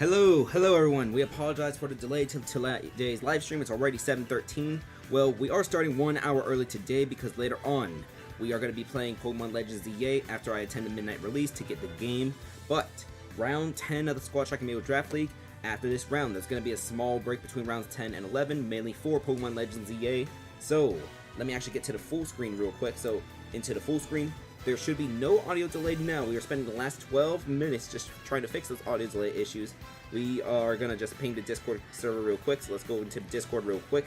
Hello everyone. We apologize for the delay to today's live stream. It's already 7:13. Well, we are starting 1 hour early today because later on we are going to be playing Pokemon Legends ZA after I attend the midnight release to get the game. But round 10 of the Squad Track Amiibo Draft League, after this round there's going to be a small break between rounds 10 and 11, mainly for Pokemon Legends ZA. So let me actually get to the full screen real quick. So into the full screen. There should be no audio delay now. We are spending the last 12 minutes just trying to fix those audio delay issues. We are going to just ping the Discord server real quick. So let's go into Discord real quick.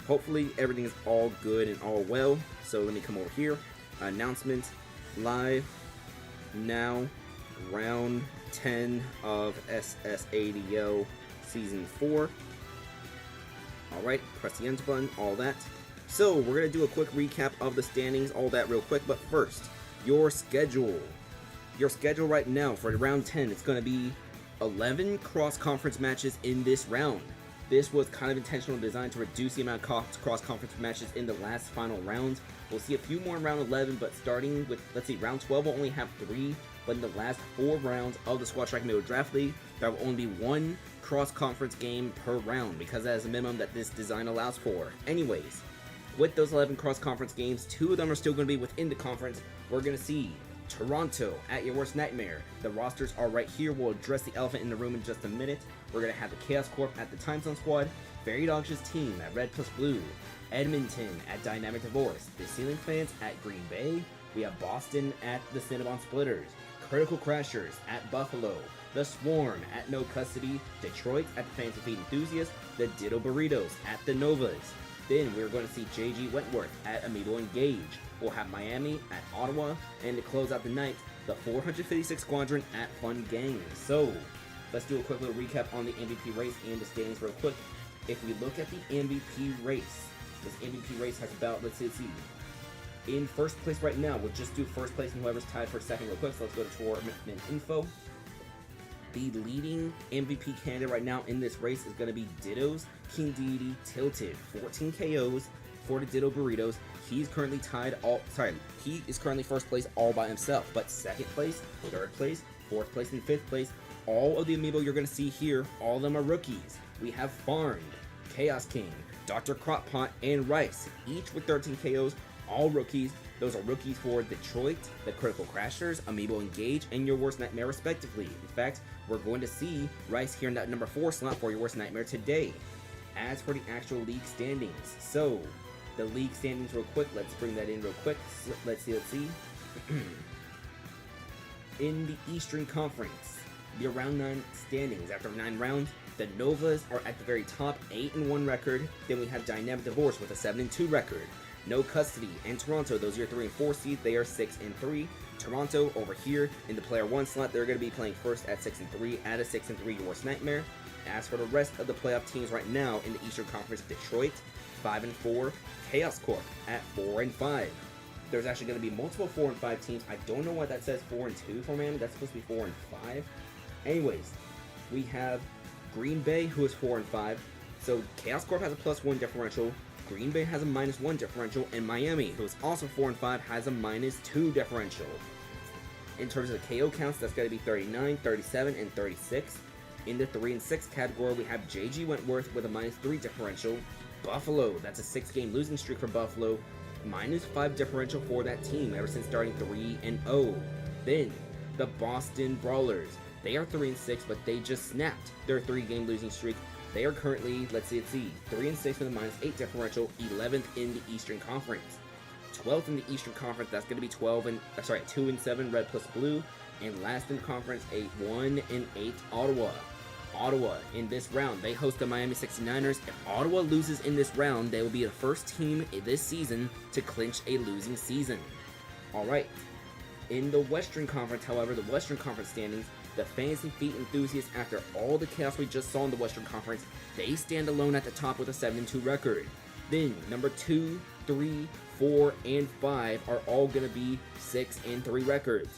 Hopefully everything is all good and all well. So let me come over here. Announcement live now. Round 10 of SSADO Season 4. Alright, press the enter button, all that. So we're going to do a quick recap of the standings, all that real quick. But first, your schedule. Your schedule right now for round 10, it's going to be 11 cross-conference matches in this round. This was kind of intentional design to reduce the amount of cross-conference matches in the last final round. We'll see a few more in round 11, but starting with, let's see, round 12 will only have 3, but in the last 4 rounds of the Squad Track Amiibo Draft League, there will only be 1 cross-conference game per round, because that is the minimum that this design allows for. Anyways, with those 11 cross-conference games, 2 of them are still going to be within the conference. We're going to see Toronto at your worst nightmare. The rosters are right here. We'll address the elephant in the room in just a minute. We're going to have the Chaos Corp at the Time Zone Squad, Fairy Dogs' team at Red plus Blue, Edmonton at Dynamic Divorce, the Ceiling Fans at Green Bay, we have Boston at the Cinnabon Splitters, Critical Crashers at Buffalo, the Swarm at No Custody, Detroit at the Fancy Feet Enthusiasts, the Ditto Burritos at the Novas. Then we're going to see JG Wentworth at Amiibo Engage. We'll have Miami at Ottawa, and to close out the night, the 456 Squadron at Fun Gang. So, let's do a quick little recap on the MVP race and the standings real quick. If we look at the MVP race, this MVP race has about, let's see, in first place right now, we'll just do first place and whoever's tied for second real quick. So let's go to tournament info. The leading MVP candidate right now in this race is going to be Ditto's King Deity Tilted. 14 KOs for the Ditto Burritos. He's currently he is currently first place all by himself. But second place, third place, fourth place, and fifth place, all of the Amiibo you're going to see here, all of them are rookies. We have Farmed, Chaos King, Dr. Crockpot, and Rice, each with 13 KOs, all rookies. Those are rookies for Detroit, the Critical Crashers, Amiibo Engage, and Your Worst Nightmare respectively. In fact, we're going to see Rice here in that number 4 slot for Your Worst Nightmare today. As for the actual league standings, so the league standings real quick, let's bring that in real quick. Let's see. In the Eastern Conference, the round 9 standings, after 9 rounds, the Novas are at the very top, 8-1 record. Then we have Dynamic Divorce with a 7-2 record. No Custody and Toronto, those are your 3 and 4 seeds. They are 6-3. Toronto over here in the player 1 slot, they're going to be playing first at 6-3 at a 6-3 Your Worst Nightmare. As for the rest of the playoff teams right now in the Eastern Conference, Detroit 5-4, Chaos Corp at 4-5. There's actually going to be multiple 4-5 teams. I don't know why that says 4-2 for man. That's supposed to be 4-5. Anyways, we have Green Bay, who is 4-5. So Chaos Corp has a +1 differential. Green Bay has a -1 differential, and Miami, who is also 4-5, has a -2 differential. In terms of the KO counts, that's going to be 39, 37, and 36. In the 3 and 6 category, we have JG Wentworth with a -3 differential. Buffalo, that's a 6-game losing streak for Buffalo, -5 differential for that team ever since starting 3-0. Then the Boston Brawlers, they are 3 and 6, but they just snapped their 3-game losing streak. They are currently, let's see, 3 and 6 with a -8 differential, 11th in the Eastern Conference. 12th in the Eastern Conference, that's going to be 2 and 7 Red plus Blue, and last in the conference, 1-8 Ottawa. Ottawa, in this round, they host the Miami 69ers. If Ottawa loses in this round, they will be the first team this season to clinch a losing season. Alright, in the Western Conference, however, the Western Conference standings, the Fancy Feet Enthusiasts, after all the chaos we just saw in the Western Conference, they stand alone at the top with a 7-2 record. Then, number 2, 3, 4, and 5 are all going to be 6-3 records.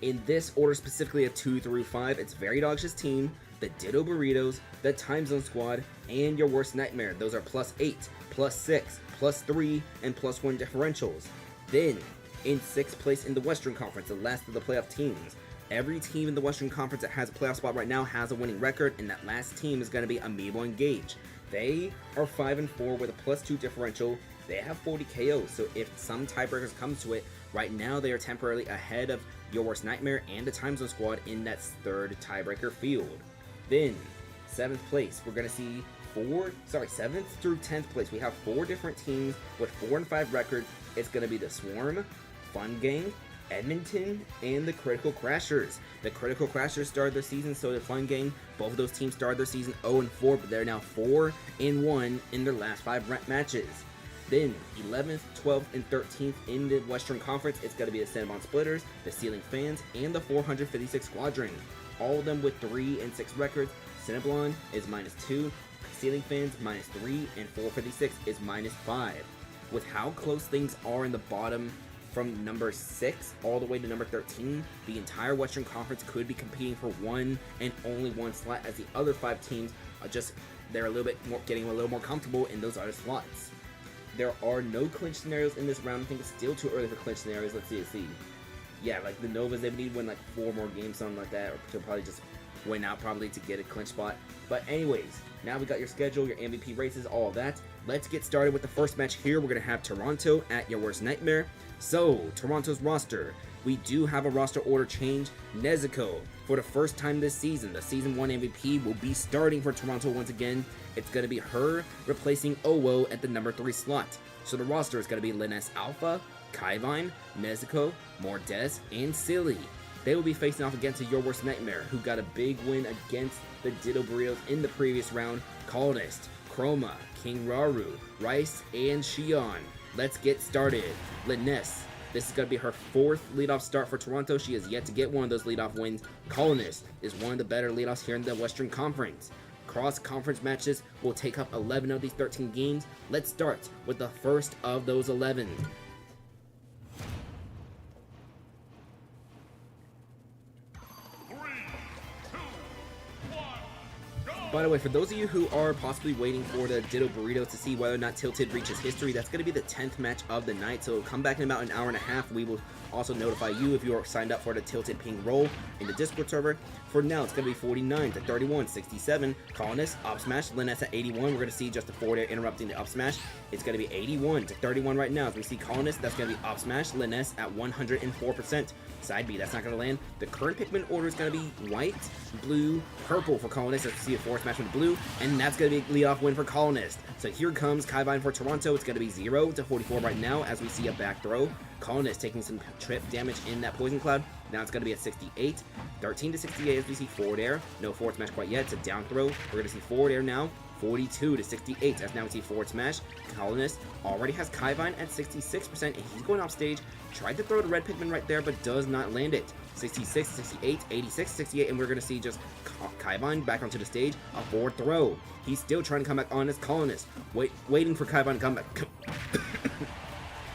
In this order specifically of 2 through 5, it's Fairy Dogs' team, the Ditto Burritos, the Time Zone Squad, and Your Worst Nightmare. Those are +8, +6, +3, and +1 differentials. Then, in 6th place in the Western Conference, the last of the playoff teams, Every team in the Western Conference that has a playoff spot right now has a winning record, and that last team is going to be Amiibo and Gage. They are 5-4 with a +2 differential. They have 40 KOs, so if some tiebreakers come to it, right now they are temporarily ahead of Your Worst Nightmare and the Time Zone Squad in that third tiebreaker field. Then, 7th place, we're going to see 7th through 10th place. We have 4 different teams with 4-5 records. It's going to be the Swarm, Fun Gang, Edmonton, and the Critical Crashers. The Critical Crashers started their season, so did Fun Gang. Both of those teams started their season 0-4, but they're now 4-1 in their last 5 matches. Then, 11th, 12th, and 13th in the Western Conference, it's going to be the Cinnabon Splitters, the Ceiling Fans, and the 456 Squadron. All of them with 3 and 6 records. Cinnabon is -2, Ceiling Fans -3, and 456 is -5. With how close things are in the bottom from number 6 all the way to number 13, the entire Western Conference could be competing for one and only one slot, as the other 5 teams are they're a little bit more getting a little more comfortable in those other slots. There are no clinch scenarios in this round. I think it's still too early for clinch scenarios. Let's see. Yeah, like the Novas, they would need to win like 4 more games, something like that, or to probably just win out probably to get a clinch spot. But anyways, now we got your schedule, your MVP races, all of that. Let's get started with the first match here. We're going to have Toronto at Your Worst Nightmare. So, Toronto's roster. We do have a roster order change. Nezuko, for the first time this season, the Season 1 MVP will be starting for Toronto once again. It's going to be her replacing Owo at the number 3 slot. So the roster is going to be Linus Alpha, Kaivine, Nezuko, Mordes, and Silly. They will be facing off against Your Worst Nightmare, who got a big win against the Ditto Burritos in the previous round. Colonist, Chroma, King Raru, Rice, and Shion. Let's get started. Linus, this is going to be her 4th leadoff start for Toronto. She has yet to get one of those leadoff wins. Colonist is one of the better leadoffs here in the Western Conference. Cross-conference matches will take up 11 of these 13 games. Let's start with the first of those 11. By the way, for those of you who are possibly waiting for the Ditto Burritos to see whether or not Tilted reaches history, that's going to be the 10th match of the night, so come back in about an hour and a half. We will also notify you if you are signed up for the Tilted Ping roll in the Discord server. For now, it's going to be 49 to 31, 67. Colonist, up smash, Linus at 81. We're going to see just a forward air interrupting the up smash. It's going to be 81 to 31 right now. As we see Colonist, that's going to be up smash, Linus at 104%. Side B, that's not going to land. The current Pikmin order is going to be white, blue, purple for Colonist. Let's see a forward smash with blue, and that's going to be a leadoff win for Colonist. So here comes Kaivine for Toronto. It's going to be 0 to 44 right now as we see a back throw. Colonist taking some trip damage in that Poison Cloud. Now it's going to be at 68. 13 to 68 as we see forward air. No forward smash quite yet. It's a down throw. We're going to see forward air now. 42 to 68 as now we see forward smash. Colonist already has Kaivine at 66%, and he's going off stage. Tried to throw the red Pikmin right there, but does not land it. 66, 68, 86, 68, and we're going to see just Kaivine back onto the stage. A forward throw. He's still trying to come back on as Colonist. Waiting for Kaivine to come back.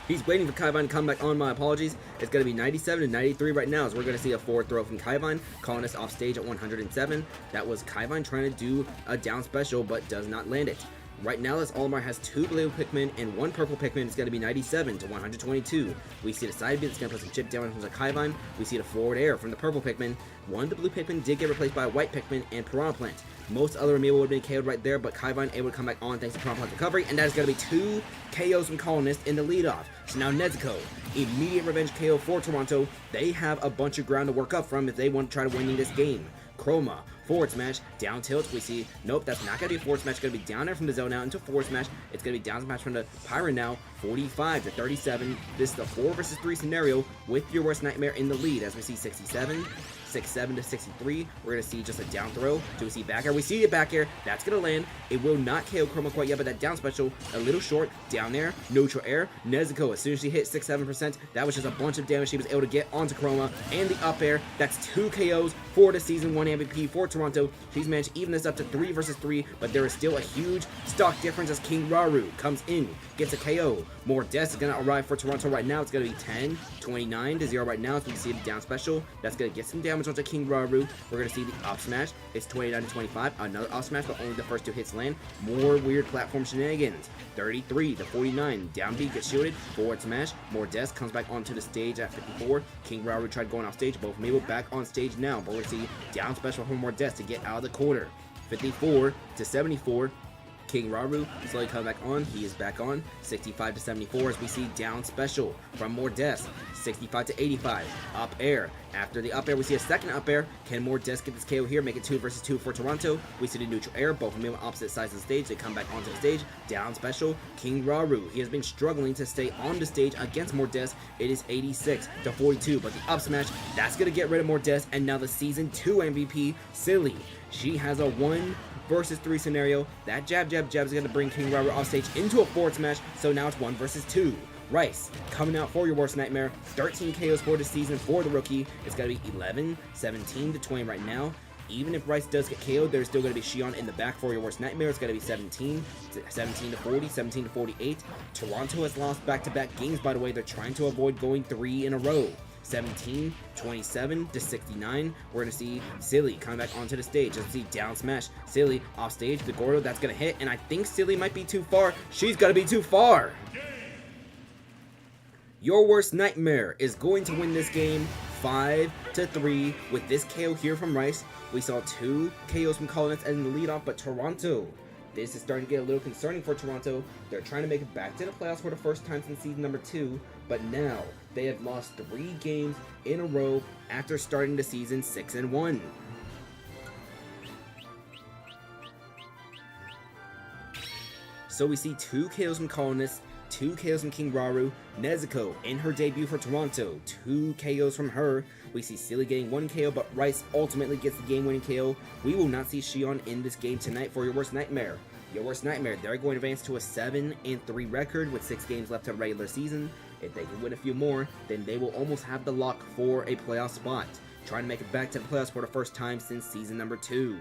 He's waiting for Kaivine to come back on, my apologies. It's going to be 97 to 93 right now, as we're going to see a forward throw from Kaivine. Colonist off stage at 107. That was Kaivine trying to do a down special, but does not land it. Right now, as Olimar has 2 blue Pikmin and 1 purple Pikmin, it's going to be 97 to 122. We see the side B that's going to put some chip down from the Kaivine. We see the forward air from the purple Pikmin. One of the blue Pikmin did get replaced by a white Pikmin and Piranha Plant. Most other Amiibo would have been KO'd right there, but Kaivine able to come back on thanks to Piranha Plant recovery, and that is going to be 2 KOs from Colonist in the leadoff. So now Nezuko, immediate revenge KO for Toronto. They have a bunch of ground to work up from if they want to try to win this game. Chroma, forward smash, down tilt, we see, nope, that's not going to be a forward smash, it's going to be down there from the zone out into forward smash. It's going to be down smash from the Pyron now, 45 to 37. This is the 4 versus 3 scenario with Your Worst Nightmare in the lead as we see 67. 67 to 63. We're going to see just a down throw. Do we see back air? We see it back air. That's going to land. It will not KO Chroma quite yet, but that down special, a little short. Down air, neutral air. Nezuko, as soon as she hit 6-7%, that was just a bunch of damage she was able to get onto Chroma. And the up air, that's 2 KOs for the Season 1 MVP for Toronto. She's managed to even this up to 3 versus 3, but there is still a huge stock difference as King Raru comes in, gets a KO. More deaths is going to arrive for Toronto right now. It's going to be 10, 29 to 0 right now. So we can see the down special. That's going to get some damage onto King Raru. We're going to see the up smash. It's 29 to 25. Another up smash, but only the first 2 hits land. More weird platform shenanigans. 33 to 49. Down B gets shielded. Forward smash. More deaths. Comes back onto the stage at 54. King Raru tried going off stage. Both Amiibo back on stage now. But we're going to see down special for more deaths to get out of the corner. 54 to 74. King Raru slowly coming back on. He is back on. 65 to 74 as we see down special from more deaths. 65 to 85. Up air. After the up air, we see a second up air. Can more deaths get this KO here? Make it 2 versus 2 for Toronto. We see the neutral air. Both of them on opposite sides of the stage. They come back onto the stage. Down special. King Raru. He has been struggling to stay on the stage against more deaths. It is 86 to 42. But the up smash, that's going to get rid of more deaths. And now the Season 2 MVP, Silly. She has a 1 versus 3 scenario. That jab is going to bring King Raru off stage into a forward smash. So now it's 1 versus 2. Rice coming out for your worst nightmare. 13 KOs for the season for the rookie. It's going to be 11, 17 to 20 right now. Even if Rice does get KO'd, there's still going to be Xion in the back for your worst nightmare. It's going to be 17 to 40, 17 to 48. Toronto has lost back-to-back games, by the way. They're trying to avoid going 3 in a row. 17, 27 to 69. We're going to see Silly coming back onto the stage. Let's see down smash. Silly off stage. The Gordo, that's going to hit. And I think Silly might be too far. She's going to be too far. Your worst nightmare is going to win this game 5 to 3 with this KO here from Rice. We saw 2 KOs from Colonists and the leadoff, but Toronto, this is starting to get a little concerning for Toronto. They're trying to make it back to the playoffs for the first time since season number 2, but now they have lost 3 games in a row after starting the season 6-1. So we see 2 KOs from Colonists, 2 KOs from King Raru. Nezuko in her debut for Toronto, 2 KOs from her. We see Silly getting 1 KO, but Rice ultimately gets the game-winning KO. We will not see Xion in this game tonight for your worst nightmare. Your worst nightmare, they're going to advance to a 7-3 record with 6 games left of the regular season. If they can win a few more, then they will almost have the lock for a playoff spot. Trying to make it back to the playoffs for the first time since season number 2.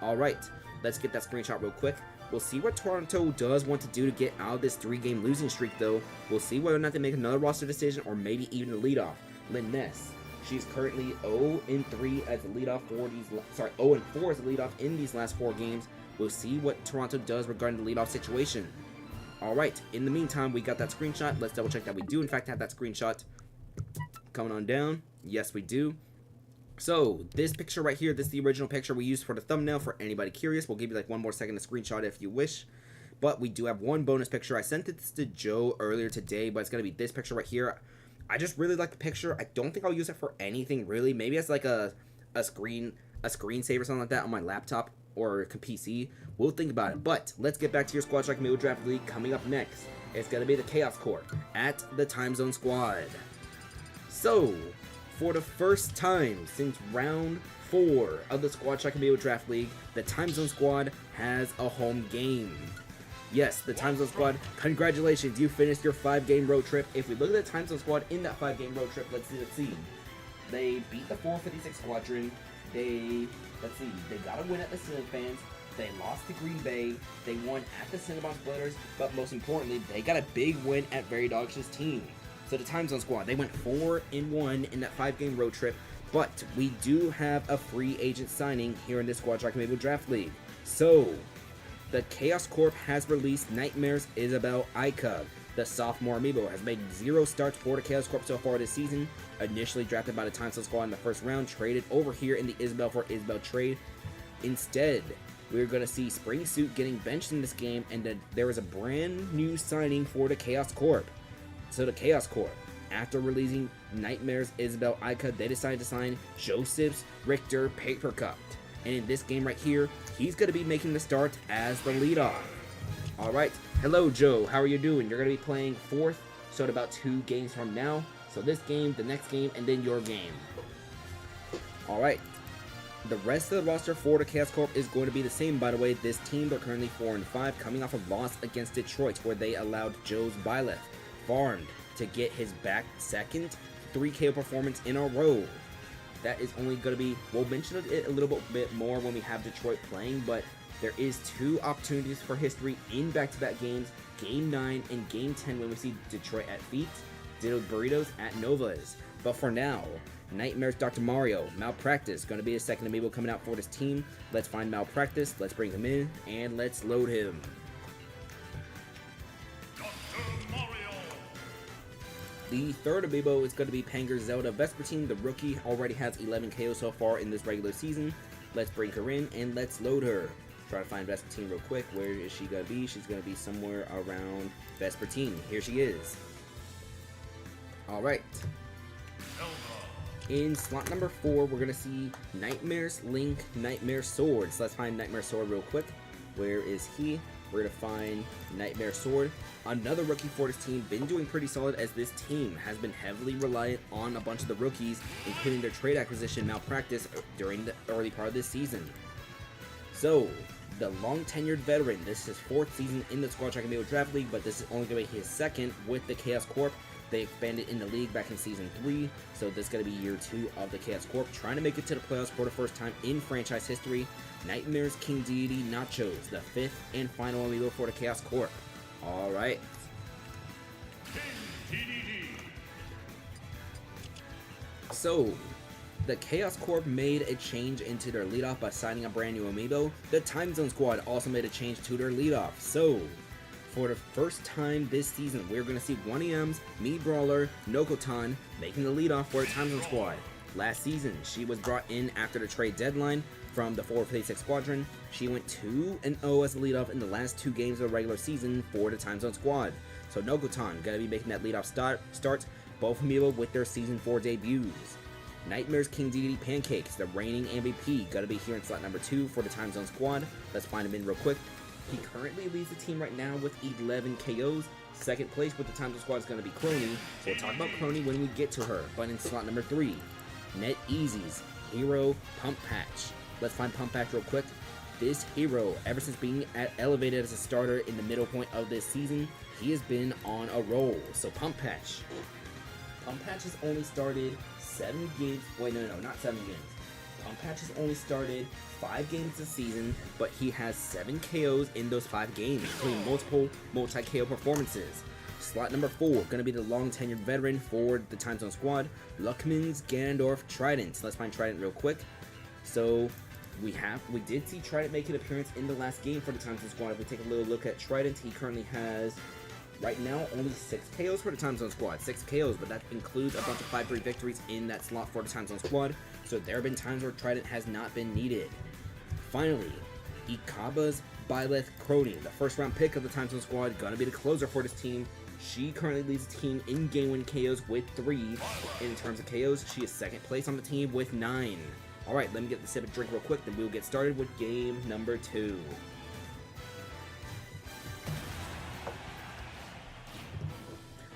Alright, let's get that screenshot real quick. We'll see what Toronto does want to do to get out of this 3-game losing streak, though. We'll see whether or not they make another roster decision or maybe even a leadoff. Linness, she's currently 0-3 as a leadoff for these. 0-4 as a leadoff in these last 4 games. We'll see what Toronto does regarding the leadoff situation. All right. In the meantime, we got that screenshot. Let's double check that we do in fact have that screenshot. Coming on down. Yes, we do. So, this picture right here, this is the original picture we used for the thumbnail. For anybody curious, we'll give you like 1 more second to screenshot if you wish. But we do have 1 bonus picture. I sent this to Joe earlier today, but it's going to be this picture right here. I just really like the picture. I don't think I'll use it for anything, really. Maybe as like a screensaver or something like that on my laptop or a PC. We'll think about it. But let's get back to your Squad Strike Amiibo Draft League. Coming up next, it's going to be the Chaos Corp at the Time Zone Squad. So, for the first time since round 4 of the Squad Strike Amiibo Draft League, the Time Zone Squad has a home game. Yes, the Time Zone Squad, congratulations, you finished your 5-game road trip. If we look at the Time Zone Squad in that 5-game road trip, let's see. They beat the 456 Squadron. They got a win at the Ceiling Fans. They lost to Green Bay. They won at the Cinnabon Splitters. But most importantly, they got a big win at Very Dog's team. So the Time Zone Squad, they went 4-1 in that 5-game road trip. But we do have a free agent signing here in this Squad Strike Amiibo Draft League. So, the Chaos Corp has released Nightmares Isabelle Ika. The sophomore Amiibo has made 0 starts for the Chaos Corp so far this season. Initially drafted by the Time Zone Squad in the first round, traded over here in the Isabelle for Isabelle trade. Instead, we're going to see Spring Suit getting benched in this game, and then there is a brand new signing for the Chaos Corp. So the Chaos Corp, after releasing Nightmares Isabelle Ika, they decided to sign Joseph's Richter Papercup. And in this game right here, he's going to be making the start as the leadoff. Alright, hello Joe, how are you doing? You're going to be playing 4th, so in about 2 games from now. So this game, the next game, and then your game. Alright, the rest of the roster for the Chaos Corp is going to be the same, by the way. This team, they're currently 4-5, coming off a loss against Detroit, where they allowed Joe's Byleth farmed to get his back second 3KO performance in a row. that is only going to be, we'll mention it a little bit more when we have Detroit playing, but there is 2 opportunities for history in back-to-back games, Game 9 and Game 10 when we see Detroit at Feet, Ditto Burritos at Novas. But for now, Nightmares Dr. Mario, Malpractice, going to be a second amiibo coming out for this team. Let's find Malpractice, let's bring him in, and let's load him. The third amiibo is going to be Panger Zelda Vespertine. The rookie already has 11 KOs so far in this regular season. Let's bring her in and let's load her. Try to find Vespertine real quick. Where is she going to be? She's going to be somewhere around Vespertine. Here she is. Alright. In slot number 4, we're going to see Nightmares Link, Nightmare Sword. So let's find Nightmare Sword real quick. Where is he? We're going to find Nightmare Sword. Another rookie for this team, been doing pretty solid as this team has been heavily reliant on a bunch of the rookies, including their trade acquisition Malpractice during the early part of this season. So, the long-tenured veteran, this is his 4th season in the Squad Track Amiibo Draft League, but this is only going to be his 2nd with the Chaos Corp. They expanded in the league back in Season 3, so this is going to be year 2 of the Chaos Corp, trying to make it to the playoffs for the first time in franchise history. Nightmares King Deity Nachos, the 5th and final amiibo for the Chaos Corp. Alright. So, the Chaos Corp made a change into their leadoff by signing a brand new amiibo. The Time Zone Squad also made a change to their leadoff. So, for the first time this season, we're going to see 1EM's Brawler, Nokotan, making the leadoff for the Time Zone Squad. Last season, she was brought in after the trade deadline from the 456 Squadron. She went 2-0 as a leadoff in the last 2 games of the regular season for the Time Zone Squad. So Nokotan gonna be making that leadoff start, both amiibo with their Season 4 debuts. Nightmares King Deity Pancakes, the reigning MVP, gonna be here in slot number 2 for the Time Zone Squad. Let's find him in real quick. He currently leads the team right now with 11 KOs. Second place with the Time Zone Squad is gonna be Crony. So we'll talk about Crony when we get to her. But in slot number 3, Net Easy's Hero Pump Patch. Let's find Pump Patch real quick. This hero, ever since being elevated as a starter in the middle point of this season, he has been on a roll. So Pump Patch. Pump Patch has only started 7 games. Wait, no, not 7 games. Pump Patch has only started 5 games this season, but he has 7 KOs in those 5 games, including multiple multi-KO performances. Slot number 4, gonna be the long-tenured veteran for the Time Zone Squad, Luckman's Ganondorf Trident. So let's find Trident real quick. So we did see Trident make an appearance in the last game for the Time Zone Squad. If we take a little look at Trident, he currently has, right now, only 6 KOs for the Time Zone Squad. 6 KOs, but that includes a bunch of 5-3 victories in that slot for the Time Zone Squad. So there have been times where Trident has not been needed. Finally, Ikaba's Byleth Crony, the first-round pick of the Time Zone Squad, gonna be the closer for this team. She currently leads the team in game-win KOs with 3. In terms of KOs, she is 2nd place on the team with 9. Alright, let me get the sip of drink real quick, then we'll get started with game number 2.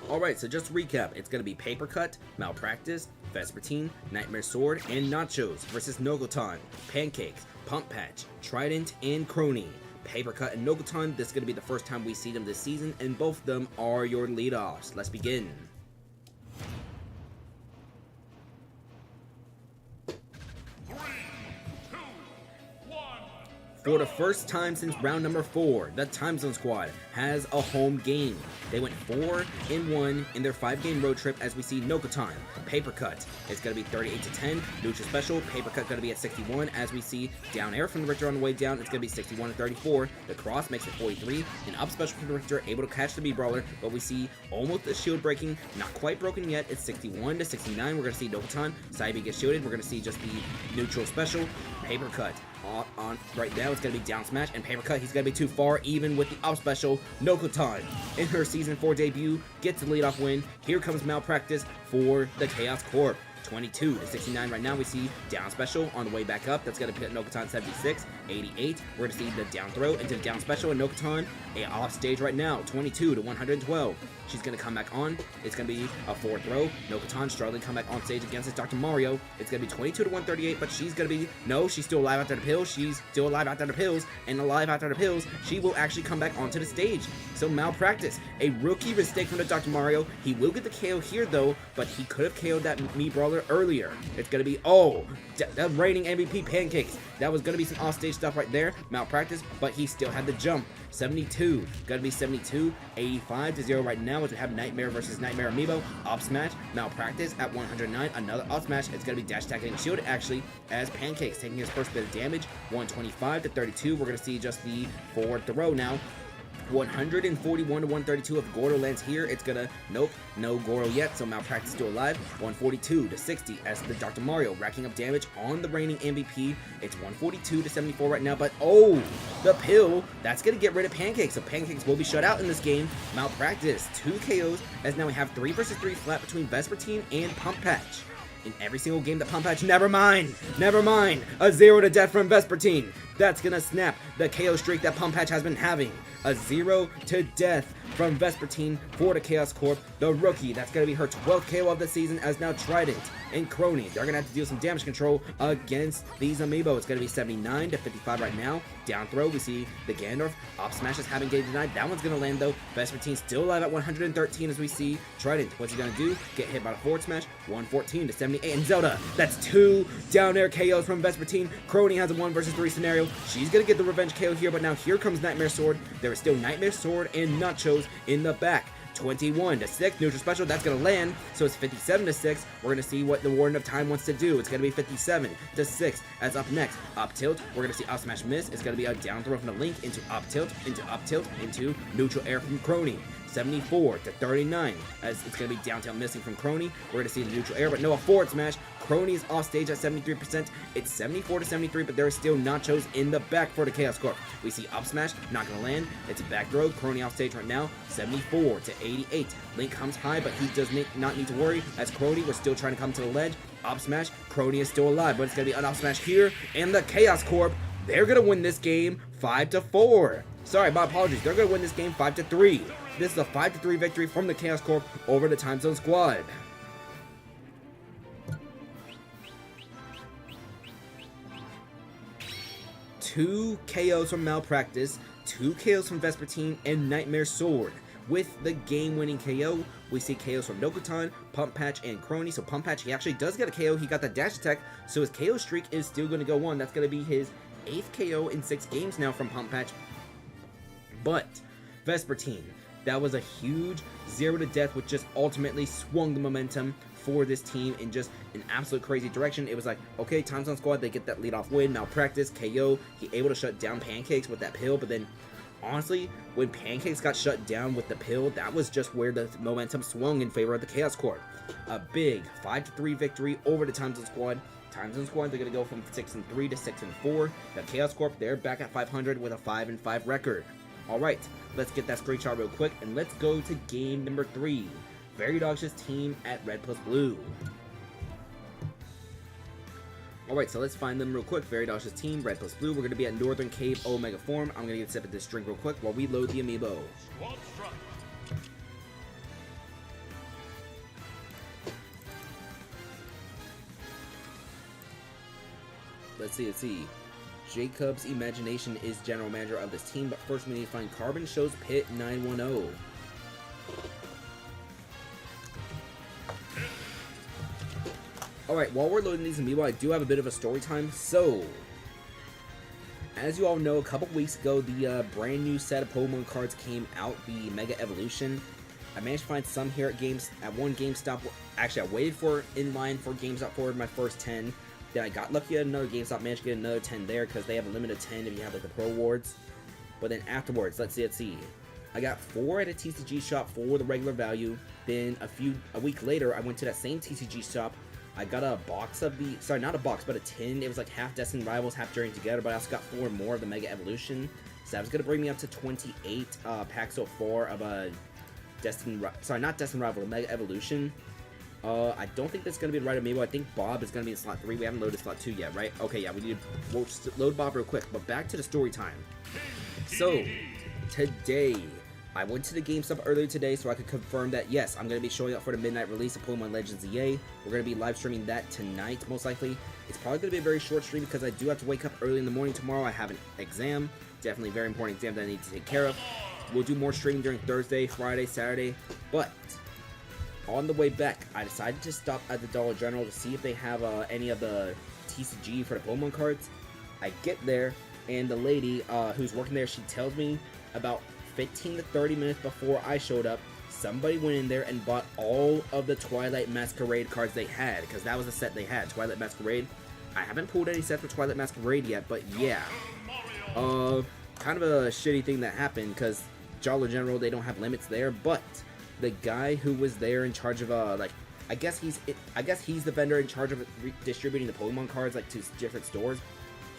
Alright, so just to recap, it's going to be Paper Cut, Malpractice, Vespertine, Nightmare Sword, and Nachos versus Nokotan, Pancakes, Pump Patch, Trident, and Crony. Paper Cut and Nokotan, this is going to be the first time we see them this season, and both of them are your leadoffs. Let's begin. For the first time since round number 4, the Time Zone Squad has a home game. They went 4-1 in their 5-game road trip as we see Nokotan, Paper Cut. It's going to be 38-10. Lucha Special, Paper Cut going to be at 61 as we see Down Air from the Richter on the way down. It's going to be 61-34. The Cross makes it 43. An Up Special from the Richter, able to catch the Brawler, but we see almost the shield breaking. Not quite broken yet. It's 61-69. We're going to see Nokotan. Side B gets shielded. We're going to see just the neutral special. Paper Cut. On right now, it's going to be down smash, and Paper Cut, he's going to be too far, even with the up special. Nokotan, in her Season 4 debut, gets the leadoff win. Here comes Malpractice for the Chaos Corp. 22-69 right now. We see down special on the way back up. That's going to put Nokotan 76. 88. We're going to see the down throw into the down special, and Nokotan off stage right now. 22-112. She's going to come back on. It's going to be a 4 throw. Nokotan struggling to come back on stage against this Dr. Mario. It's going to be 22-138, but she's going to be, no, she's still alive after the pills. She's still alive after the pills, and alive after the pills. She will actually come back onto the stage. So Malpractice, a rookie mistake from the Dr. Mario. He will get the KO here, though, but he could have KO'd that Brawler little earlier. It's going to be, oh, the reigning MVP Pancakes. That was going to be some offstage stuff right there. Malpractice, but he still had the jump. 72, going to be 72. 85 to 0 right now as we have Nightmare versus Nightmare Amiibo. Up smash, Malpractice at 109. Another up smash. It's going to be dash attack getting shielded actually as Pancakes taking his first bit of damage. 125 to 32. We're going to see just the forward throw now. 141 to 132 if Gordo lands here. It's gonna, nope, no Gordo yet, so Malpractice still alive. 142 to 60 as the Dr. Mario racking up damage on the reigning MVP. It's 142 to 74 right now, but oh, the pill, that's gonna get rid of Pancakes, so Pancakes will be shut out in this game. Malpractice, 2 KOs, as now we have 3 versus 3 flat between Vespertine and Pump Patch. In every single game that Pump Patch, never mind, a 0 to death from Vespertine. That's gonna snap the KO streak that Pump Patch has been having. A 0 to death from Vespertine for the Chaos Corp, the rookie. That's going to be her 12th KO of the season as now Trident and Crony. They're going to have to deal some damage control against these Amiibo. It's going to be 79 to 55 right now. Down throw, we see the Gandalf. Up smash is having game denied. That one's going to land though. Vespertine still alive at 113 as we see Trident. What's he going to do? Get hit by the forward smash. 114 to 78. And Zelda, that's 2 down air KOs from Vespertine. Crony has a 1 versus 3 scenario. She's going to get the revenge KO here, but now here comes Nightmare Sword. There is still Nightmare Sword and Nachos in the back. 21 to 6, neutral special, that's going to land, so it's 57 to 6. We're going to see what the Warden of Time wants to do. It's going to be 57 to 6. As up next, up tilt, we're going to see up smash miss. It's going to be a down throw from the Link into up tilt, into neutral air from Crony. 74 to 39, as it's going to be down tilt missing from Crony. We're going to see the neutral air, but no, a forward smash. Crony is off stage at 73%. It's 74 to 73, but there are still Nachos in the back for the Chaos Corp. We see up smash, not going to land. It's a back throw. Crony off stage right now. 74 to 88. Link comes high, but he does not need to worry, as Crony was still trying to come to the ledge. Up smash, Crony is still alive, but it's going to be an up smash here, and the Chaos Corp, they're going to win this game 5-4. Sorry, my apologies. They're going to win this game 5-3. This is a 5-3 victory from the Chaos Corp over the Time Zone Squad. Two KOs from Malpractice, 2 KOs from Vespertine, and Nightmare Sword. With the game-winning KO, we see KOs from Nokotan, Pump Patch, and Crony. So Pump Patch, he actually does get a KO. He got the dash attack, so his KO streak is still going to go on. That's going to be his 8th KO in 6 games now from Pump Patch. But Vespertine, that was a huge 0 to death, which just ultimately swung the momentum for this team in just an absolute crazy direction. It was like, okay, Time Zone Squad, they get that leadoff win. Malpractice, KO, he able to shut down Pancakes with that pill, but then honestly, when Pancakes got shut down with the pill, that was just where the momentum swung in favor of the Chaos Corp. A big 5-3 victory over the Time Zone Squad. Time Zone Squad, they're going to go from 6-3 to 6-4. The Chaos Corp, they're back at 500 with a 5-5 record. Alright, let's get that screenshot real quick, and let's go to game number 3. Very Dodge's team at Red plus Blue. Alright, so let's find them real quick. Very Dodge's team, Red plus Blue. We're going to be at Northern Cave Omega Form. I'm going to get a sip of this drink real quick while we load the Amiibo. Let's see. Jacob's Imagination is general manager of this team, but first we need to find Carbon Shows Pit 910. Alright, while we're loading these Amiibo, I do have a bit of a story time. So, as you all know, a couple weeks ago, the brand new set of Pokemon cards came out, the Mega Evolution. I managed to find some here at one GameStop. Actually, I waited in line for GameStop for my first 10. Then I got lucky at another GameStop, managed to get another 10 there because they have a limited 10 if you have like the Pro Awards. But then afterwards, let's see. I got 4 at a TCG shop for the regular value. Then a week later, I went to that same TCG shop. I got a box of the, sorry, not a box, but a tin. It was like half Destined Rivals, half Journey Together, but I also got 4 more of the Mega Evolution. So that was going to bring me up to 28 packs so far of a not Destined Rival, the Mega Evolution. I don't think that's going to be the right Amiibo. I think Bob is going to be in slot 3. We haven't loaded slot 2 yet, right? Okay, yeah, we'll just load Bob real quick. But back to the story time. So, today, I went to the GameStop earlier today so I could confirm that, yes, I'm going to be showing up for the midnight release of Pokemon Legends EA. We're going to be live streaming that tonight, most likely. It's probably going to be a very short stream because I do have to wake up early in the morning tomorrow. I have an exam. Definitely a very important exam that I need to take care of. We'll do more streaming during Thursday, Friday, Saturday. But on the way back, I decided to stop at the Dollar General to see if they have any of the TCG for the Pokemon cards. I get there, and the lady who's working there, she tells me about 15 to 30 minutes before I showed up, somebody went in there and bought all of the Twilight Masquerade cards they had, because that was the set they had, Twilight Masquerade. I haven't pulled any sets for Twilight Masquerade yet, but yeah. Kind of a shitty thing that happened, because Dollar General, they don't have limits there, but the guy who was there in charge of, like, I guess he's the vendor in charge of distributing the Pokemon cards, like, to different stores.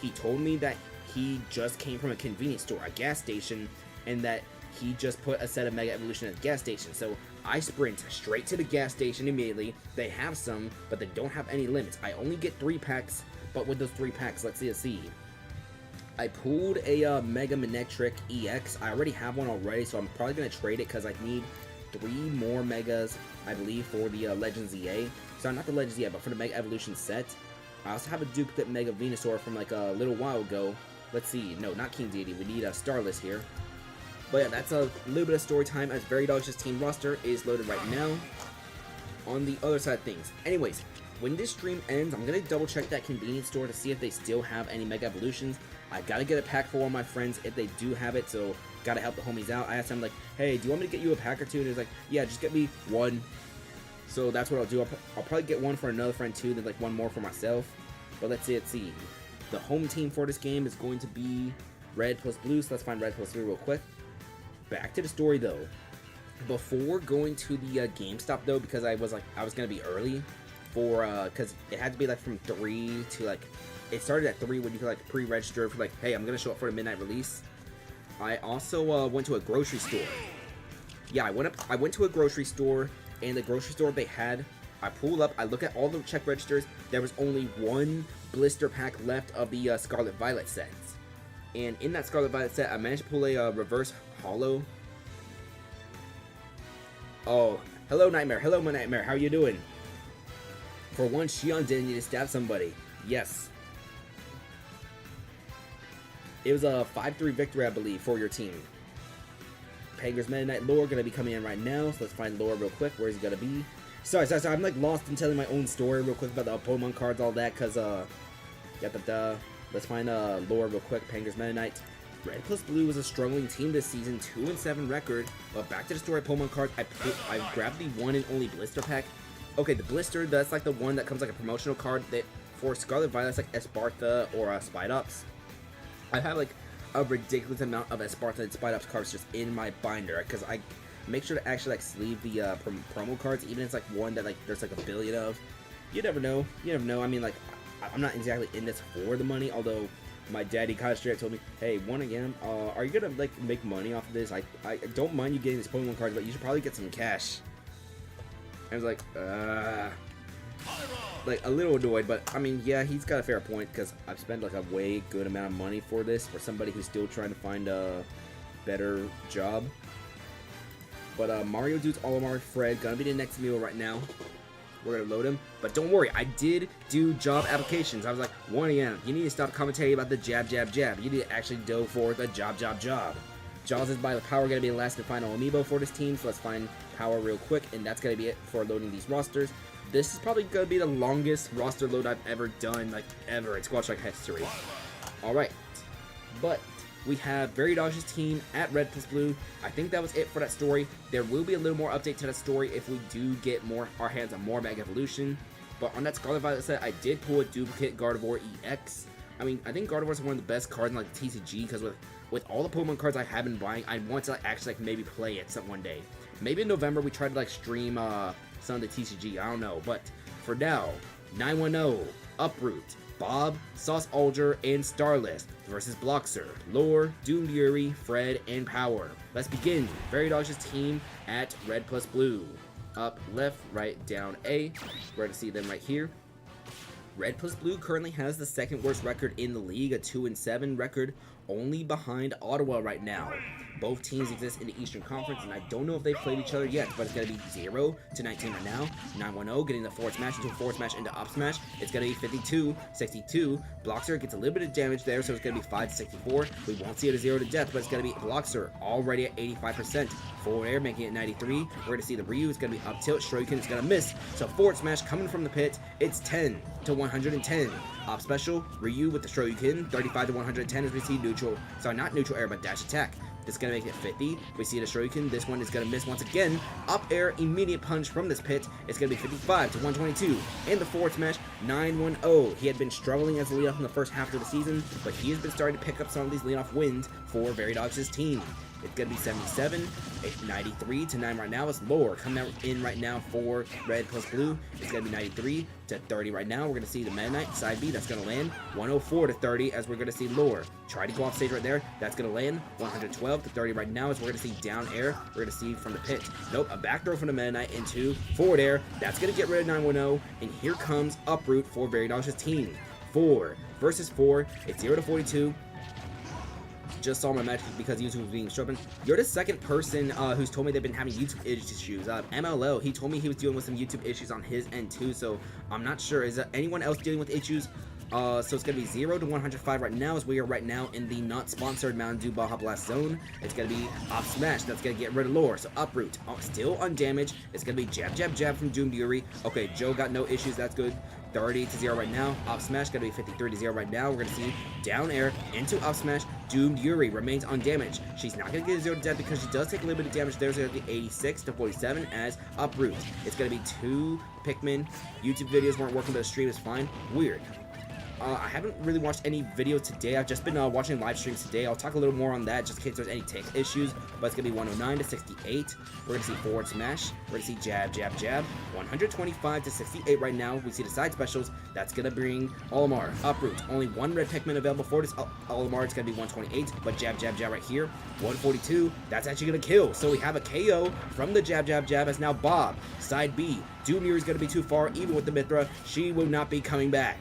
He told me that he just came from a convenience store, a gas station, and that he just put a set of Mega Evolution at the gas station. So I sprint straight to the gas station immediately. They have some, but they don't have any limits. I only get 3 packs, but with those 3 packs, let's see. I pulled a Mega Manectric EX. I already have one already, so I'm probably going to trade it because I need 3 more Megas, I believe, for the Legends EA. So not the Legends EA, but for the Mega Evolution set. I also have a duplicate Mega Venusaur from like a little while ago. Let's see. No, not King Deity. We need a Starless here. But yeah, that's a little bit of story time as Very Dog's team roster is loaded right now on the other side of things. Anyways, when this stream ends, I'm going to double check that convenience store to see if they still have any Mega Evolutions. I got to get a pack for one of my friends if they do have it, so got to help the homies out. I asked him like, hey, do you want me to get you a pack or two? And he was like, yeah, just get me 1. So that's what I'll do. I'll probably get 1 for another friend too, then like 1 more for myself. But let's see. The home team for this game is going to be Red plus Blue, so let's find Red plus Blue real quick. Back to the story though. Before going to the GameStop though, because I was gonna be early for because it had to be like from 3 to like, it started at 3 when you could like pre-register for like, hey, I'm gonna show up for the midnight release. I also went to a grocery store. Yeah, I went to a grocery store, and the grocery store they had, I pulled up, I look at all the check registers, there was only 1 blister pack left of the Scarlet Violet sets. And in that Scarlet Violet set, I managed to pull a reverse Hallow. Oh, hello Nightmare, hello my Nightmare, how you doing? For once, Shion didn't need to stab somebody. Yes. It was a 5-3 victory, I believe, for your team. Panger's Meta Knight lore gonna be coming in right now, so let's find lore real quick. Where's he gonna be? Sorry, I'm like lost in telling my own story real quick about the Pokemon cards, all that, cause let's find lore real quick. Panger's Meta Knight. Red plus Blue was a struggling team this season, 2-7 record. But back to the story of Pokemon cards, I grabbed the 1 and only blister pack. Okay, the blister, that's like the one that comes like a promotional card that for Scarlet Violet, like Esparta or Spidops. I have like a ridiculous amount of Esparta and Spidops cards just in my binder because I make sure to actually like sleeve the promo cards, even if it's like one that like there's like a billion of. You never know. You never know. I mean, like, I'm not exactly in this for the money, although my daddy kind of straight up told me, hey, 1AM, are you gonna like make money off of this? I don't mind you getting these Pokemon cards, but you should probably get some cash. I was like a little annoyed, but I mean, yeah, he's got a fair point because I've spent like a way good amount of money for this for somebody who's still trying to find a better job. But Mario Dude's Olimar Fred gonna be the next Amiibo right now. We're gonna load him, but don't worry, I did do job applications. I was like, 1AM, you need to stop commentating about the jab, jab, jab. You need to actually go for the job, job, job. Jaws is by the Power gonna be the last and final Amiibo for this team, so let's find Power real quick, and that's gonna be it for loading these rosters. This is probably gonna be the longest roster load I've ever done, like ever in Squad Strike history. Alright, but we have Very Dodge's team at Red plus Blue. I think that was it for that story. There will be a little more update to that story if we do get our hands on more Mega Evolution. But on that Scarlet Violet set, I did pull a duplicate Gardevoir EX. I mean, I think Gardevoir is one of the best cards in like the TCG because with all the Pokemon cards I have been buying, I want to like, actually like maybe play it one day. Maybe in November we try to like stream some of the TCG. I don't know, but for now, 910, Uproot, Bob, Sauce Alger, and Starlist versus Bloxer, Lore, Doomed Yuri, Fred, and Power. Let's begin. Very Dodge's team at Red plus Blue. Up, left, right, down, A. We're going to see them right here. Red plus Blue currently has the second worst record in the league, a 2-7 record. only behind Ottawa right now. Both teams exist in the Eastern Conference, and I don't know if they've played each other yet, but it's going to be 0 to 19 right now. 9-1-0, getting the forward smash into a forward smash into up smash. It's going to be 52-62. Bloxer gets a little bit of damage there, so it's going to be 5-64. We won't see it a 0 to death, but it's going to be Bloxer already at 85%. Forward air making it 93. We're going to see the Ryu. It's going to be up tilt. Shoryuken is going to miss. So forward smash coming from the pit. It's 10 to 110. Up special, Ryu with the Shoryuken. 35 to 110 as we see neutral. Sorry, not neutral air, but dash attack. It's going to make it 50. We see the Shoryuken. This one is going to miss once again. Up air, immediate punch from this pit. It's going to be 55 to 122. And the forward smash, 9-1-0. He had been struggling as a leadoff in the first half of the season, but he has been starting to pick up some of these leadoff wins for Verydogs' team. It's going to be 77, 93 to 9 right now. It's Lore coming out in right now for red plus blue. It's going to be 93 to 30 right now. We're going to see the Meta Knight side B. That's going to land 104 to 30 as we're going to see Lore try to go off stage right there. That's going to land 112 to 30 right now as we're going to see down air. We're going to see from the pit. Nope, a back throw from the Meta Knight into forward air. That's going to get rid of 910. And here comes Uproot for Verydogs' team. 4 versus 4. It's 0 to 42. Just saw my match because YouTube was being stripping. You're the second person who's told me they've been having YouTube issues. MLO, he told me he was dealing with some YouTube issues on his end too, so I'm not sure. Is there anyone else dealing with issues? So it's going to be 0 to 105 right now as we are right now in the not sponsored Mountain Dew Baja Blast zone. It's going to be up smash. That's going to get rid of Lore. So uproot. Still undamaged. It's going to be jab, jab, jab from Doomed Yuri. Okay, Joe got no issues. That's good. 30 to 0 right now. Up smash going to be 53 to 0 right now. We're going to see down air into up smash. Doomed Yuri remains undamaged. She's not going to get a 0 to death because she does take a little bit of damage. There's going to be 86 to 47 as uproot. It's going to be 2 Pikmin. YouTube videos weren't working, but the stream is fine. Weird. I haven't really watched any videos today. I've just been watching live streams today. I'll talk a little more on that just in case there's any tech issues. But it's going to be 109 to 68. We're going to see forward smash. We're going to see jab, jab, jab. 125 to 68 right now. We see the side specials. That's going to bring Olimar. Uproot. Only 1 red Pikmin available for this Olimar. It's going to be 128. But jab, jab, jab right here. 142. That's actually going to kill. So we have a KO from the jab, jab, jab as now Bob. Side B. Doom Yuri is going to be too far. Even with the Mithra, she will not be coming back.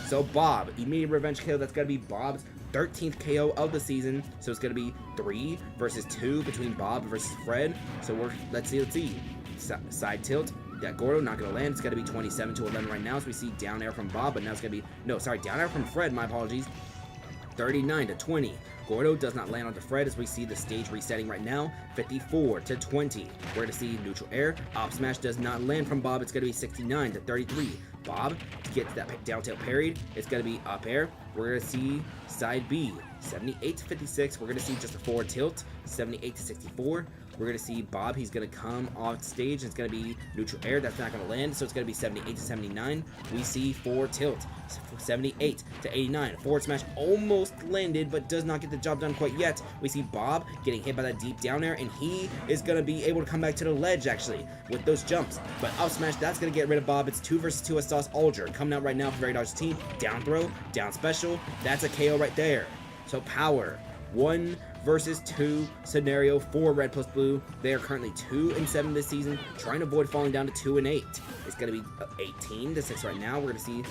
So Bob, immediate revenge KO. That's going to be Bob's 13th KO of the season. So it's going to be 3 versus 2 between Bob versus Fred. So let's see. Side tilt. That Gordo not going to land. It's going to be 27 to 11 right now. So we see down air from Bob, but now it's going to be, down air from Fred. My apologies. 39 to 20. Gordo does not land onto Fred as we see the stage resetting right now. 54 to 20. We're going to see neutral air. Op smash does not land from Bob. It's going to be 69 to 33. Bob gets that down tilt parried. It's going to be up air. We're going to see side B. 78 to 56. We're going to see just a forward tilt. 78 to 64. We're going to see Bob. He's going to come off stage. It's going to be neutral air. That's not going to land. So it's going to be 78 to 79. We see forward tilt. 78 to 89. Forward smash almost landed, but does not get the job done quite yet. We see Bob getting hit by that deep down air, and he is going to be able to come back to the ledge, actually, with those jumps. But up smash, that's going to get rid of Bob. It's 2 versus 2 as Sauce Aldrin. Coming out right now for Verydogs' team. Down throw, down special. That's a KO right there. So power. 1 versus 2 scenario for red plus blue. They are currently 2-7 this season, trying to avoid falling down to 2-8. It's going to be 18 to 6 right now. We're going to see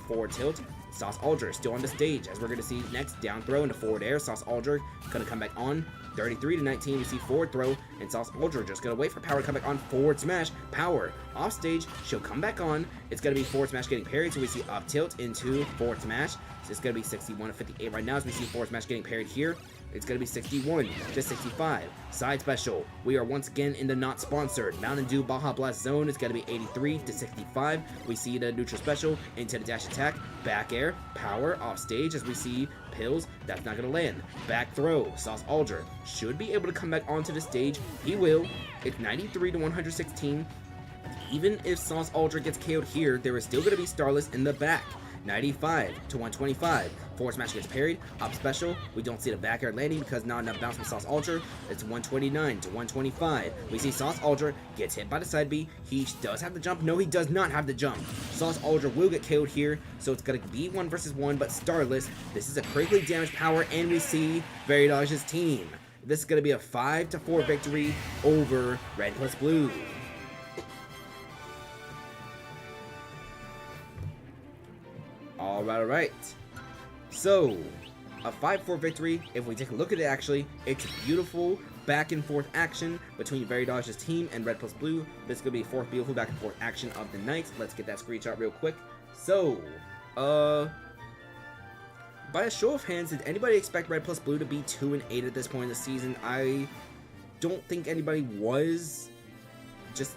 forward tilt. Sauce Aldrin still on the stage, as we're going to see next down throw into forward air. Sauce Aldrin going to come back on. 33 to 19, we see forward throw, and Sauce Aldrin just going to wait for power to come back on. Forward smash, power off stage, she'll come back on. It's going to be forward smash getting parried, so we see up tilt into forward smash. So it's going to be 61 to 58 right now, as we see forward smash getting parried here. It's going to be 61 to 65. Side special. We are once again in the not sponsored Mountain Dew Baja Blast zone. It's going to be 83 to 65. We see the neutral special into the dash attack. Back air. Power off stage as we see pills. That's not going to land. Back throw. Sauce Aldrin should be able to come back onto the stage. He will. It's 93 to 116. Even if Sauce Aldrin gets KO'd here, there is still going to be Starless in the back. 95 to 125. Forward smash gets parried. Up special. We don't see the back air landing because not enough bounce from Sauce Aldrin. It's 129 to 125. We see Sauce Aldrin gets hit by the side B. He does have the jump. No, he does not have the jump. Sauce Aldrin will get killed here. So it's going to be 1 versus 1, but Starless. This is a critically damaged power, and we see Verydogs' team. This is going to be a 5-4 victory over red plus blue. All right. So, a 5-4 victory. If we take a look at it, actually, it's beautiful back and forth action between Very Dodge's team and Red plus Blue. This is going to be a fourth beautiful back and forth action of the night. Let's get that screenshot real quick. So, by a show of hands, did anybody expect Red plus Blue to be 2-8 at this point in the season? I don't think anybody was. Just,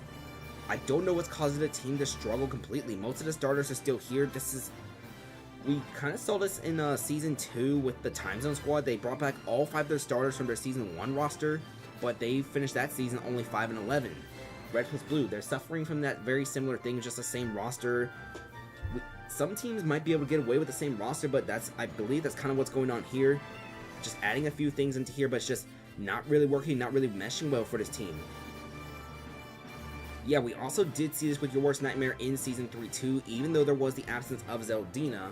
I don't know what's causing the team to struggle completely. Most of the starters are still here. We kind of saw this in Season 2 with the Time Zone squad. They brought back all 5 of their starters from their Season 1 roster, but they finished that season only 5-11. Red plus Blue, they're suffering from that very similar thing, just the same roster. Some teams might be able to get away with the same roster, but I believe that's kind of what's going on here. Just adding a few things into here, but it's just not really working, not really meshing well for this team. Yeah, we also did see this with Your Worst Nightmare in Season 3 too, even though there was the absence of Zeldina.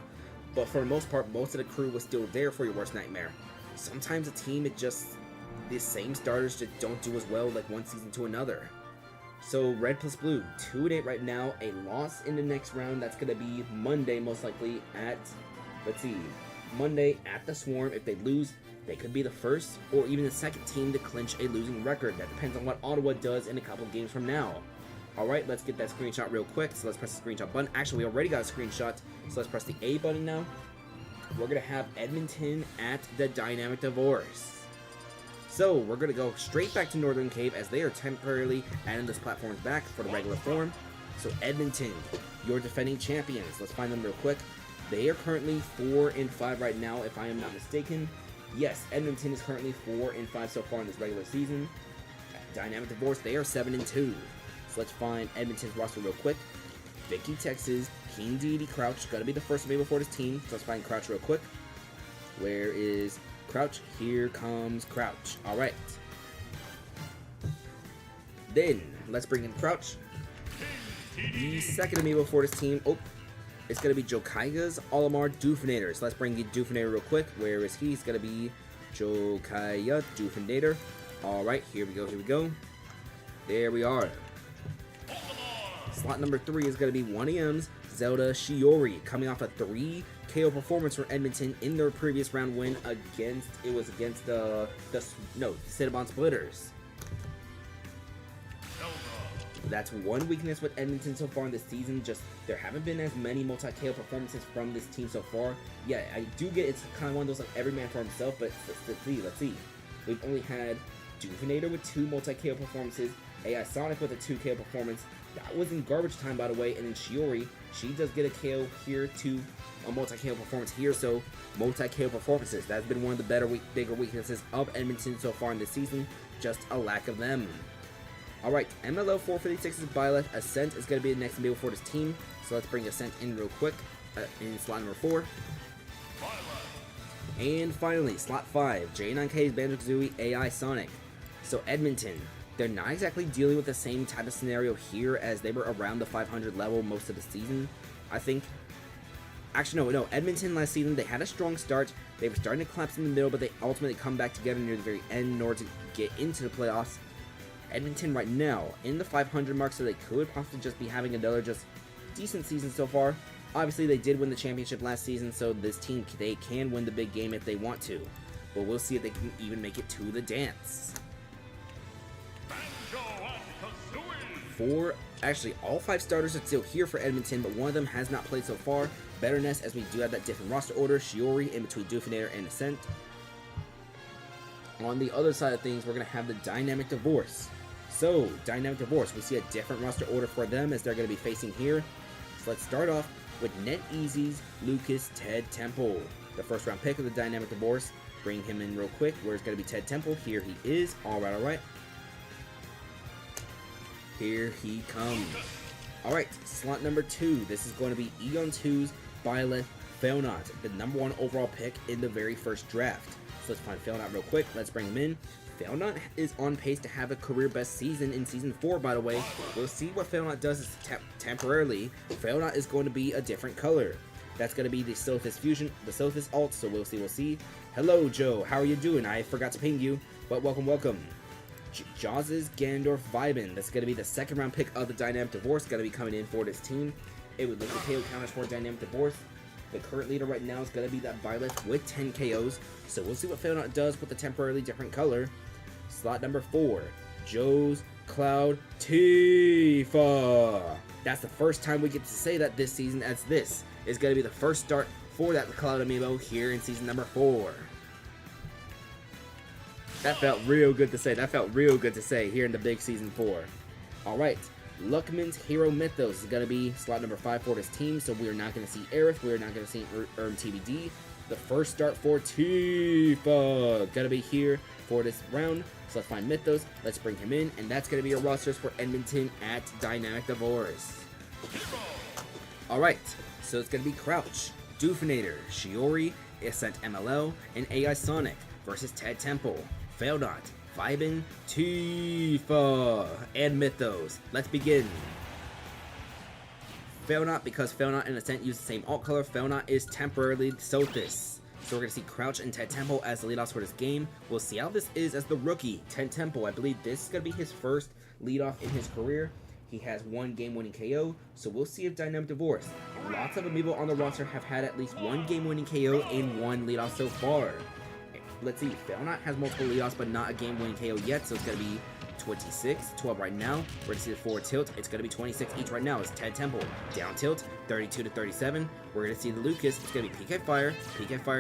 But for the most part, most of the crew was still there for Your Worst Nightmare. Sometimes a team, the same starters just don't do as well like one season to another. So Red plus Blue, 2-8 right now, a loss in the next round. That's going to be Monday most likely at, Monday at the Swarm. If they lose, they could be the first or even the second team to clinch a losing record. That depends on what Ottawa does in a couple of games from now. Alright, let's get that screenshot real quick. So let's press the screenshot button. Actually, we already got a screenshot, so let's press the A button now. We're going to have Edmonton at the Dynamic Divorce. So, we're going to go straight back to Northern Cave as they are temporarily adding this platform back for the regular form. So, Edmonton, your defending champions. Let's find them real quick. They are currently 4-5 right now, if I am not mistaken. Yes, Edmonton is currently 4-5 so far in this regular season. Dynamic Divorce, they are 7-2. So let's find Edmonton's roster real quick. Vicky, Texas, King Deity, Crouch. Gotta be the first Amiibo for this team. So let's find Crouch real quick. Where is Crouch? Here comes Crouch. Alright. Then, let's bring in Crouch. The second Amiibo for this team. Oh, it's gonna be Jokaiga's Olimar Doofinator. So let's bring in Doofinator real quick. Where is he? He's gonna be Jokaiga Doofinator. Alright, here we go. There we are. Slot number 3 is going to be 1AM's Zelda Shiori, coming off a 3 KO performance for Edmonton in their previous round win against the Cinnabon Splitters. That's one weakness with Edmonton so far in this season. Just there haven't been as many multi-KO performances from this team so far. Yeah, I do get it's kind of one of those like every man for himself, but let's see. We've only had Doofinator with 2 multi-KO performances, AI Sonic with a 2 KO performance. That was in garbage time, by the way, and then Shiori, she does get a KO here too, a multi-KO performance here, so multi-KO performances. That's been one of the bigger weaknesses of Edmonton so far in this season, just a lack of them. Alright, MLO 456's Byleth. Ascent is going to be the next Amiibo for this team, so let's bring Ascent in real quick in slot number 4. And finally, slot 5, J9K's Banjo-Kazooie AI Sonic. So Edmonton, they're not exactly dealing with the same type of scenario here as they were around the 500 level most of the season, I think. Actually, no, Edmonton last season, they had a strong start. They were starting to collapse in the middle, but they ultimately come back together near the very end in order to get into the playoffs. Edmonton right now in the 500 mark, so they could possibly just be having another just decent season so far. Obviously, they did win the championship last season, so this team, they can win the big game if they want to. But we'll see if they can even make it to the dance. Actually, all 5 starters are still here for Edmonton, but one of them has not played so far. Betterness, as we do have that different roster order. Shiori in between Doofinator and Ascent. On the other side of things, we're going to have the Dynamic Divorce. So, Dynamic Divorce, we see a different roster order for them as they're going to be facing here. So let's start off with NetEasy's Lucas Ted Temple, the first round pick of the Dynamic Divorce. Bring him in real quick. Where's going to be Ted Temple? Here he is. Alright. Here he comes. Alright, slot number 2. This is going to be Eon 2's Byleth Failnaught, the number 1 overall pick in the very first draft. So let's find Failnaught real quick. Let's bring him in. Failnaught is on pace to have a career best season in Season 4, by the way. We'll see what Failnaught does temporarily. Failnaught is going to be a different color. That's going to be the Sophist Fusion, the Sophist alt, so we'll see. Hello, Joe. How are you doing? I forgot to ping you, but welcome. Jaws' Ganondorf Vibin. That's going to be the second round pick of the Dynamic Divorce. Going to be coming in for this team. It would look the KO counters for Dynamic Divorce. The current leader right now is going to be that Violet with 10 KOs. So we'll see what Failnaught does with a temporarily different color. Slot number 4, Joe's Cloud Tifa. That's the first time we get to say that this season, as this is going to be the first start for that Cloud Amiibo here in season number 4. That felt real good to say. That felt real good to say here in the big season 4. Alright, Luckman's Hero Mythos is going to be slot number 5 for this team, so we are not going to see Aerith, we are not going to see TBD. The first start for Tifa going to be here for this round. So let's find Mythos, let's bring him in, and that's going to be your rosters for Edmonton at Dynamic Divorce. Alright, so it's going to be Crouch, Doofinator, Shiori, Ascent MLO, and AI Sonic versus Ted Temple, Failnaught, Vibin, Tifa, and Mythos. Let's begin. Failnaught, because Failnaught and Ascent use the same alt color, Failnaught is temporarily Sothis. So we're going to see Crouch and Ted Temple as the leadoffs for this game. We'll see how this is as the rookie, Ted Temple. I believe this is going to be his first leadoff in his career. He has 1 game-winning KO, so we'll see if Dynamic Divorce. Lots of Amiibo on the roster have had at least 1 game-winning KO and 1 leadoff so far. Let's see, Failnaught has multiple leadoffs, but not a game-winning KO yet, so it's going to be 26, 12 right now. We're going to see the forward tilt. It's going to be 26 each right now. It's Ted Temple. Down tilt, 32 to 37. We're going to see the Lucas. It's going to be PK Fire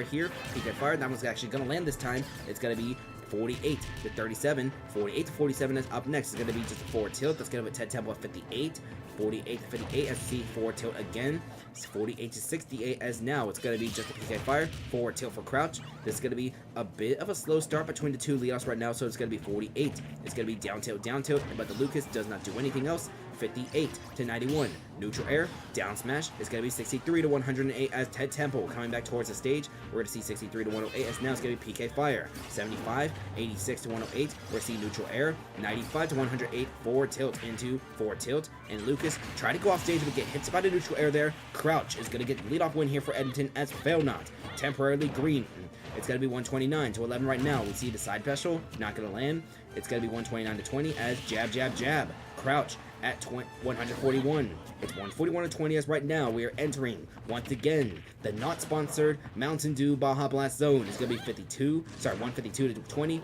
here, PK Fire. That one's actually going to land this time. It's going to be 48 to 37. 48 to 47 is up next. It's going to be just a forward tilt. That's going to be Ted Temple at 58. 48 to 58 as we see forward tilt again. It's 48 to 68 as now it's going to be just a PK Fire. Forward tilt for Crouch. This is going to be a bit of a slow start between the two leadoffs right now, so it's going to be 48. It's going to be down tilt, but the Lucas does not do anything else. 58 to 91. Neutral air, down smash is going to be 63 to 108 as Ted Temple coming back towards the stage. We're going to see 63 to 108 as now it's going to be PK Fire. 75, 86 to 108. We're going to see neutral air. 95 to 108. Forward tilt into forward tilt. And Lucas try to go off stage but get hit by the neutral air there. Crouch is going to get the leadoff win here for Edmonton as Failnaught. Temporarily green. It's going to be 129 to 11 right now. We see the side special, not going to land. It's going to be 129 to 20 as jab, jab, jab. Crouch at 141. It's 141 to 20 as right now we are entering once again the not sponsored Mountain Dew Baja Blast Zone. It's going to be 152 to 20.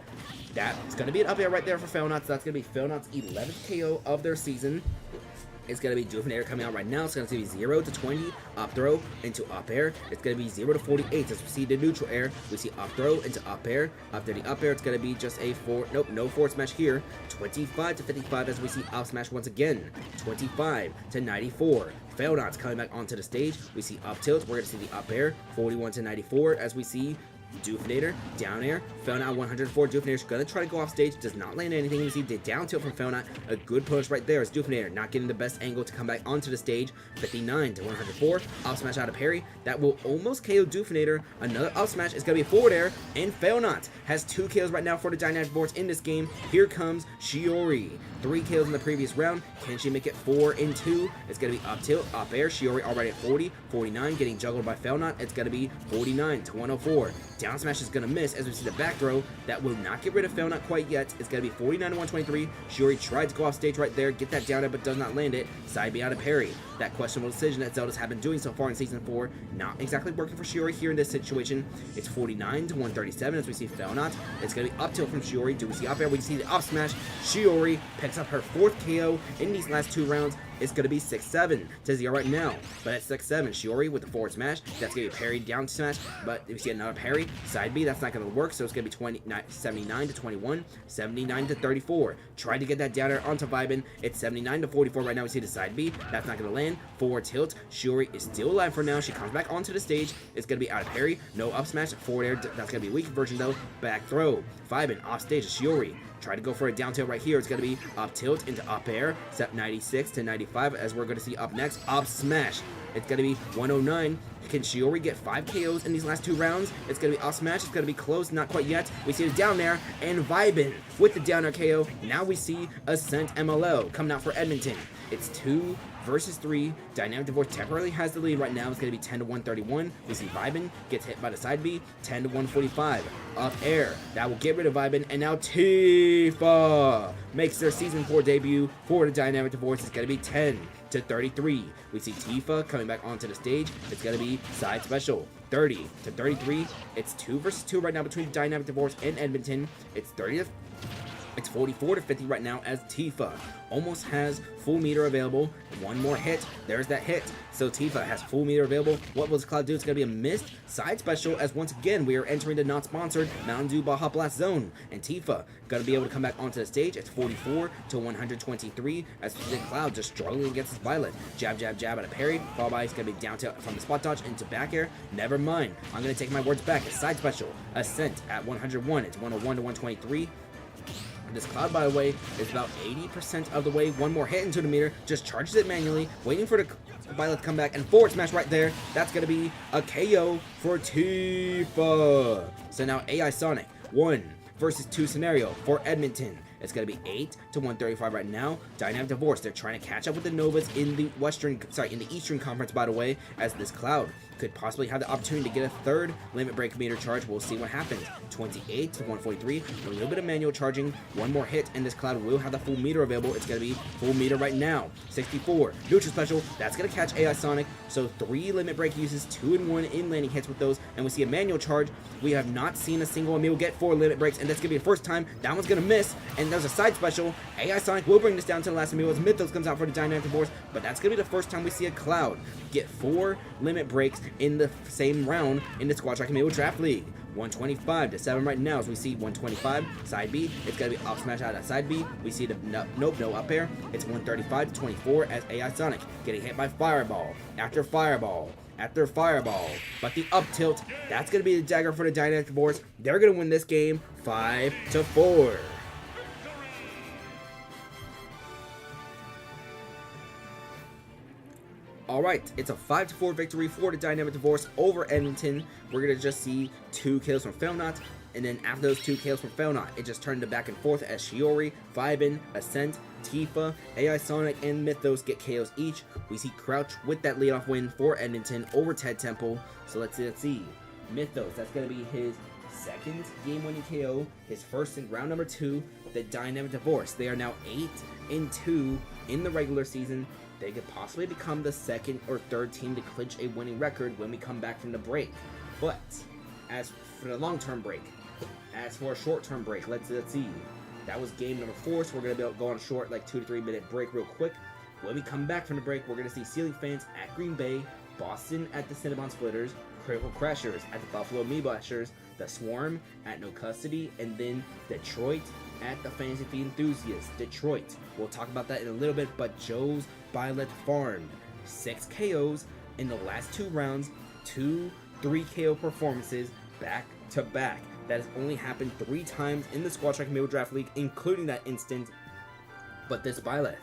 That is going to be an up air right there for Failnaught. So that's going to be Failnaught's 11th KO of their season. It's going to be Doofinator coming out right now. It's going to be 0 to 20, up throw into up air. It's going to be 0 to 48 as we see the neutral air. We see up throw into up air. After the up air, it's going to be just a no forward smash here. 25 to 55 as we see up smash once again. 25 to 94. Failnaught's coming back onto the stage. We see up tilt. We're going to see the up air. 41 to 94 as we see Doofinator, down air, Failnaught 104. Doofinator's gonna try to go off stage, does not land anything. You see the down tilt from Failnaught, a good push right there as Doofinator not getting the best angle to come back onto the stage. 59 to 104, up smash out of parry. That will almost KO Doofinator. Another up smash is gonna be a forward air, and Failnaught has 2 kills right now for the Dynamic Divorce in this game. Here comes Shiori. 3 kills in the previous round. Can she make it 4 in 2? It's gonna be up tilt, up air. Shiori already at 40, 49, getting juggled by Failnaught. It's gonna be 49 to 104. Down smash is going to miss as we see the back throw. That will not get rid of Failnaught quite yet. It's going to be 49 to 123. Shiori tried to go off stage right there, get that down air, but does not land it. Side B out of parry. That questionable decision that Zelda's have been doing so far in Season 4, not exactly working for Shiori here in this situation. It's 49 to 137 as we see Failnaught. It's going to be up tilt from Shiori. Do we see up air? We see the up smash. Shiori picks up her 4th KO in these last 2 rounds. It's going to be 6-7 to 0 right now. But at 6-7, Shiori with the forward smash. That's going to be parried down smash. But we see another parry. Side B, that's not going to work. So it's going to be 79 to 21. 79 to 34. Tried to get that down air onto Vibin. It's 79 to 44 right now. We see the side B. That's not going to land. Forward tilt. Shiori is still alive for now. She comes back onto the stage. It's going to be out of parry. No up smash. Forward air. That's going to be a weak version though. Back throw. Vibin off stage. Shiori. Try to go for a down tilt right here. It's going to be up tilt into up air. Set 96 to 95 as we're going to see up next. Up smash. It's going to be 109. Can Shiori get 5 KOs in these last 2 rounds? It's going to be up smash. It's going to be close. Not quite yet. We see the down air and Vibin with the down air KO. Now we see Ascent MLO coming out for Edmonton. It's 2 versus 3. Dynamic Divorce temporarily has the lead right now. It's going to be 10 to 131. We see Vibin gets hit by the side B, 10 to 145. Up air. That will get rid of Vibin. And now Tifa makes their Season 4 debut for the Dynamic Divorce. It's going to be 10 to 33. We see Tifa coming back onto the stage. It's going to be side special. 30 to 33. It's 2 versus 2 right now between Dynamic Divorce and Edmonton. It's 44 to 50 right now as Tifa almost has full meter available. One more hit. There's that hit. So Tifa has full meter available. What will this cloud do? It's going to be a missed side special as once again we are entering the not sponsored Mountain Dew Baja Blast zone. And Tifa going to be able to come back onto the stage. It's 44 to 123 as the cloud just struggling against his Violet. Jab, jab, jab at a parry. Followed by he's going to be down to from the spot dodge into back air. Never mind. I'm going to take my words back. It's side special. Ascent at 101. It's 101 to 123. This cloud, by the way, is about 80% of the way. One more hit into the meter, just charges it manually, waiting for the Violet to come back, and forward smash right there. That's going to be a KO for Tifa. So now AI Sonic, 1 versus 2 scenario for Edmonton. It's going to be 8 to 135 right now. Dynamic Divorce, they're trying to catch up with the Novas in the Eastern Conference, by the way, as this cloud could possibly have the opportunity to get a third limit break meter charge. We'll see what happens. 28 to 143, a little bit of manual charging, one more hit, and this cloud will have the full meter available. It's going to be full meter right now. 64, neutral special, that's going to catch AI Sonic. So 3 limit break uses, 2 and 1 in landing hits with those, and we see a manual charge. We have not seen a single Amiibo get 4 limit breaks, and that's going to be the first time. That one's going to miss, and there's a side special. AI Sonic will bring this down to the last Amiibo as Mythos comes out for the Dynamic Divorce, but that's going to be the first time we see a cloud get 4 limit breaks in the same round in the Squad Track Amiibo Draft League. 125 to 7 right now as we see 125 side B. It's going to be up smash out of side B. We see the no up air. It's 135 to 24 as AI Sonic getting hit by Fireball after Fireball after Fireball. But the up tilt, that's going to be the dagger for the Dynamic Divorce. They're going to win this game 5 to 4. Alright, it's a 5 to 4 victory for the Dynamic Divorce over Edmonton. We're going to just see 2 kills from Failnaught, and then after those 2 kills from Failnaught, it just turned to back and forth as Shiori, Vibin, Ascent, Tifa, AI Sonic, and Mythos get KOs each. We see Crouch with that leadoff win for Edmonton over Ted Temple. So let's see. Mythos, that's going to be his second game-winning KO, his first in round number 2. The Dynamic Divorce, they are now 8-2 in the regular season. They could possibly become the second or third team to clinch a winning record when we come back from the break. But as for the long-term break, as for a short-term break, let's see. That was game number 4, so we're going to go on a short, like 2 to 3 minute break real quick. When we come back from the break, we're going to see Ceiling Fans at Green Bay, Boston at the Cinnabon Splitters, Critical Crashers at the Buffalo Amiibashers, the Swarm at No Custody, and then Detroit at the Fantasy Feed Enthusiasts. Detroit, we'll talk about that in a little bit, but Joe's Violet farmed 6 KOs in the last 2 rounds, 2 3-KO performances back to back. That has only happened 3 times in the Squad Track Amiibo Draft League, including that instant. But this Violet,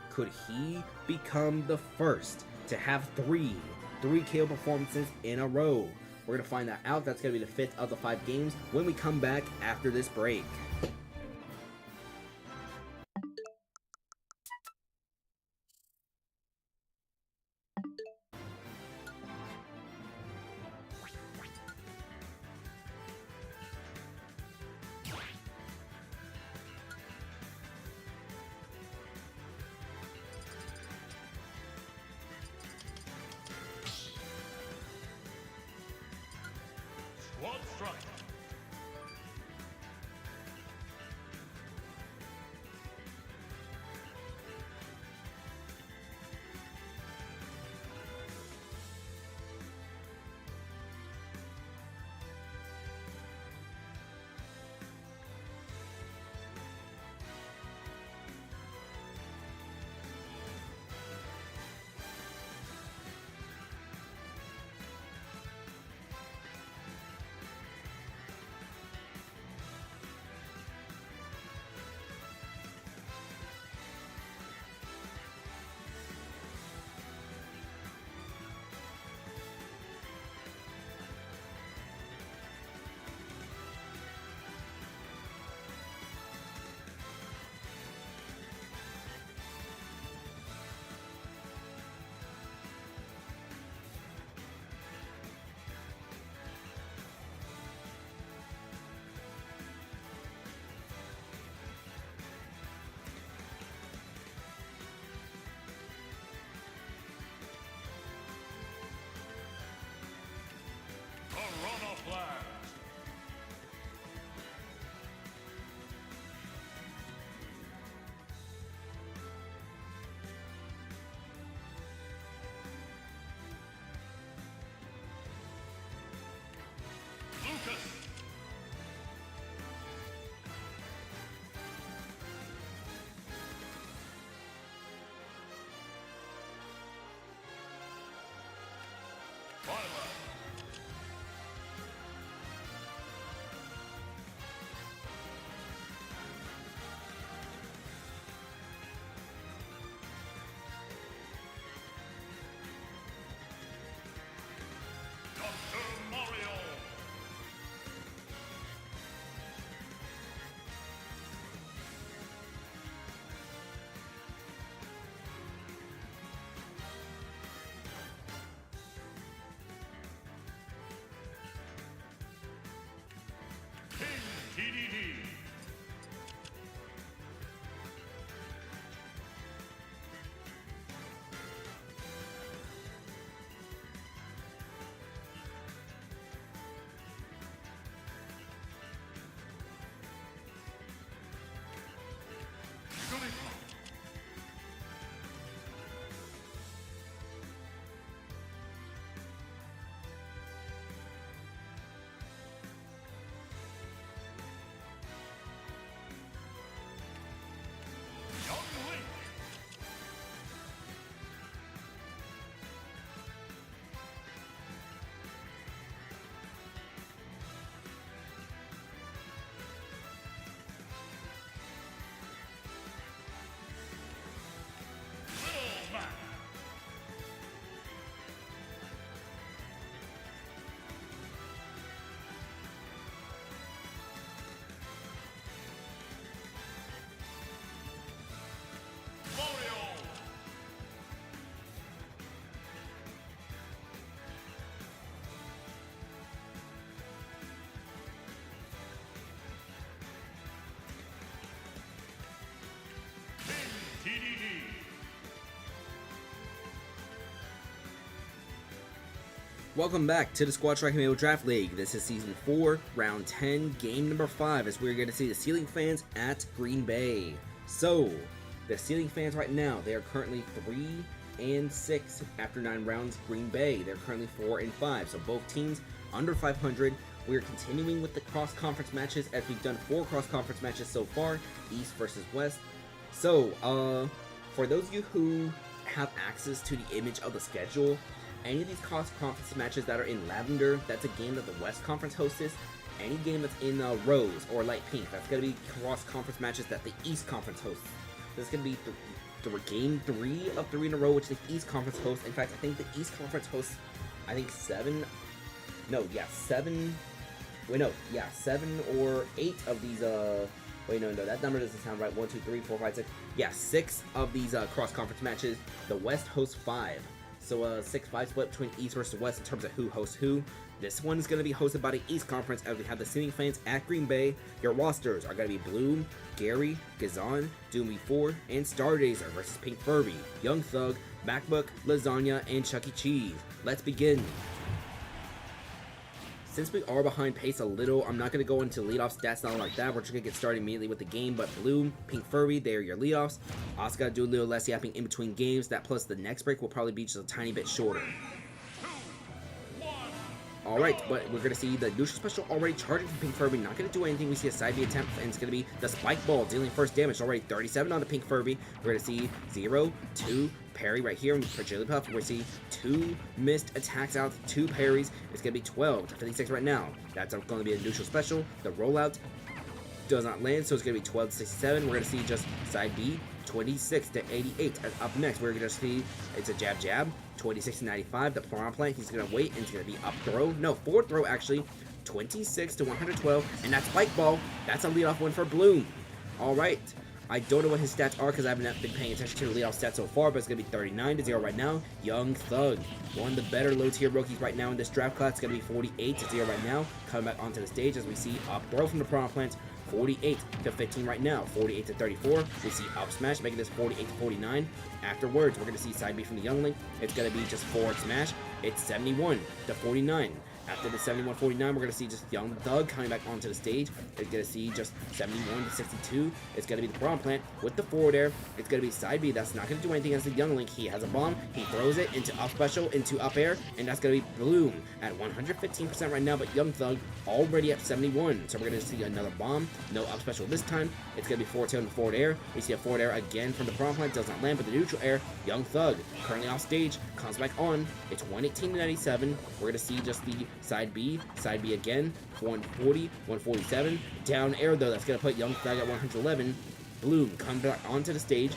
could he become the first to have 3 3-KO performances in a row? We're going to find that out. That's going to be the 5th of the 5 games when we come back after this break. Squad strike. Welcome back to the Squad Strike Amiibo Draft League. This is Season 4, Round 10, Game number 5, as we're going to see the Ceiling Fans at Green Bay. So, the Ceiling Fans right now, they are currently 3-6 after 9 rounds. Green Bay, they're currently 4-5. So both teams under 500. We are continuing with the cross-conference matches, as we've done 4 cross-conference matches so far, East versus West. So, for those of you who have access to the image of the schedule, any of these cross-conference matches that are in lavender, that's a game that the West Conference hosts. Any game that's in rose or light pink, that's going to be cross-conference matches that the East Conference hosts. This is going to be game 3 of 3 in a row, which the East Conference hosts. In fact, I think the East Conference hosts, 7 or 8 of these, that number doesn't sound right. 1, 2, 3, 4, 5, 6. Yeah, 6 of these cross-conference matches. The West hosts 5. So 6-5 split between East versus West in terms of who hosts who. This one is going to be hosted by the East Conference, as we have the Ceiling Fans at Green Bay. Your rosters are going to be Bloom, Gary, Gazan, Doom4, and Stargazer versus Pink Furby, Young Thug, MacBook, Lasagna, and Chuck E. Cheese. Let's begin. Since we are behind pace a little, I'm not going to go into leadoff stats, not like that. We're just going to get started immediately with the game. But Bloom, Pink Furby, they are your leadoffs. Also got to do a little less yapping in between games. That plus the next break will probably be just a tiny bit shorter. Alright, but we're going to see the neutral special already charging from Pink Furby. Not going to do anything. We see a side B attempt, and it's going to be the Spike Ball dealing first damage. Already 37 on the Pink Furby. We're going to see 0, 2, parry right here for Jigglypuff. We see 2 missed attacks out, 2 parries. It's going to be 12 to 56 right now. That's going to be a neutral special. The rollout does not land, so it's going to be 12 to 67. We're going to see just side B, 26 to 88. And up next, we're going to see it's a jab jab, 26 to 95. The Piranha Plant, he's going to wait, and it's going to be up throw. No, forward throw actually, 26 to 112. And that Spike Ball, that's a leadoff win for Bloom. All right. I don't know what his stats are because I haven't been paying attention to the leadoff stats so far, but it's going to be 39 to 0 right now. Young Thug, one of the better low-tier rookies right now in this draft class. It's going to be 48 to 0 right now. Coming back onto the stage as we see up throw from the Piranha Plant. 48 to 15 right now. 48 to 34. We see up smash, making this 48 to 49. Afterwards, we're going to see side B from the Young Link. It's going to be just forward smash. It's 71 to 49. After the 71-49, we're going to see just Young Thug coming back onto the stage. It's going to see just 71 to 62. It's going to be the Piranha Plant with the forward air. It's going to be side B. That's not going to do anything against the Young Link. He has a bomb. He throws it into up special, into up air, and that's going to be Bloom at 115% right now, but Young Thug already at 71. So we're going to see another bomb. No up special this time. It's going to be forward tail in the forward air. We see a forward air again from the Piranha Plant. Does not land, but the neutral air. Young Thug currently off stage. Comes back on. It's 118 to 97. We're going to see just the side B again, 140, 147, down air though, that's going to put Young Thug at 111, Bloom comes back onto the stage.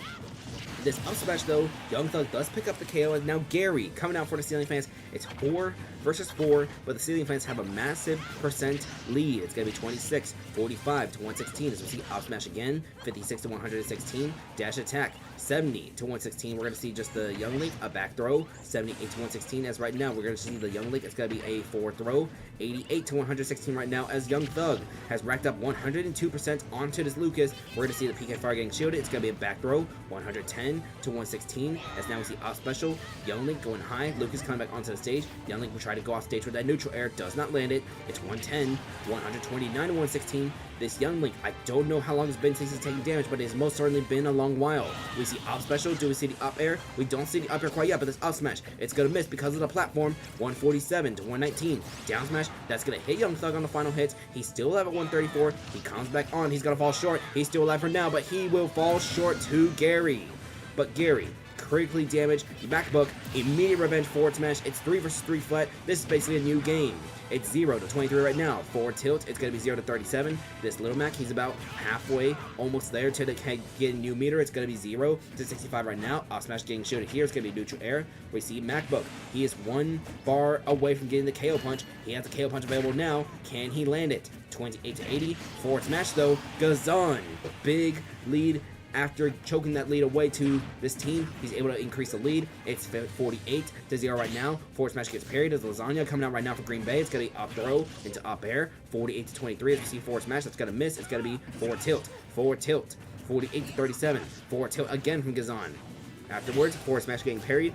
This up smash though, Young Thug does pick up the KO, and now Gary coming out for the Ceiling Fans. It's 4 versus 4, but the Ceiling Fans have a massive percent lead. It's going to be 26, 45 to 116 as we see up smash again, 56 to 116, dash attack, 70 to 116. We're going to see just the Young Link, a back throw, 78 to 116 as right now. We're going to see the Young Link, it's going to be a forward throw, 88 to 116 right now as Young Thug has racked up 102% onto this Lucas. We're going to see the PK Fire getting shielded. It's going to be a back throw, 110 to 116 as now we see up special. Young Link going high, Lucas coming back onto the stage. Young Link will try to go off stage with that neutral air, does not land it. It's 110, 129 to 116. This Young Link, I don't know how long it's been since he's taking damage, but it has most certainly been a long while. We see up special. Do we see the up air? We don't see the up air quite yet, but this up smash, it's going to miss because of the platform. 147 to 119. Down smash, that's going to hit Young Thug on the final hits. He's still alive at 134. He comes back on. He's going to fall short. He's still alive for now, but he will fall short to Gary. But Gary, critically damaged. MacBook, immediate revenge forward smash. It's 3 versus 3 flat. This is basically a new game. It's 0 to 23 right now. Forward tilt, it's going to be 0 to 37. This little Mac, he's about halfway, almost there to get a new meter. It's going to be 0 to 65 right now. Up smash getting shielded here. It's going to be neutral air. We see MacBook. He is 1 bar away from getting the KO punch. He has the KO punch available now. Can he land it? 28 to 80. Forward smash though. Gazan. Big lead. After choking that lead away to this team, he's able to increase the lead. It's 48 to 0 right now. Forward smash gets parried as Lasagna coming out right now for Green Bay. It's going to be up throw into up air. 48 to 23 as we see forward smash. That's going to miss. It's going to be forward tilt. Forward tilt. 48 to 37. Forward tilt again from Gazan. Afterwards, forward smash getting parried.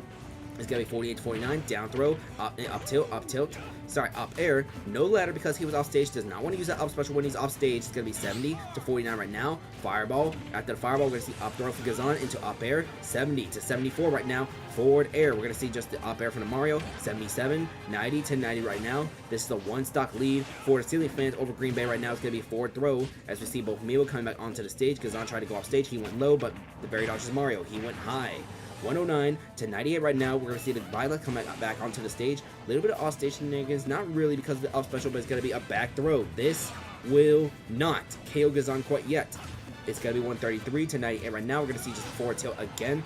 It's going to be 48 to 49. Down throw. Up tilt. Up tilt. Sorry, up air. No ladder because he was off stage. Does not want to use that up special when he's off stage. It's going to be 70 to 49 right now. Fireball. After the fireball, we're going to see up throw from Gazan into up air. 70 to 74 right now. Forward air. We're going to see just the up air from the Mario. 77. 90 to 90 right now. This is the one stock lead for the Ceiling Fans over Green Bay right now. It's going to be forward throw as we see both Amiibo coming back onto the stage. Gazan tried to go off stage. He went low, but the very dodges Mario. He went high. 109 to 98 right now. We're going to see the Violet come back onto the stage. A little bit of off-stage shenanigans. Not really because of the up special, but it's going to be a back throw. This will not KO Gazan quite yet. It's going to be 133 to 98 right now. We're going to see just forward tilt again.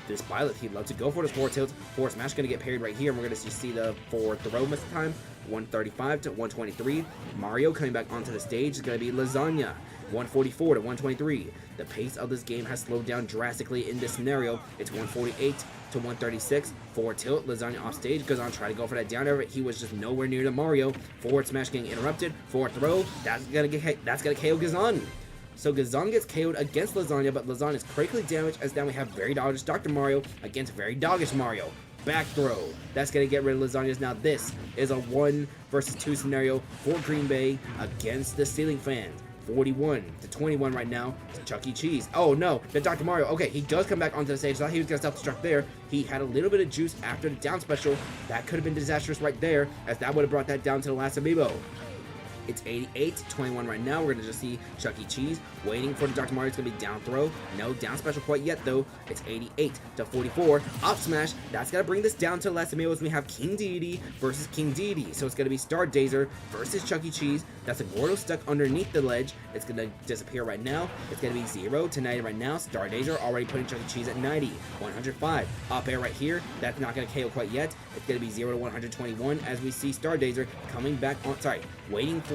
This Violet, he'd love to go for this forward tilt. Forward smash going to get parried right here. And we're going to see the forward throw this time. 135 to 123. Mario coming back onto the stage is going to be Lasagna. 144 to 123. The pace of this game has slowed down drastically in this scenario. It's 148 to 136. Forward tilt, Lasagna off stage. Goes on try to go for that down air. He was just nowhere near the Mario. Forward smash getting interrupted. Forward throw. That's gonna KO Gazan. So Gazan gets KO'd against Lasagna, but Lasagna is critically damaged as now we have very doggish Dr. Mario against very doggish Mario. Back throw. That's going to get rid of Lasagna's. Now this is a 1 versus 2 scenario for Green Bay against the Ceiling Fans. 41 to 21 right now. It's Chuck E. Cheese. Oh no, the Dr. Mario. Okay, he does come back onto the stage. Thought he was going to self-destruct there. He had a little bit of juice after the down special. That could have been disastrous right there, as that would have brought that down to the last Amiibo. It's 88 to 21 right now. We're going to just see Chuck E. Cheese waiting for the Dr. Mario. It's going to be down throw. No down special quite yet, though. It's 88 to 44. Up smash. That's going to bring this down to the last Amiibo as we have King Deity versus King Deity. So it's going to be Star Dazer versus Chuck E. Cheese. That's a Gordo stuck underneath the ledge. It's going to disappear right now. It's going to be 0 to 90 right now. Star Dazer already putting Chuck E. Cheese at 90. 105. Up air right here. That's not going to KO quite yet. It's going to be 0 to 121 as we see Star Dazer coming back on. Waiting for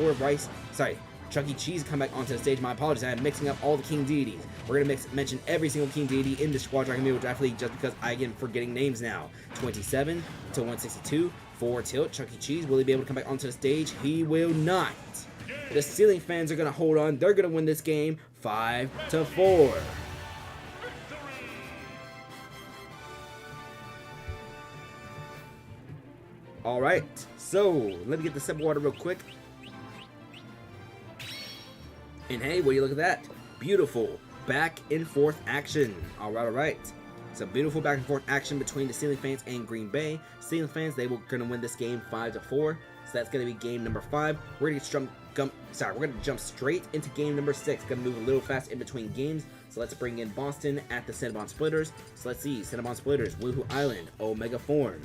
Chuck E. Cheese come back onto the stage. My apologies, I'm mixing up all the King Deities. We're going to mention every single King Deity in the Squad Dragon Amiibo Draft League just because I am forgetting names now. 27 to 162. Forward tilt, Chuck E. Cheese. Will he be able to come back onto the stage? He will not. The Ceiling Fans are going to hold on. They're going to win this game 5 to 4. Alright, so let me get the sip of water real quick. And hey, will you look at that? Beautiful back and forth action. Alright. It's a beautiful back and forth action between the Ceiling Fans and Green Bay. Ceiling Fans, they were going to win this game 5 to 4. So that's going to be game number 5. We're going to jump straight into game number 6. Going to move a little fast in between games. So let's bring in Boston at the Cinnabon Splitters. So let's see, Cinnabon Splitters, Woohoo Island, Omega Form.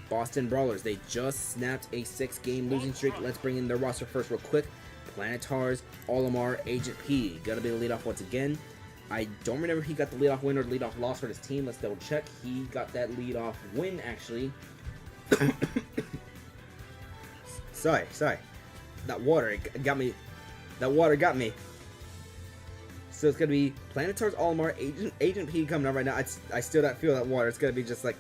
Boston Brawlers, they just snapped a 6-game losing streak. Let's bring in their roster first real quick. Planetars, Olimar, Agent P. Gonna be the leadoff once again. I don't remember if he got the leadoff win or the leadoff loss for his team. Let's double check. He got that leadoff win, actually. Sorry. That water got me. So it's gonna be Planetars, Olimar, Agent P coming up right now. I still don't feel that water. It's gonna be just like,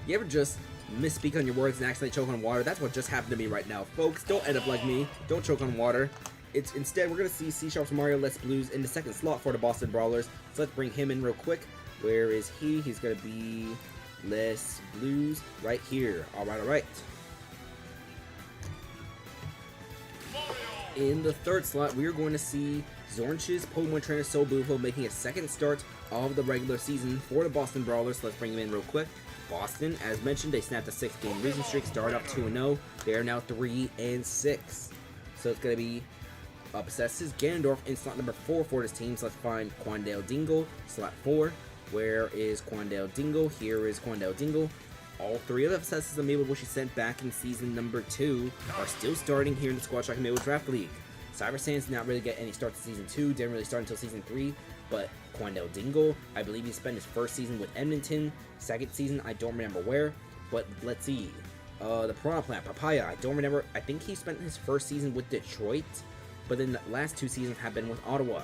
You ever just misspeak on your words and accidentally choke on water? That's what just happened to me right now. Folks, don't end up like me. Don't choke on water. Instead, we're going to see CSharp's Mario Let's Blues in the second slot for the Boston Brawlers. So let's bring him in real quick. Where is he? He's going to be Let's Blues right here. Alright. In the third slot, we are going to see Zornch's Pokemon Trainer Sobufo making a second start of the regular season for the Boston Brawlers. So let's bring him in real quick. Boston, as mentioned, they snapped a 6-game losing streak, started up 2-0. They are now 3-6. So it's going to be Obsesses Ganondorf in slot number 4 for this team. So let's find Quandale Dingle, slot 4. Where is Quandale Dingle? Here is Quandale Dingle. All 3 of the Obsesses Amiibo which he sent back in season number 2 are still starting here in the Squad Dragon Amiibo Draft League. Cyber Sans did not really get any starts in season 2, didn't really start until season 3. But Quandale Dingle, I believe he spent his first season with Edmonton. Second season, I don't remember where. But let's see. The Piranha Plant, Papaya, I don't remember. I think he spent his first season with Detroit. But then the last 2 seasons have been with Ottawa.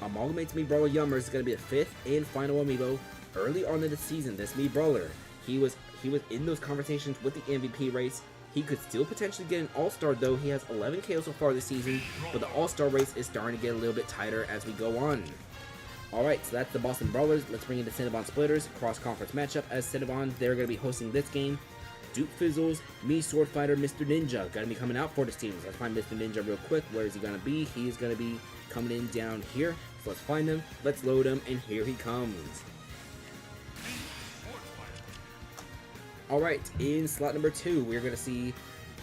Amalgamate Me Brawler Yummer is going to be the 5th and final Amiibo. Early on in the season, this Me Brawler, he was in those conversations with the MVP race. He could still potentially get an All-Star, though. He has 11 KOs so far this season, but the All-Star race is starting to get a little bit tighter as we go on. Alright, so that's the Boston Brawlers. Let's bring in the Cinnabon Splitters. Cross-conference matchup as Cinnabon. They're going to be hosting this game. Duke Fizzles, me, Sword Fighter, Mr. Ninja. Gonna be coming out for this team. So let's find Mr. Ninja real quick. Where is he gonna be? He is gonna be coming in down here. So let's find him. Let's load him, and here he comes. Alright, in slot number 2, we're gonna see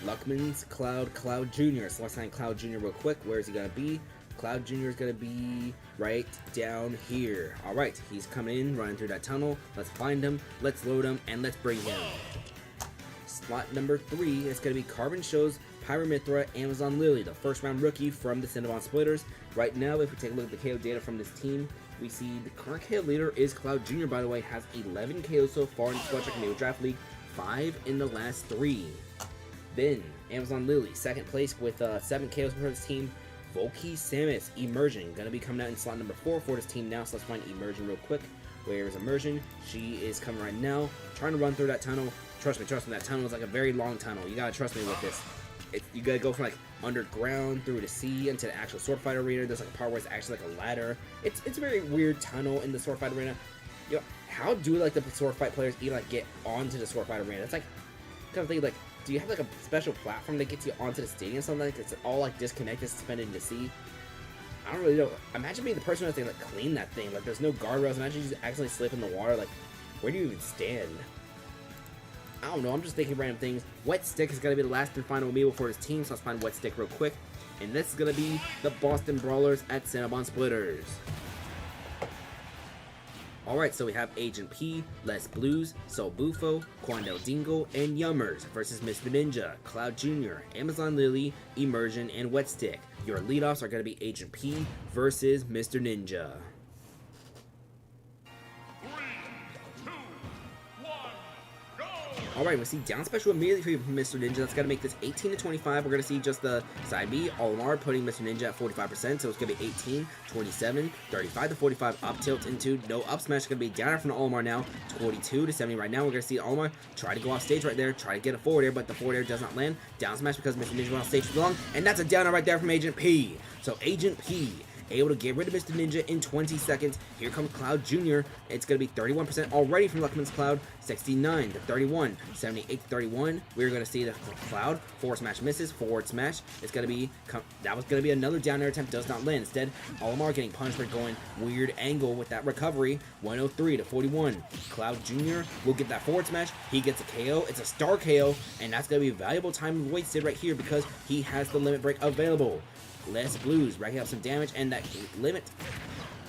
Luckman's Cloud Jr. So let's find Cloud Jr. real quick. Where is he gonna be? Cloud Jr. is gonna be right down here. Alright, he's coming in, running through that tunnel. Let's find him, let's load him, and let's bring him. Slot number 3 is going to be Carbon Show's Pyramithra Amazon Lily, the first round rookie from the Cinnabon Splitters. Right now, if we take a look at the KO data from this team, we see the current KO leader is Cloud Jr., by the way, has 11 KOs so far in the Squad Check Amiibo Draft League, 5 in the last 3. Then, Amazon Lily, second place with 7 KOs for this team. Volky Samus, Immersion, going to be coming out in slot number 4 for this team now, so let's find Immersion real quick. Where is Immersion? She is coming right now, trying to run through that tunnel. Trust me, that tunnel is like a very long tunnel. You gotta trust me with this. You gotta go from like underground through the sea into the actual Sword Fight Arena. There's like a part where it's actually like a ladder. It's a very weird tunnel in the Sword Fight Arena. Yo, how do like the Sword Fight players even like get onto the Sword Fight Arena? It's like kind of thing like, do you have like a special platform that gets you onto the stadium? Something like it's all like disconnected, suspended in the sea. I don't really know. Imagine being the person who has to like clean that thing. Like there's no guardrails. Imagine you just accidentally slip in the water. Like where do you even stand? I don't know, I'm just thinking random things. Wet Stick is going to be the last and final Amiibo for his team, so let's find Wet Stick real quick. And this is going to be the Boston Brawlers at Cinnabon Splitters. Alright, so we have Agent P, Les Blues, Soul Bufo, Quandel Dingle, and Yummers versus Mr. Ninja, Cloud Jr., Amazon Lily, Immersion, and Wet Stick. Your leadoffs are going to be Agent P versus Mr. Ninja. Alright, we see down special immediately from Mr. Ninja. That's going to make this 18 to 25. We're going to see just the side B. Olimar putting Mr. Ninja at 45%. So it's going to be 18, 27, 35 to 45. Up tilt into no up smash. It's going to be down from the Olimar now. 42 to 70 right now. We're going to see Olimar try to go off stage right there. Try to get a forward air, but the forward air does not land. Down smash because Mr. Ninja went off stage too long. And that's a downer right there from Agent P. So Agent P able to get rid of Mr. Ninja in 20 seconds. Here comes Cloud Jr. It's going to be 31% already from Luckman's Cloud. 69 to 31. 78 to 31. We're going to see the Cloud. Forward smash misses. Forward smash. It's going to be... That was going to be another down air attempt. Does not land. Instead, Olimar getting punished for going weird angle with that recovery. 103 to 41. Cloud Jr. will get that forward smash. He gets a KO. It's a star KO. And that's going to be valuable time wasted right here because he has the limit break available. Les Blues racking up some damage, and that limit,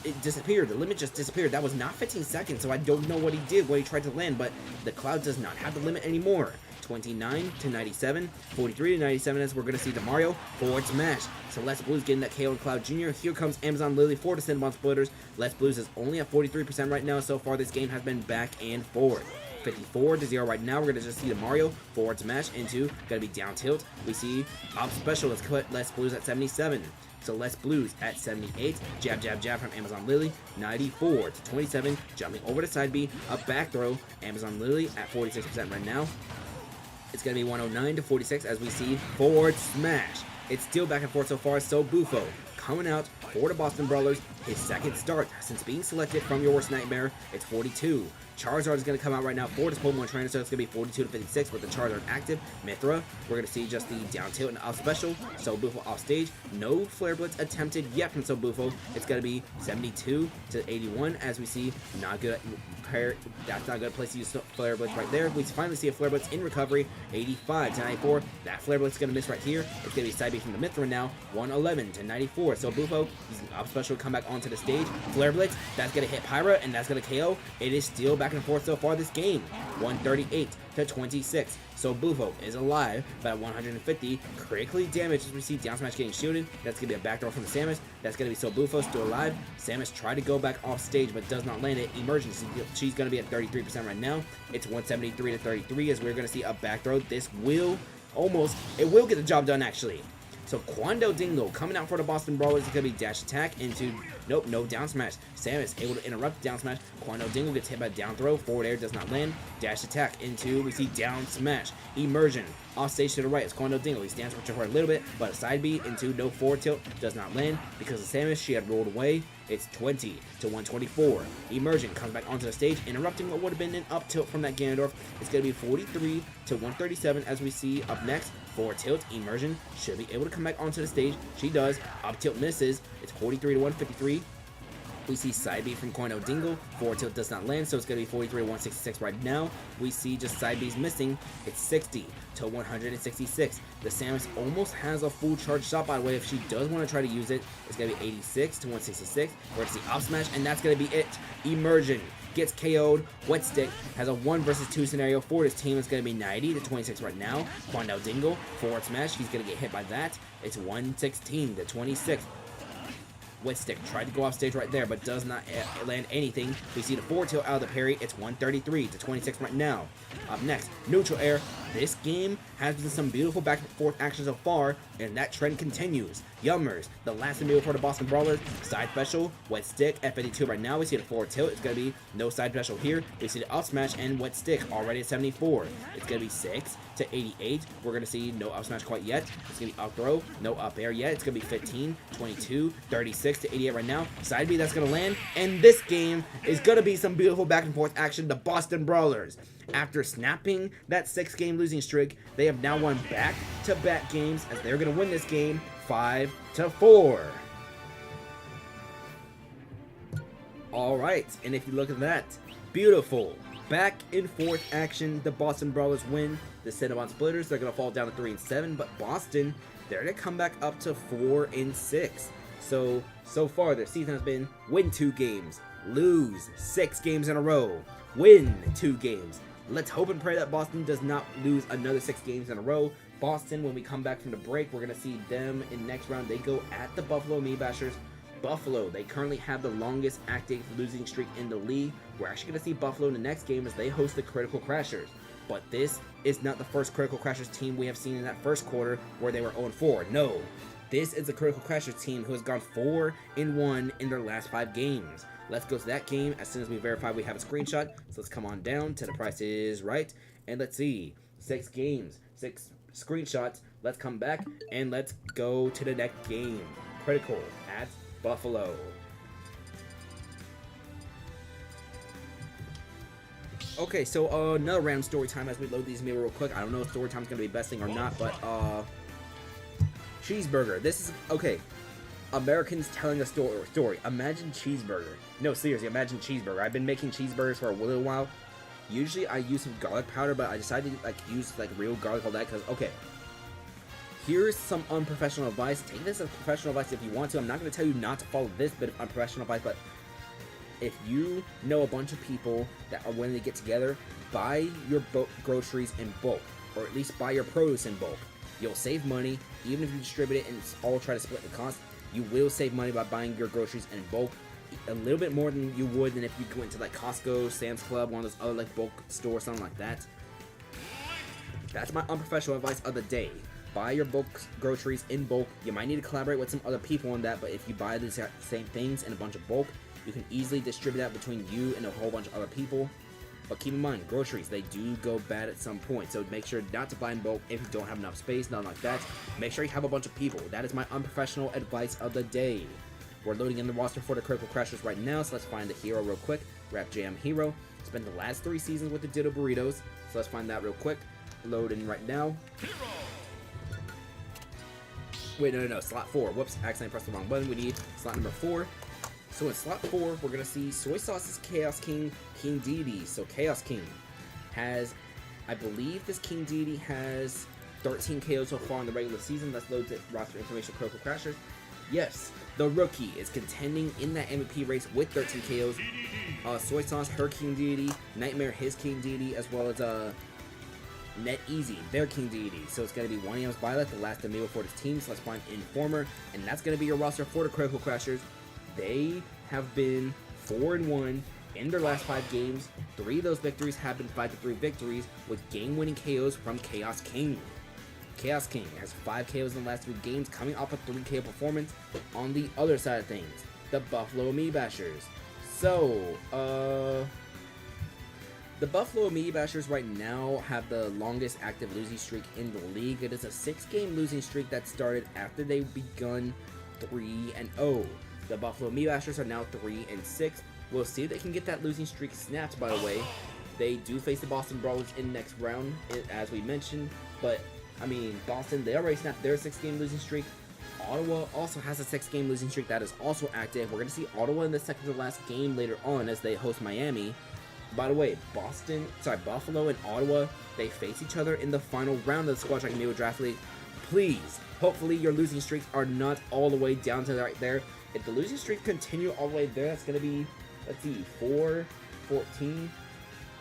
it disappeared. The limit just disappeared. That was not 15 seconds, so I don't know what he did, what he tried to land, but the Cloud does not have the limit anymore. 29 to 97, 43 to 97 as we're going to see the Mario forward smash. So Les Blues getting that KO on Cloud Jr. Here comes Amazon Lily for the Cinnabon Splitters. Les Blues is only at 43% right now. So far, this game has been back and forth. 54 to 0 right now. We're going to just see the Mario forward smash into, going to be down tilt. We see up special. Let's put Les Blues at 77. So Les Blues at 78. Jab, jab, jab from Amazon Lily. 94 to 27. Jumping over to side B. A back throw. Amazon Lily at 46% right now. It's going to be 109 to 46 as we see forward smash. It's still back and forth so far. So Bufo coming out for the Boston Brawlers. His second start since being selected from your worst nightmare. It's 42. Charizard is going to come out right now for this Pokemon trainer, so it's going to be 42 to 56 with the Charizard active. Mithra, we're going to see just the down tilt and up special. So Bufo off stage. No Flare Blitz attempted yet from So Bufo. It's going to be 72 to 81 as we see not good. That's not a good place to use Flare Blitz right there. We finally see a Flare Blitz in recovery. 85 to 94. That Flare Blitz is going to miss right here. It's going to be side B from the Mithra now. 111 to 94. So Bufo using up special to come back onto the stage. Flare Blitz, that's going to hit Pyra, and that's going to KO. It is still back and forth so far this game. 138 to 26. So Bufo is alive by 150. Critically damaged as we see down smash getting shielded. That's going to be a backdoor from the Samus. That's going to be So Bufo still alive. Samus tried to go back off stage but does not land it. Emergency. She's going to be at 33% right now. It's 173 to 33 as we're going to see a back throw. This will it will get the job done actually. So Quandel Dingle coming out for the Boston Brawlers is going to be dash attack into Nope, no down smash. Samus able to interrupt down smash. Quando Dingle gets hit by down throw. Forward air does not land. Dash attack into, we see down smash. Immersion. Off stage to the right is Quando Dingle. He stands for her a little bit, but a side B into no forward tilt does not land. Because of Samus, she had rolled away. It's 20 to 124. Immersion comes back onto the stage, interrupting what would have been an up tilt from that Ganondorf. It's going to be 43 to 137 as we see up next. Forward tilt, Immersion should be able to come back onto the stage. She does. Up tilt misses. It's 43 to 153. We see side B from Quando Dingle. Forward tilt does not land, so it's going to be 43 to 166 right now. We see just side B's missing. It's 60 to 166. The Samus almost has a full charge shot, by the way. If she does want to try to use it, it's going to be 86 to 166. We're going to see up smash, and that's going to be it. Immersion gets KO'd. Wet Stick has a 1 versus 2 scenario for his team. It's going to be 90 to 26 right now. Quando Dingle, forward smash. He's going to get hit by that. It's 116 to 26. Wet Stick tried to go off stage right there, but does not land anything. We see the forward tilt out of the parry. It's 133 to 26 right now. Up next, neutral air. This game has been some beautiful back and forth action so far, and that trend continues. Yummers, the last amiibo for the Boston Brawlers. Side special, Wet Stick, F52 right now. We see the forward tilt. It's going to be no side special here. We see the up smash and Wet Stick already at 74. It's going to be 6 to 88. We're going to see no up smash quite yet. It's going to be up throw, no up air yet. It's going to be 15, 22, 36 to 88 right now. Side B, that's going to land. And this game is going to be some beautiful back and forth action. The Boston Brawlers, after snapping that 6-game losing streak, they have now won back-to-back games as they're going to win this game 5-4. All right, and if you look at that, beautiful back and forth action. The Boston Brawlers win. The Cinnabon Splitters, they're going to fall down to 3-7, but Boston, they're going to come back up to 4-6. So far their season has been win 2 games, lose 6 games in a row, win 2 games. Let's hope and pray that Boston does not lose another 6 games in a row. Boston, when we come back from the break, we're going to see them in next round. They go at the Buffalo Amiibashers. Buffalo, they currently have the longest active losing streak in the league. We're actually going to see Buffalo in the next game as they host the Critical Crashers. But this is not the first Critical Crashers team we have seen in that first quarter where they were 0-4. No, this is the Critical Crashers team who has gone 4-1 in their last 5 games. Let's go to that game as soon as we verify we have a screenshot. So let's come on down to the Price is Right. And let's see. 6 games, 6 screenshots. Let's come back and let's go to the next game. Critical at Buffalo. Okay, so another random story time as we load these amiibo real quick. I don't know if story time is going to be best thing or not, but cheeseburger. This is, okay. Americans telling a story. Imagine cheeseburger. No, seriously, imagine cheeseburger. I've been making cheeseburgers for a little while. Usually I use some garlic powder, but I decided to use real garlic, all that, because, okay. Here's some unprofessional advice. Take this as professional advice if you want to. I'm not going to tell you not to follow this bit of unprofessional advice, but if you know a bunch of people that are willing to get together, buy your groceries in bulk, or at least buy your produce in bulk. You'll save money, even if you distribute it and all try to split the cost. You will save money by buying your groceries in bulk, a little bit more than you would than if you went to Costco, Sam's Club, one of those other bulk stores, something like that. That's my unprofessional advice of the day. Buy your groceries in bulk. You might need to collaborate with some other people on that, but if you buy the same things in a bunch of bulk, you can easily distribute that between you and a whole bunch of other people. But keep in mind, groceries, they do go bad at some point, so make sure not to buy in bulk if you don't have enough space, nothing like that. Make sure you have a bunch of people. That is my unprofessional advice of the day. We're loading in the roster for the Critical Crashers right now, so let's find the hero real quick. Rap Jam Hero. Spent the last 3 seasons with the Ditto Burritos, so let's find that real quick. Loading right now. Wait, no, slot 4. Whoops, accidentally pressed the wrong button. We need slot number 4. So in slot 4, we're going to see Soy Sauce's Chaos King, King Dedede. So Chaos King has, I believe this King Dedede has 13 KOs so far in the regular season. Let's load the roster information for Critical Crashers. Yes, the rookie is contending in that MVP race with 13 KOs. Soy Sauce, her King Dedede, Nightmare, his King Dedede, as well as Net Easy, their King Dedede. So it's going to be 1AM's Violet, the last amiibo for this team. So let's find Informer, and that's going to be your roster for the Critical Crashers. They have been 4-1 in their last 5 games. 3 of those victories have been 5-3 victories with game-winning KOs from Chaos King. Chaos King has 5 KOs in the last 3 games, coming off a 3 KO performance. On the other side of things, the Buffalo Amiibashers. So, the Buffalo Amiibashers right now have the longest active losing streak in the league. It is a 6-game losing streak that started after they begun 3-0. The Buffalo Amiibashers are now 3-6. We'll see if they can get that losing streak snapped, by the way. They do face the Boston Brawlers in the next round, as we mentioned. But, I mean, Boston, they already snapped their 6-game losing streak. Ottawa also has a 6-game losing streak that is also active. We're going to see Ottawa in the second to last game later on as they host Miami. By the way, Buffalo and Ottawa, they face each other in the final round of the Squad Track Amiibo Draft League. Please, hopefully your losing streaks are not all the way down to right there. If the losing streaks continue all the way there, that's going to be, let's see, 4, 14,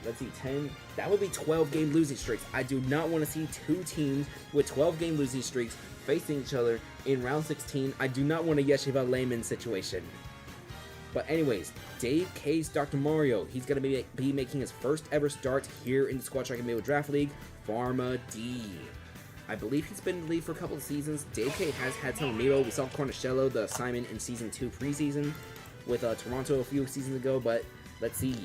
let's see, 10. That would be 12-game losing streaks. I do not want to see two teams with 12-game losing streaks facing each other in round 16. I do not want a Yeshiva Layman situation. But anyways, Dave K's Dr. Mario, he's going to be making his first ever start here in the Squad Track Amiibo Draft League, Pharma D. I believe he's been in the league for a couple of seasons. Dave K has had some Amiibo. We saw Cornishello, the assignment in Season 2 preseason with Toronto a few seasons ago, but let's see.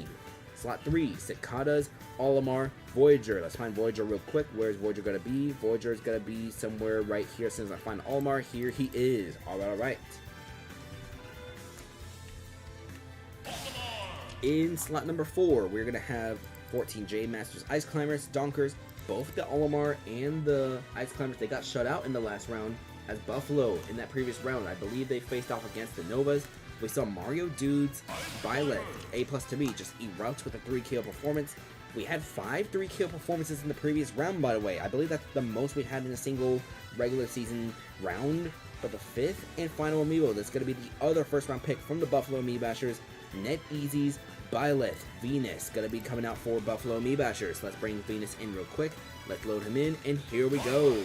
Slot 3, Cicadas, Olimar, Voyager. Let's find Voyager real quick. Where's Voyager going to be? Voyager is going to be somewhere right here. As soon as I find Olimar, here he is. Alright. In slot number 4, we're going to have 14 J Masters Ice Climbers, Donkers. Both the Olimar and the Ice Climbers, they got shut out in the last round as Buffalo in that previous round. I believe they faced off against the Novas. We saw Mario Dudes, Violet, A+ to me, just erupts with a 3-KO performance. We had 5 3-KO performances in the previous round, by the way. I believe that's the most we had in a single regular season round. But the 5th and final Amiibo, that's going to be the other first round pick from the Buffalo Amiibashers, Net Easy's Byleth Venus, going to be coming out for Buffalo Amiibashers. Let's bring Venus in real quick. Let's load him in, and here we go.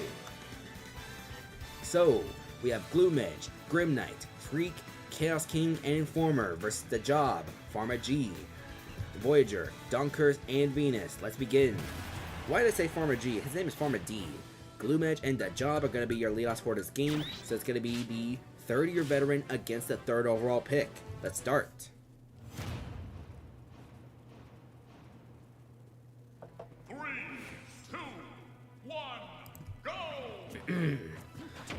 So, we have Gloom Edge, Grim Knight, Freak, Chaos King, and Informer versus The Job, Pharma G, Voyager, Dunkers, and Venus. Let's begin. Why did I say Pharma G? His name is Pharma D. Gloom Edge and The Job are going to be your leadoffs for this game, so it's going to be the 30-year veteran against the 3rd overall pick. Let's start.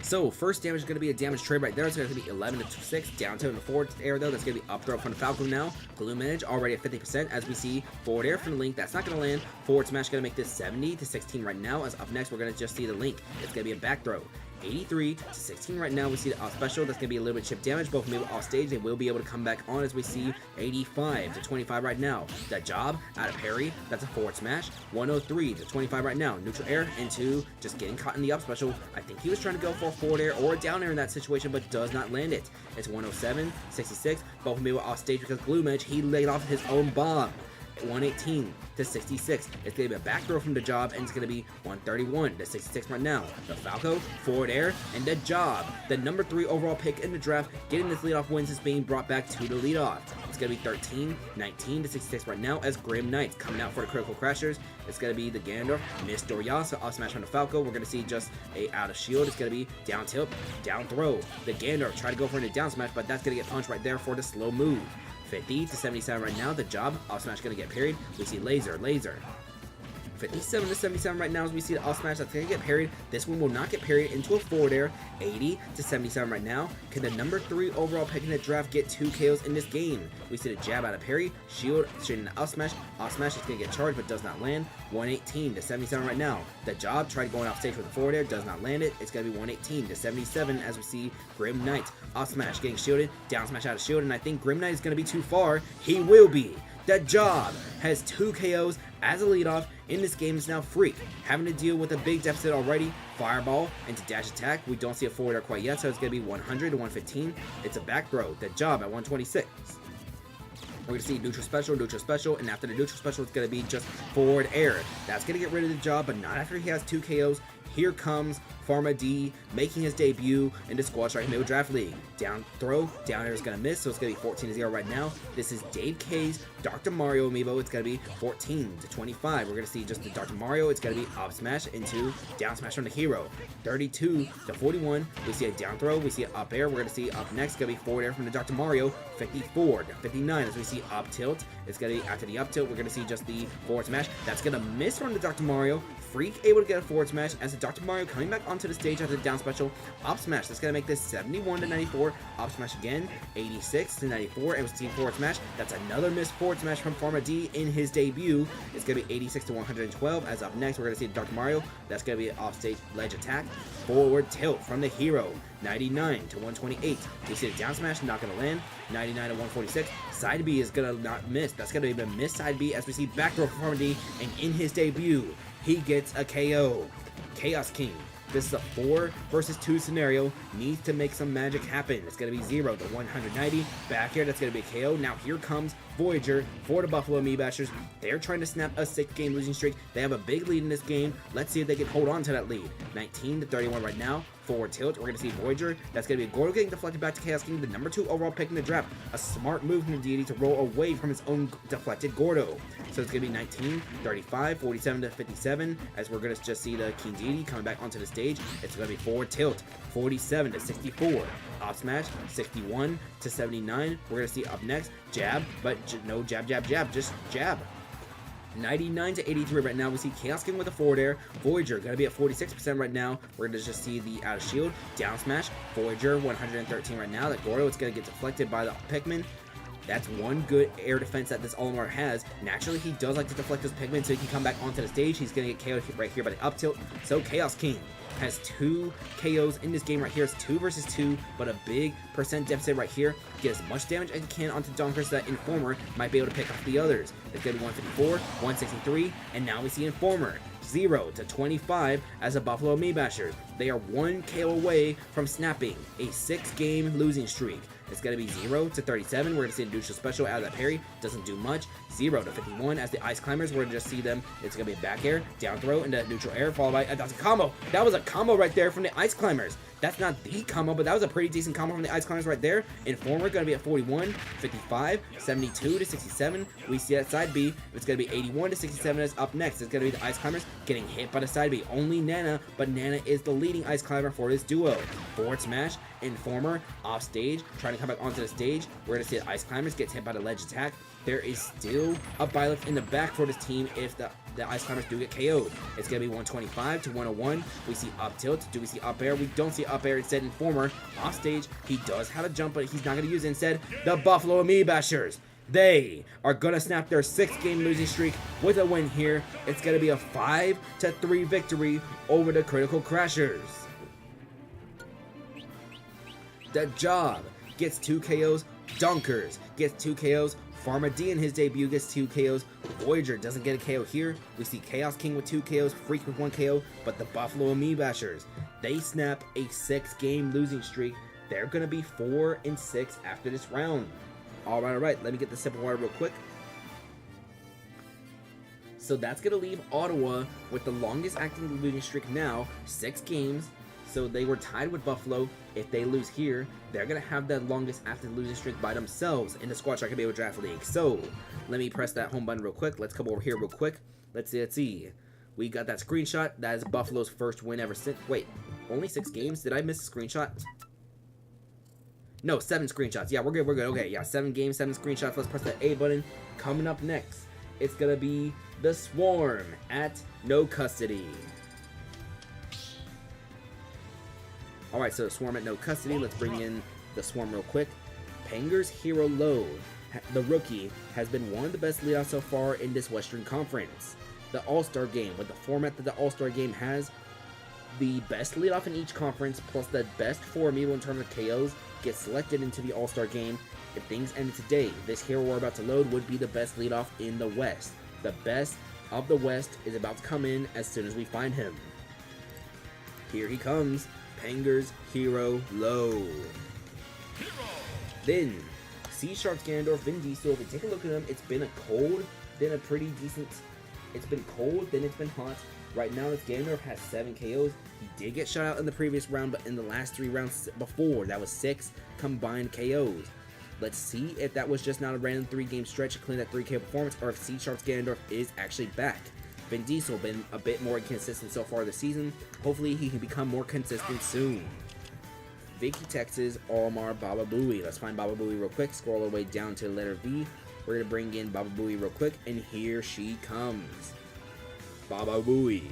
So, first damage is going to be a damage trade right there. It's going to be 11 to 6. Down to the forward air, though. That's going to be up throw from the Falcon now. Gloom Edge already at 50%. As we see, forward air from the Link. That's not going to land. Forward smash going to make this 70 to 16 right now. As up next, we're going to just see the Link. It's going to be a back throw. 83 to 16 right now. We see the off special. That's going to be a little bit chip damage. Both maybe off stage. They will be able to come back on as we see 85 to 25 right now. The Job out of parry. That's a forward smash. 103 to 25 right now. Neutral air into just getting caught in the up special. I think he was trying to go for a forward air or a down air in that situation, but does not land it. It's 107, 66. Both maybe off stage because Gloom Edge, he laid off his own bomb. 118 to 66. It's going to be a back throw from The Job, and it's going to be 131 to 66 right now. The Falco, forward air, and The Job, the number 3 overall pick in the draft, getting this leadoff wins is being brought back to the leadoff. It's going to be 13, 19 to 66 right now as Grim Knights coming out for the critical crashers. It's going to be the Ganondorf, Miss Doria, so off smash on the Falco. We're going to see just a out of shield. It's going to be down tilt, down throw. The Ganondorf try to go for the down smash, but that's going to get punched right there for the slow move. 50 to 77 right now. The Job, off smash going to get parried. We see laser. 57 to 77 right now as we see the off smash that's going to get parried. This one will not get parried into a forward air. 80 to 77 right now. Can the number 3 overall pick in the draft get 2 KOs in this game? We see the jab out of parry. Shield straight into off smash. Off smash is going to get charged but does not land. 118 to 77 right now. The Job tried going off stage with a forward air. Does not land it. It's going to be 118 to 77 as we see Grim Knight. Off smash getting shielded. Down smash out of shield. And I think Grim Knight is going to be too far. He will be. The Job has 2 KOs as a leadoff in this game. Is now Freak, having to deal with a big deficit already. Fireball into dash attack. We don't see a forward air quite yet, so it's going to be 100 to 115. It's a back throw. The Job at 126. We're going to see neutral special, and after the neutral special, it's going to be just forward air. That's going to get rid of The Job, but not after he has 2 KOs. Here comes Pharma D making his debut in the Squad Strike Amiibo Draft League. Down throw, down air is going to miss, so it's going to be 14-0 right now. This is Dave K's Dr. Mario Amiibo. It's going to be 14-25. We're going to see just the Dr. Mario. It's going to be up smash into down smash from the hero. 32-41. We see a down throw. We see an up air. We're going to see up next. It's going to be forward air from the Dr. Mario. 54-59 as we see up tilt. It's going to be after the up tilt. We're going to see just the forward smash. That's going to miss from the Dr. Mario. Freak able to get a forward smash as the Dr. Mario coming back onto the stage after the down special. Up smash. That's going to make this 71-94. Up smash again. 86-94. And we see forward smash. That's another missed forward smash from Pharma D in his debut. It's going to be 86-112. As up next, we're going to see Dr. Mario. That's going to be an offstage ledge attack. Forward tilt from the hero. 99-128. We see the down smash, not going to land. 99-146. Side B is going to not miss. That's going to be a miss side B as we see back throw from Pharma D. And in his debut, he gets a KO. Chaos King. This is a 4 versus 2 scenario. Needs to make some magic happen. It's going to be 0-190. Back here, that's going to be a KO. Now here comes Voyager for the Buffalo Amiibashers. They're trying to snap a 6-game losing streak. They have a big lead in this game. Let's see if they can hold on to that lead. 19-31 right now. Forward tilt. We're going to see Voyager. That's going to be Gordo getting deflected back to Chaos King, the number 2 overall pick in the draft. A smart move from the deity to roll away from his own deflected Gordo. So it's going to be 19-35, 47-57, as we're going to just see the King deity coming back onto the stage. It's going to be forward tilt, 47-64. Up smash, 61-79. We're going to see up next, jab, but no jab, just jab. 99-83 right now. We see Chaos King with a forward air. Voyager going to be at 46% right now. We're going to just see the out of shield. Down smash. Voyager 113 right now. That Gordo, it's going to get deflected by the Pikmin. That's one good air defense that this Olimar has. Naturally, he does like to deflect his Pikmin so he can come back onto the stage. He's going to get KO'd right here by the up tilt. So Chaos King has 2 KOs in this game right here. It's 2 versus 2, but a big percent deficit right here. Get as much damage as you can onto Donk so that Informer might be able to pick off the others. It's going to be 154, 163, and now we see Informer. 0-25 as a Buffalo Amiibashers. They are 1 KO away from snapping a 6-game losing streak. It's going to be 0-37. We're going to see a neutral special out of that parry. Doesn't do much. 0-51 as the Ice Climbers. We're going to just see them. It's going to be a back air, down throw, into neutral air, followed by... that's a combo. That was a combo right there from the Ice Climbers. That's not the combo, but that was a pretty decent combo from the Ice Climbers right there. Informer going to be at 41, 55, 72-67. We see that side B. It's going to be 81-67 as up next. It's going to be the Ice Climbers getting hit by the side B. Only Nana, but Nana is the leading Ice Climber for this duo. Forward smash, Informer, off stage, trying to come back onto the stage. We're going to see the Ice Climbers get hit by the ledge attack. There is still a Byleth in the back for this team if the Ice Climbers do get KO'd. It's going to be 125-101. We see up tilt. Do we see up air? We don't see up air. Instead, Informer off stage. He does have a jump, but he's not going to use it. Instead, the Buffalo Amiibashers. They are going to snap their 6-game losing streak with a win here. It's going to be a 5-3 victory over the Critical Crashers. The Job gets 2 KOs. Dunkers gets 2 KOs. Pharma D in his debut gets 2 KOs. Voyager doesn't get a KO here. We see Chaos King with 2 KOs, Freak with 1 KO, but the Buffalo Amiibashers, they snap a 6-game losing streak. They're going to be 4-6 after this round. Alright, let me get the sip of water real quick. So that's going to leave Ottawa with the longest acting losing streak now, 6 games. So they were tied with Buffalo. If they lose here, they're going to have the longest active losing streak by themselves in the Squad Strike Amiibo Draft League. So let me press that home button real quick. Let's come over here real quick. Let's see. We got that screenshot. That is Buffalo's first win ever since. Wait, only 6 games? Did I miss a screenshot? No, 7 screenshots. Yeah, we're good. Okay, yeah, 7 games, 7 screenshots. Let's press that A button. Coming up next, it's going to be the Swarm at no custody. Alright, so Swarm at no custody. Let's bring in the Swarm real quick. Panger's Hero Low, the rookie, has been one of the best leadoffs so far in this Western Conference. The All-Star Game, with the format that the All-Star Game has, the best leadoff in each conference, plus the best 4 Amiibo in terms of KOs, get selected into the All-Star Game. If things ended today, this hero we're about to load would be the best leadoff in the West. The best of the West is about to come in as soon as we find him. Here he comes. Panger's Hero Low. Then, CSharp's Ganondorf, Vin Diesel. If we take a look at him, it's been a cold, then a pretty decent. It's been cold, then it's been hot. Right now, this Ganondorf has 7 KOs. He did get shut out in the previous round, but in the last 3 rounds before, that was 6 combined KOs. Let's see if that was just not a random 3-game stretch to clean that 3K performance, or if CSharp's Ganondorf is actually back. Vin Diesel been a bit more inconsistent so far this season. Hopefully, he can become more consistent soon. Vicky Texas, Almar, Baba Booey. Let's find Baba Booey real quick. Scroll all the way down to the letter V. We're going to bring in Baba Booey real quick, and here she comes. Baba Booey.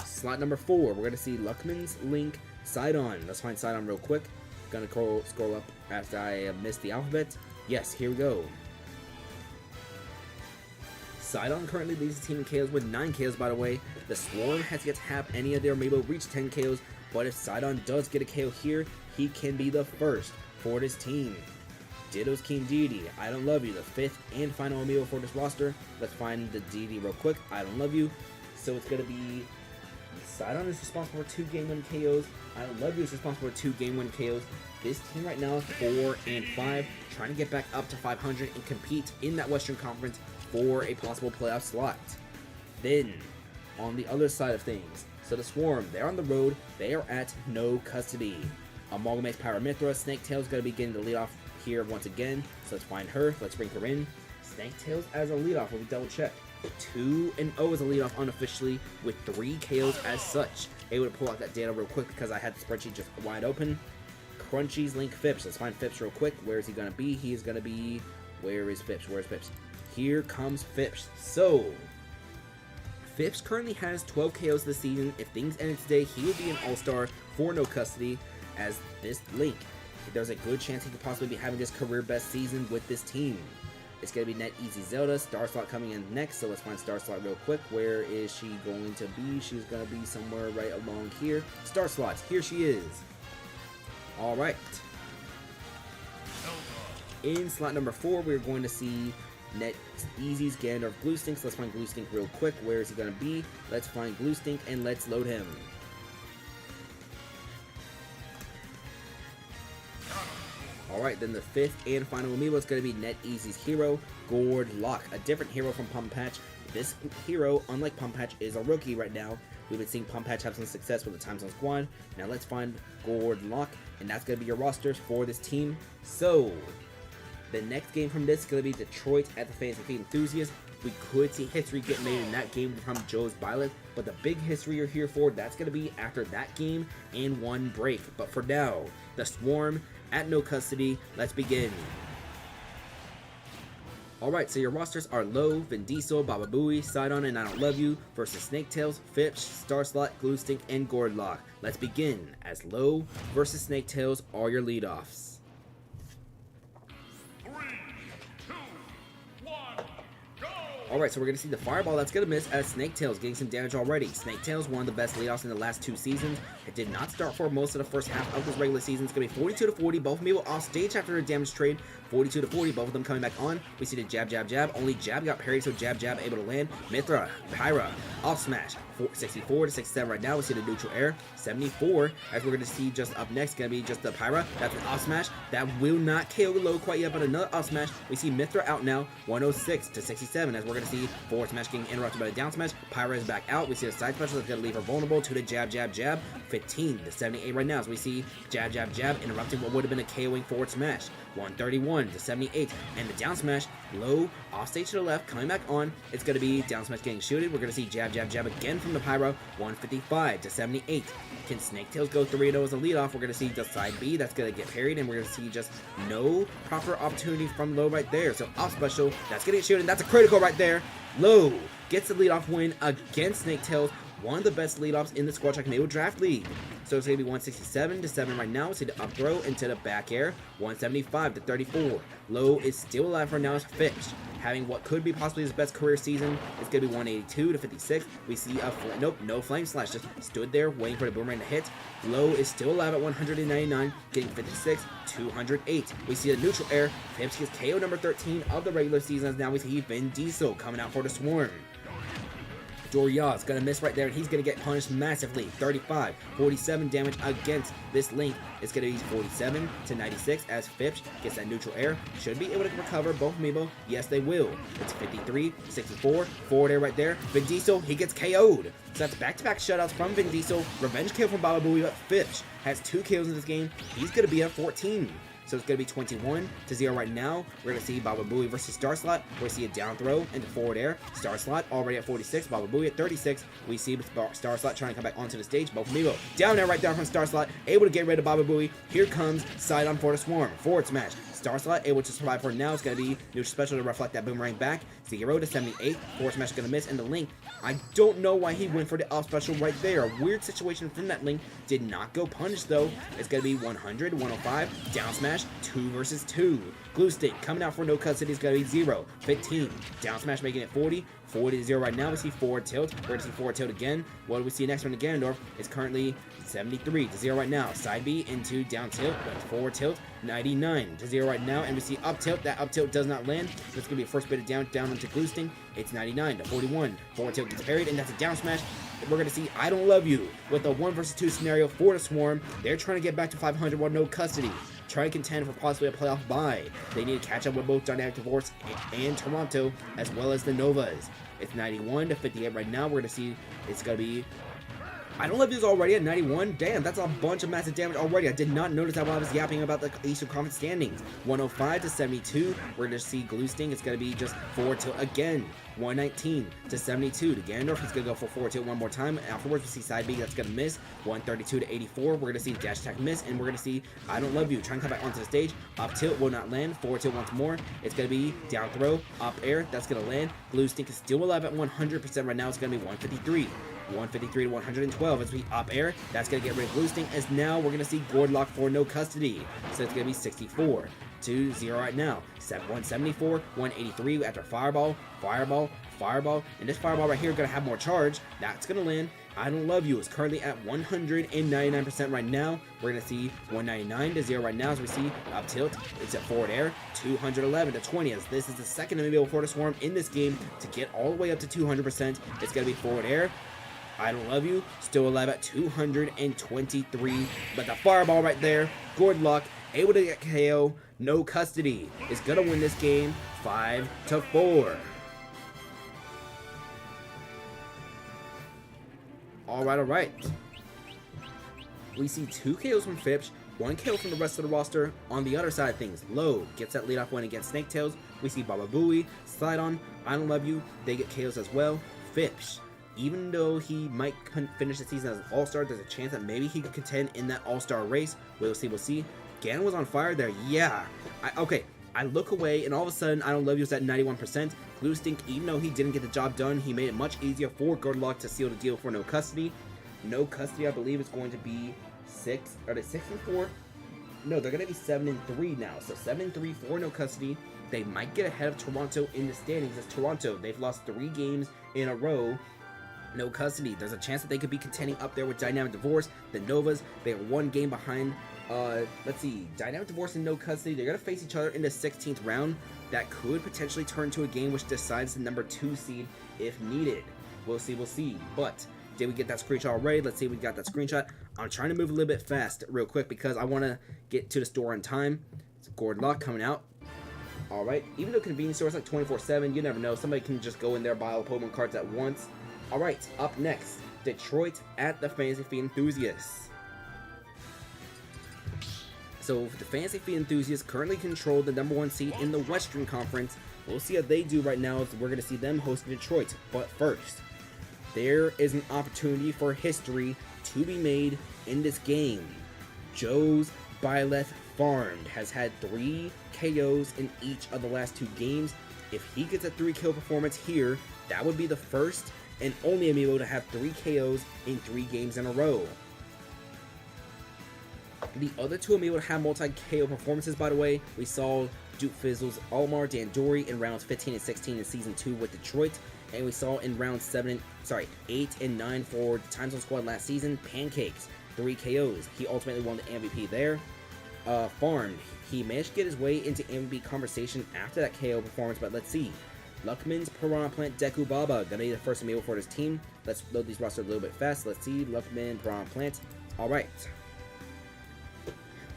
Slot number 4, we're going to see Luckman's Link, Sidon. Let's find Sidon real quick. Gonna scroll up after I missed the alphabet. Yes, here we go. Sidon currently leads the team in KOs with 9 KOs, by the way. The Swarm has yet to have any of their Amiibo reach 10 KOs, but if Sidon does get a KO here, he can be the first for this team. Ditto's King Deity, I Don't Love You, the 5th and final Amiibo for this roster. Let's find the Deity real quick. I Don't Love You. So it's gonna be Sidon is responsible for 2 game-winning KOs. I Don't Love You is responsible for 2 game-winning KOs. This team right now is 4 and 5, trying to get back up to 500 and compete in that Western Conference for a possible playoff slot. Then, on the other side of things, so the Swarm, they're on the road, they are at no custody. Amalgamate's Pyramithra, Snaketail's going to be getting the lead off here once again, so let's find her, let's bring her in. Snaketails as a leadoff, we'll double check. 2-0 as a leadoff unofficially, with 3 KOs as such. Able to pull out that data real quick because I had the spreadsheet just wide open. Crunchy's Link Phipps. Let's find Phipps real quick. Where is he going to be? He is going to be... Where is Phipps? Where's Phipps? Here comes Phipps. So, Phipps currently has 12 KOs this season. If things ended today, he would be an all-star for no custody as this Link. There's a good chance he could possibly be having his career best season with this team. It's going to be Net Easy Zelda. Star Slot coming in next, so let's find Star Slot real quick. Where is she going to be? She's going to be somewhere right along here. Star Slots, here she is. Alright. In slot number 4, we're going to see Net Easy's Ganondorf Glue Stink. So let's find Glue Stink real quick. Where is he going to be? Let's find Glue Stink and let's load him. Alright, then the 5th and final Amiibo is going to be Net Easy's hero, Gord Lock, a different hero from Pump Patch. This hero, unlike Pump Patch, is a rookie right now. We've been seeing Pump Patch have some success with the Time Zone Squad. Now let's find Gord Lock, and that's going to be your rosters for this team. So, the next game from this is going to be Detroit at the Fantasy Feet Enthusiasts. We could see history get made in that game from Joe's Violet, but the big history you're here for, that's going to be after that game and 1 break. But for now, the Swarm at no custody. Let's begin. Alright, so your rosters are Low, Vin Diesel, Baba Booey, Sidon, and I Don't Love You versus Snaketails, Phipps, Star Slot, Glue Stink, and Gordlock. Let's begin as Low versus Snaketails are your leadoffs. 3, 2, 1, go! Alright, so we're going to see the Fireball that's going to miss as Snaketails getting some damage already. Snaketails, one of the best leadoffs in the last 2 seasons. It did not start for most of the first half of this regular season. It's going to be 42-40, both Amiibo off stage after a damage trade. 42-40, both of them coming back on. We see the jab, jab, jab. Only jab got parried, so jab, jab able to land. Mithra, Pyra, off smash. 64-67 right now. We see the neutral air. 74, as we're going to see just up next, going to be just the Pyra. That's an off smash. That will not KO Low quite yet, but another off smash. We see Mithra out now. 106-67, as we're going to see forward smash getting interrupted by the down smash. Pyra is back out. We see the side special that's going to leave her vulnerable to the jab, jab, jab. 15-78 right now, as we see jab, jab, jab, interrupting what would have been a KOing forward smash. 131-78, and the down smash, Low, off stage to the left, coming back on. It's going to be down smash getting shooted. We're going to see jab, jab, jab again from the Pyro. 155-78. Can Snaketails go 3-0 as a leadoff? We're going to see just side B, that's going to get parried, and we're going to see just no proper opportunity from Low right there. So off special, that's going to get shooted, and that's a critical right there. Low gets the leadoff win against Snaketails. One of the best leadoffs in the Squad Track Amiibo Draft League. So it's going to be 167-7 right now. See the up throw into the back air. 175-34. Low is still alive for now as Phipps, having what could be possibly his best career season. It's going to be 182-56. We see a no flame slash, just stood there waiting for the boomerang to hit. Low is still alive at 199, getting 56-208. We see a neutral air. Phipps gets KO number 13 of the regular season, as now we see Vin Diesel coming out for the Swarm. Joah's gonna miss right there, and he's gonna get punished massively. 35, 47 damage against this Link. It's gonna be 47 to 96 as Fipsh gets that neutral air. Should be able to recover both Amiibo. Yes, they will. It's 53, 64, forward air right there. Vin Diesel, he gets KO'd. So that's back-to-back shutouts from Vin Diesel. Revenge kill from Baba Booey, but Fipsh has 2 kills in this game. He's gonna be at 14. So it's going to be 21 to 0 right now. We're going to see Baba Booey versus Star Slot. We're going to see a down throw into forward air. Star Slot already at 46. Baba Booey at 36. We see Star Slot trying to come back onto the stage. Both Amiibo down there right there from Star Slot. Able to get rid of Baba Booey. Here comes side on for the Swarm. Forward smash. Star Slot able to survive for now. It's going to be neutral special to reflect that boomerang back. 0 to 78. Forward smash going to miss. And the Link, I don't know why he went for the up special right there. A weird situation from that Link. Did not go punish though. It's going to be 100, 105. Down smash. 2 versus 2. Glue stick coming out for no custody is going to be 0. 15. Down smash making it 40. 40 to 0 right now. We see forward tilt. We're going to see forward tilt again. What do we see next from the Ganondorf? It's currently 73 to 0 right now. Side B into down tilt. Forward tilt. 99 to 0 right now. And we see up tilt. That up tilt does not land. So it's going to be a first bit of down into glue sting. It's 99 to 41. Forward tilt gets parried. And that's a down smash. We're going to see I Don't Love You with a 1 versus 2 scenario for the Swarm. They're trying to get back to 500 while no custody. Try to contend for possibly a playoff bye. They need to catch up with both Dynamic Divorce and Toronto, as well as the Novas. It's 91 to 58 right now. We're going to see it's going to be... I Don't Love You's already at 91. Damn, that's a bunch of massive damage already. I did not notice that while I was yapping about the Eastern Conference standings. 105 to 72. We're going to see Glue Sting. It's going to be just forward tilt again. 119 to 72 to Ganondorf. He's going to go for forward tilt one more time. Afterwards, we see side B. That's going to miss. 132 to 84. We're going to see dash attack miss. And we're going to see I Don't Love You trying to come back onto the stage. Up tilt will not land. Forward tilt once more. It's going to be down throw. Up air. That's going to land. Glue Sting is still alive at 100% right now. It's going to be 153. 153 to 112 as we up air. That's going to get rid of Glue Sting, as now we're going to see Gordlock for no custody. So it's going to be 64 to 0 right now. 174, 183 after Fireball, Fireball, Fireball. And this Fireball right here going to have more charge. That's going to land. I Don't Love You is currently at 199% right now. We're going to see 199 to 0 right now as we see up tilt. It's at forward air. 211 to 20 as this is the second Amiibo for the Swarm in this game to get all the way up to 200%. It's going to be forward air. I Don't Love You, still alive at 223, but the Fireball right there, Gordlock, able to get KO, no custody, is going to win this game 5 to 4. Alright. We see 2 KOs from Fipsh, 1 KO from the rest of the roster. On the other side of things, Low gets that leadoff win against Snaketails. We see Baba Booey, Slide On, I Don't Love You, they get KOs as well. Fipsh, even though he might finish the season as an all-star, there's a chance that maybe he could contend in that all-star race. We'll see. Ganon was on fire there. Yeah. I look away, and all of a sudden, I Don't Love You was at 91%. Glue Stink, even though he didn't get the job done, he made it much easier for Gordlock to seal the deal for no custody. No custody, I believe, is going to be 6. Are they 6 and 4? No, they're going to be 7 and 3 now. So 7 and 3 for no custody. They might get ahead of Toronto in the standings. As Toronto, they've lost 3 games in a row. No custody. There's a chance that they could be contending up there with Dynamic Divorce. The Novas, they are 1 game behind. Let's see. Dynamic Divorce and no custody. They're going to face each other in the 16th round. That could potentially turn to a game which decides the number 2 seed if needed. We'll see. But did we get that screenshot already? Let's see if we got that screenshot. I'm trying to move a little bit fast real quick because I want to get to the store on time. It's Gordlock coming out. Alright. Even though convenience stores like 24/7, you never know. Somebody can just go in there, buy all the Pokemon cards at once. Alright, up next, Detroit at the Fantasy Feet Enthusiasts. So, the Fantasy Feet Enthusiasts currently control the number 1 seed in the Western Conference. We'll see how they do right now, as we're going to see them host Detroit. But first, there is an opportunity for history to be made in this game. Joe's Byleth Farmed has had 3 KOs in each of the last 2 games. If he gets a 3-kill performance here, that would be the first and only Amiibo to have 3 KOs in 3 games in a row. The other 2 Amiibo to have multi-KO performances, by the way, we saw Duke Fizzle's Almar Dandori in rounds 15 and 16 in Season 2 with Detroit, and we saw in rounds 8 and 9 for the Time Zone Squad last season, Pancakes, 3 KOs. He ultimately won the MVP there. Farmed, he managed to get his way into MVP conversation after that KO performance, but let's see. Luckman's Piranha Plant Deku Baba. Gonna be the first amiibo for this team. Let's load these rosters a little bit fast. Let's see. Luckman, Piranha Plant. Alright.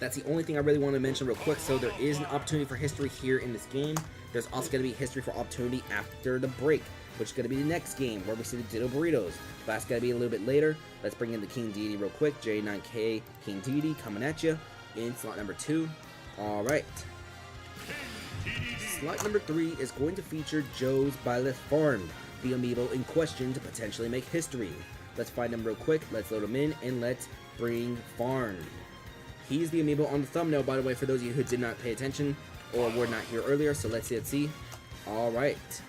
That's the only thing I really want to mention real quick. So there is an opportunity for history here in this game. There's also going to be history for opportunity after the break, which is going to be the next game where we see the Ditto Burritos. That's going to be a little bit later. Let's bring in the King Deity real quick. J9K King Deity coming at you in slot number 2. Alright. Slot number 3 is going to feature Joe's Byleth Farmed, the amiibo in question to potentially make history. Let's find him real quick. Let's load him in and let's bring Farmed. He's the amiibo on the thumbnail, by the way, for those of you who did not pay attention or were not here earlier. So let's see. Alright.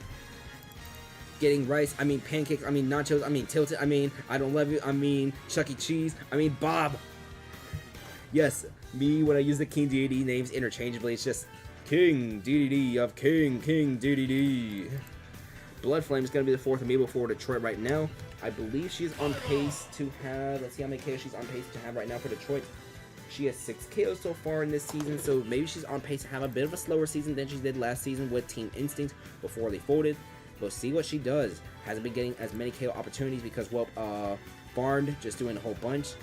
Getting rice, I mean pancakes, I mean nachos, I mean tilted, I mean I don't love you, I mean Chuck E. Cheese, I mean Bob. Yes, me when I use the King Deity names interchangeably, it's just King DDD of King DDD. Bloodflame is going to be the 4th amiibo for Detroit right now. I believe she's on pace to have, let's see how many KOs she's on pace to have right now for Detroit. She has 6 KOs so far in this season, so maybe she's on pace to have a bit of a slower season than she did last season with Team Instinct before they folded. We'll see what she does. Hasn't been getting as many KO opportunities because, well, Farmed just doing a whole bunch.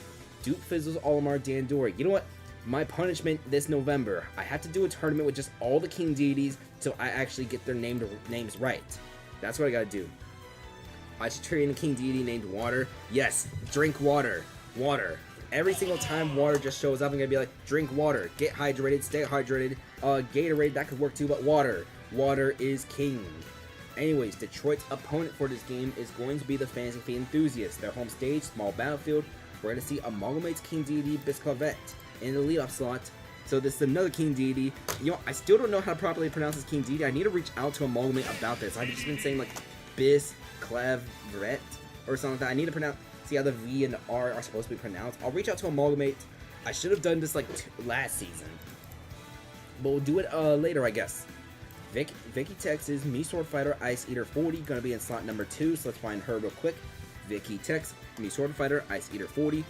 Dupe Fizzles, Olimar, Dandori. You know what? My punishment this November, I have to do a tournament with just all the King Deities so I actually get their names right. That's what I gotta do. I should train a King Deity named Water. Yes, drink water. Water. Every single time water just shows up, I'm gonna be like, drink water, get hydrated, stay hydrated. Gatorade, that could work too, but water. Water is king. Anyways, Detroit's opponent for this game is going to be the Fantasy Feet Enthusiasts. Their home stage, small battlefield. We're gonna see Amalgamate's King Deity, Bisclavette in the leadoff slot. So this is another King Deity. You know, I still don't know how to properly pronounce this King Deity. I need to reach out to Amalgamate about this. I've just been saying like Bisclavette or something like that. I need to pronounce. See how the V and the R are supposed to be pronounced. I'll reach out to Amalgamate. I should have done this like last season, but we'll do it later, I guess. Vicky Tex's Me Sword Fighter Ice Eater 40 gonna be in slot number 2. So let's find her real quick. Vicky Tex, Me Sword Fighter Ice Eater 40.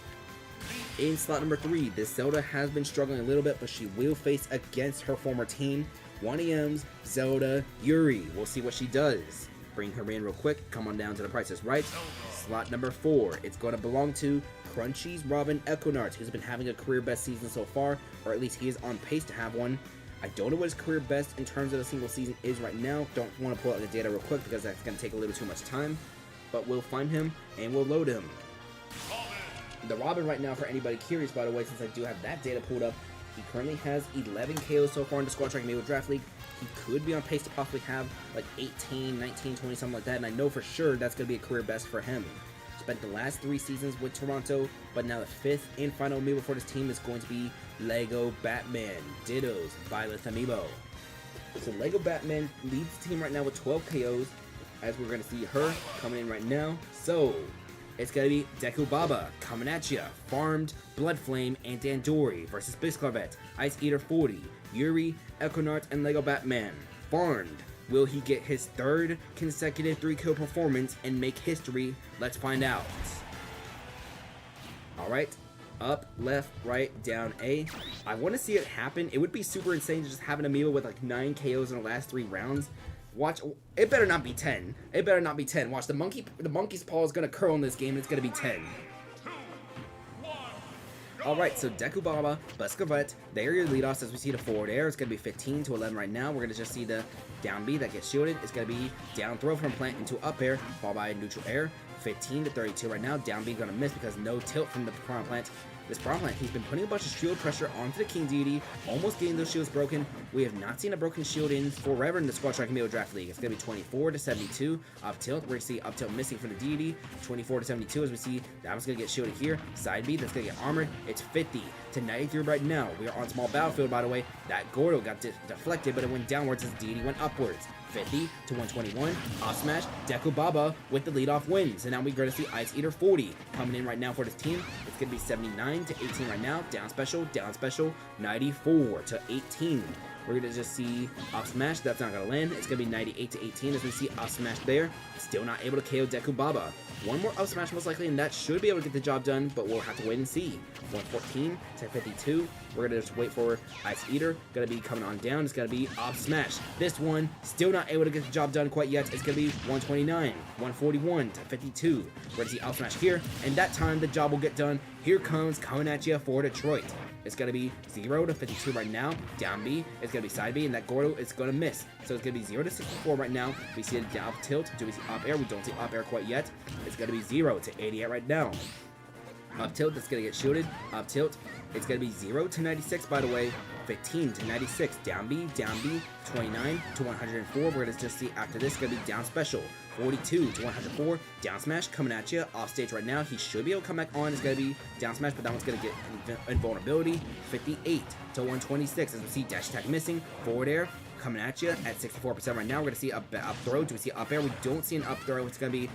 In slot number 3, this Zelda has been struggling a little bit, but she will face against her former team, 1EM's Zelda Yuri. We'll see what she does. Bring her in real quick. Come on down to the Price is Right. Slot number 4, it's going to belong to Crunchy's Robin Equinart, who's been having a career best season so far, or at least he is on pace to have one. I don't know what his career best in terms of a single season is right now. Don't want to pull out the data real quick because that's going to take a little too much time. But we'll find him and we'll load him. The Robin right now, for anybody curious, by the way, since I do have that data pulled up, he currently has 11 KOs so far in the Squad Track Amiibo Draft League. He could be on pace to possibly have like 18, 19, 20, something like that, and I know for sure that's going to be a career best for him. Spent the last 3 seasons with Toronto, but now the 5th and final amiibo for this team is going to be Lego Batman, Ditto's Byleth Amiibo. So Lego Batman leads the team right now with 12 KOs, as we're going to see her coming in right now. So it's going to be Deku Baba coming at ya, Farmed, Bloodflame, and Dandori versus Bisclavette, Ice Eater 40, Yuri, Equinart, and Lego Batman. Farmed. Will he get his 3rd consecutive 3-kill performance and make history? Let's find out. Alright, up, left, right, down, A. I want to see it happen. It would be super insane to just have an amiibo with like 9 KOs in the last 3 rounds. Watch, it better not be 10. It better not be 10. Watch, the monkey's paw is going to curl in this game and it's going to be 10. Alright, so Deku Baba, Bisclavette, they are your leadoffs as we see the forward air. It's going to be 15 to 11 right now. We're going to just see the down B that gets shielded. It's going to be down throw from plant into up air, followed by neutral air. 15 to 32 right now. Down B going to miss because no tilt from the Piranha Plant. This Piranha Plant, he's been putting a bunch of shield pressure onto the King Deity, almost getting those shields broken. We have not seen a broken shield in forever in the Squad Track Amiibo Draft League. It's going to be 24 to 72. Up tilt, we're going to see up tilt missing from the Deity. 24 to 72 as we see that one's going to get shielded here. Side B, that's going to get armored. It's 50 to 93 right now. We are on small battlefield, by the way. That Gordo got deflected, but it went downwards as the Deity went upwards. 50 to 121. Off smash, Deku Baba with the leadoff wins. And now we're going to see Ice Eater 40 coming in right now for this team. It's going to be 79 to 18 right now. Down special, 94 to 18. We're going to just see off smash. That's not going to land. It's going to be 98 to 18 as we see off smash there. Still not able to KO Deku Baba. one more up smash most likely, and that should be able to get the job done, but we'll have to wait and see. 114 to 52. We're gonna just wait for Ice Eater. Gonna be coming on down. It's gonna be up smash. This one still not able to get the job done quite yet. It's gonna be 129, 141 to 52. We're gonna see up smash here, and that time the job will get done. Here comes coming at you for Detroit. It's going to be 0 to 52 right now. Down B. It's going to be side B, and that Gordo is going to miss. So it's going to be 0 to 64 right now. We see a down tilt. Do we see up air? We don't see up air quite yet. It's going to be 0 to 88 right now. Up tilt. That's going to get shielded. Up tilt. It's going to be 0 to 96, by the way. 15 to 96. Down B. 29 to 104. We're going to just see after this, going to be down special. 42 to 104. Down smash coming at you. Off stage right now. He should be able to come back on. It's going to be down smash, but that one's going to get invulnerability. 58 to 126. As we see dash attack missing. Forward air coming at you at 64% right now. We're going to see up throw. Do we see up air? We don't see an up throw. It's going to be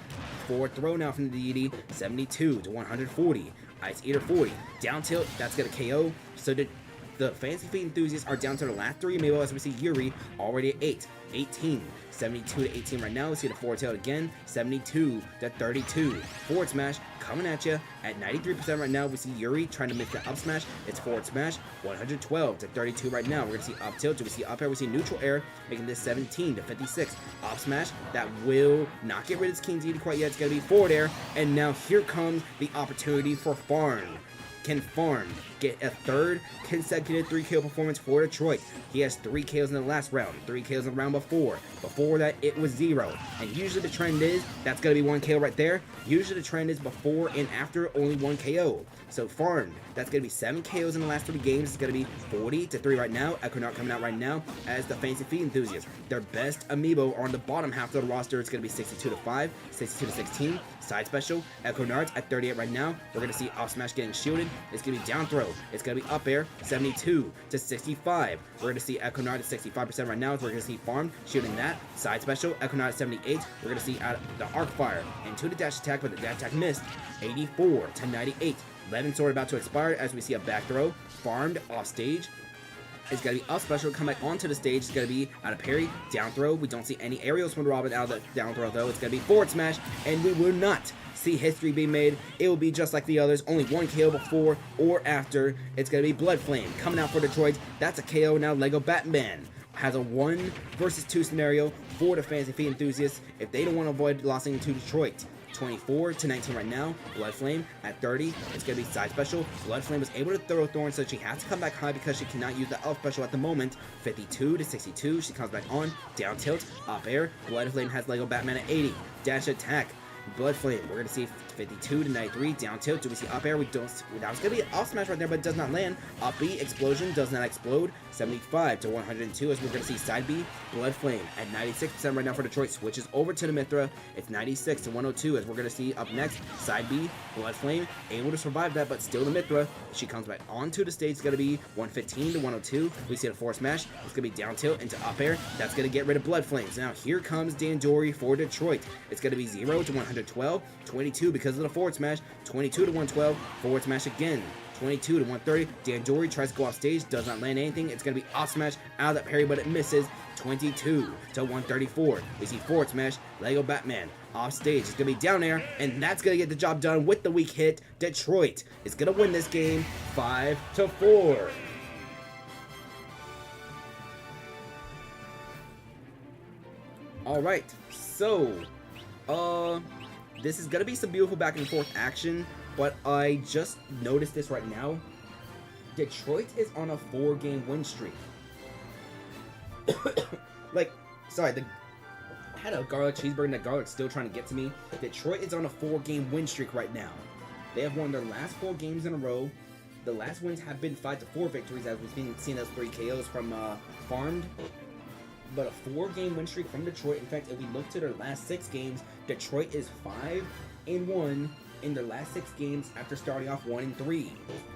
forward throw now from the deity. 72 to 140. Ice Eater 40. Down tilt. That's going to KO. So the Fantasy Feet enthusiasts are down to the last 3 Amiibo, as we see Yuri already at 8. 18. 72 to 18 right now. Let's see the forward tilt again. 72 to 32. Forward smash coming at you at 93% right now. We see Yuri trying to make the up smash. It's forward smash. 112 to 32 right now. We're going to see up tilt. Do we see up air? We see neutral air, making this 17 to 56. Up smash. That will not get rid of his King's Deity quite yet. It's going to be forward air. And now here comes the opportunity for Farm. Can Farm get a third consecutive 3 KO performance for Detroit? He has 3 KOs in the last round, 3 KOs in the round before. Before that, it was 0. And usually the trend is, that's going to be 1 KO right there. Usually the trend is before and after only 1 KO. So Farm, that's going to be 7 KOs in the last 3 games. It's going to be 40 to 3 right now. Equinart coming out right now as the Fancy Feet enthusiasts. Their best Amiibo on the bottom half of the roster. It's going to be 62 to 5, 62 to 16. Side special, Equinart at 38 right now. We're going to see off smash getting shielded. It's going to be down throw. It's going to be up air, 72 to 65. We're going to see Equinart at 65% right now. We're going to see Farm shielding that. Side special, Equinart at 78. We're going to see out the arc fire into the dash attack, but the dash attack missed. 84 to 98. 11 sword about to expire as we see a back throw. Farmed off stage. It's going to be up special, come back onto the stage. It's going to be out of parry, down throw. We don't see any aerials from Robin out of the down throw, though. It's going to be forward smash, and we will not see history being made. It will be just like the others, only 1 KO before or after. It's going to be Blood Flame coming out for Detroit. That's a KO now. Lego Batman has a 1 versus 2 scenario for the Fantasy Feet enthusiasts if they don't want to avoid losing to Detroit. 24 to 19 right now. Blood Flame at 30. It's going to be side special. Blood Flame was able to throw Thorn, so she has to come back high because she cannot use the elf special at the moment. 52 to 62. She comes back on. Down tilt. Up air. Blood Flame has Lego Batman at 80. Dash attack. Blood Flame. We're going to see 52 to 93. Down tilt. Do we see up air? We don't. That was going to be an off smash right there, but it does not land. Up B. Explosion. Does not explode. 75 to 102 as we're going to see side B. Blood Flame at 96% right now for Detroit. Switches over to the Mithra. It's 96 to 102 as we're going to see up next. Side B. Blood Flame. Able to survive that, but still the Mithra. She comes back onto the stage. It's going to be 115 to 102. We see the forward smash. It's going to be down tilt into up air. That's going to get rid of Blood Flames. Now here comes Dandori for Detroit. It's going to be 0 to 112. 22 because of the forward smash. 22 to 112. Forward smash again. 22 to 130. Dandori tries to go off stage, does not land anything. It's going to be off smash out of that parry, but it misses. 22 to 134. We see forward smash, Lego Batman off stage. It's going to be down air, and that's going to get the job done with the weak hit. Detroit is going to win this game 5 to 4. All right, so this is going to be some beautiful back and forth action. But I just noticed this right now. Detroit is on a 4-game win streak. I had a garlic cheeseburger and that garlic's still trying to get to me. Detroit is on a 4-game win streak right now. They have won their last 4 games in a row. The last wins have been 5 to 4 victories, as we've been seeing those 3 KOs from Farmed. But a 4-game win streak from Detroit. In fact, if we look to their last 6 games, Detroit is 5-1. In their last 6 games after starting off 1-3.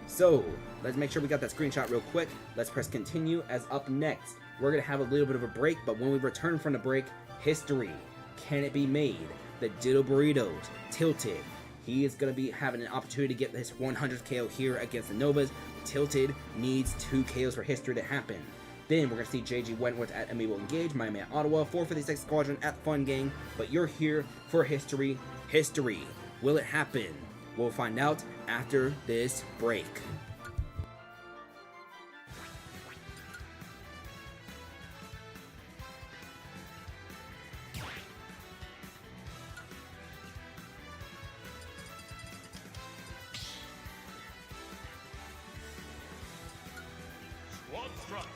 So let's make sure we got that screenshot real quick. Let's press continue as up next. We're going to have a little bit of a break, but when we return from the break, history. Can it be made? The Diddle Burritos, Tilted. He is going to be having an opportunity to get his 100th KO here against the Novas. Tilted needs 2 KOs for history to happen. Then we're going to see JG Wentworth at Amiibo Engage, Miami at Ottawa, 456 Squadron at the Fun Gang. But you're here for history. History. Will it happen? We'll find out after this break. Squad strike.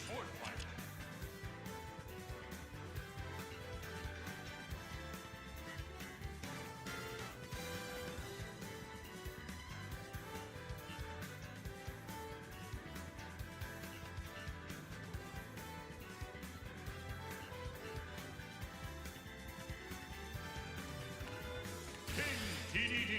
Sword fight. King TDD.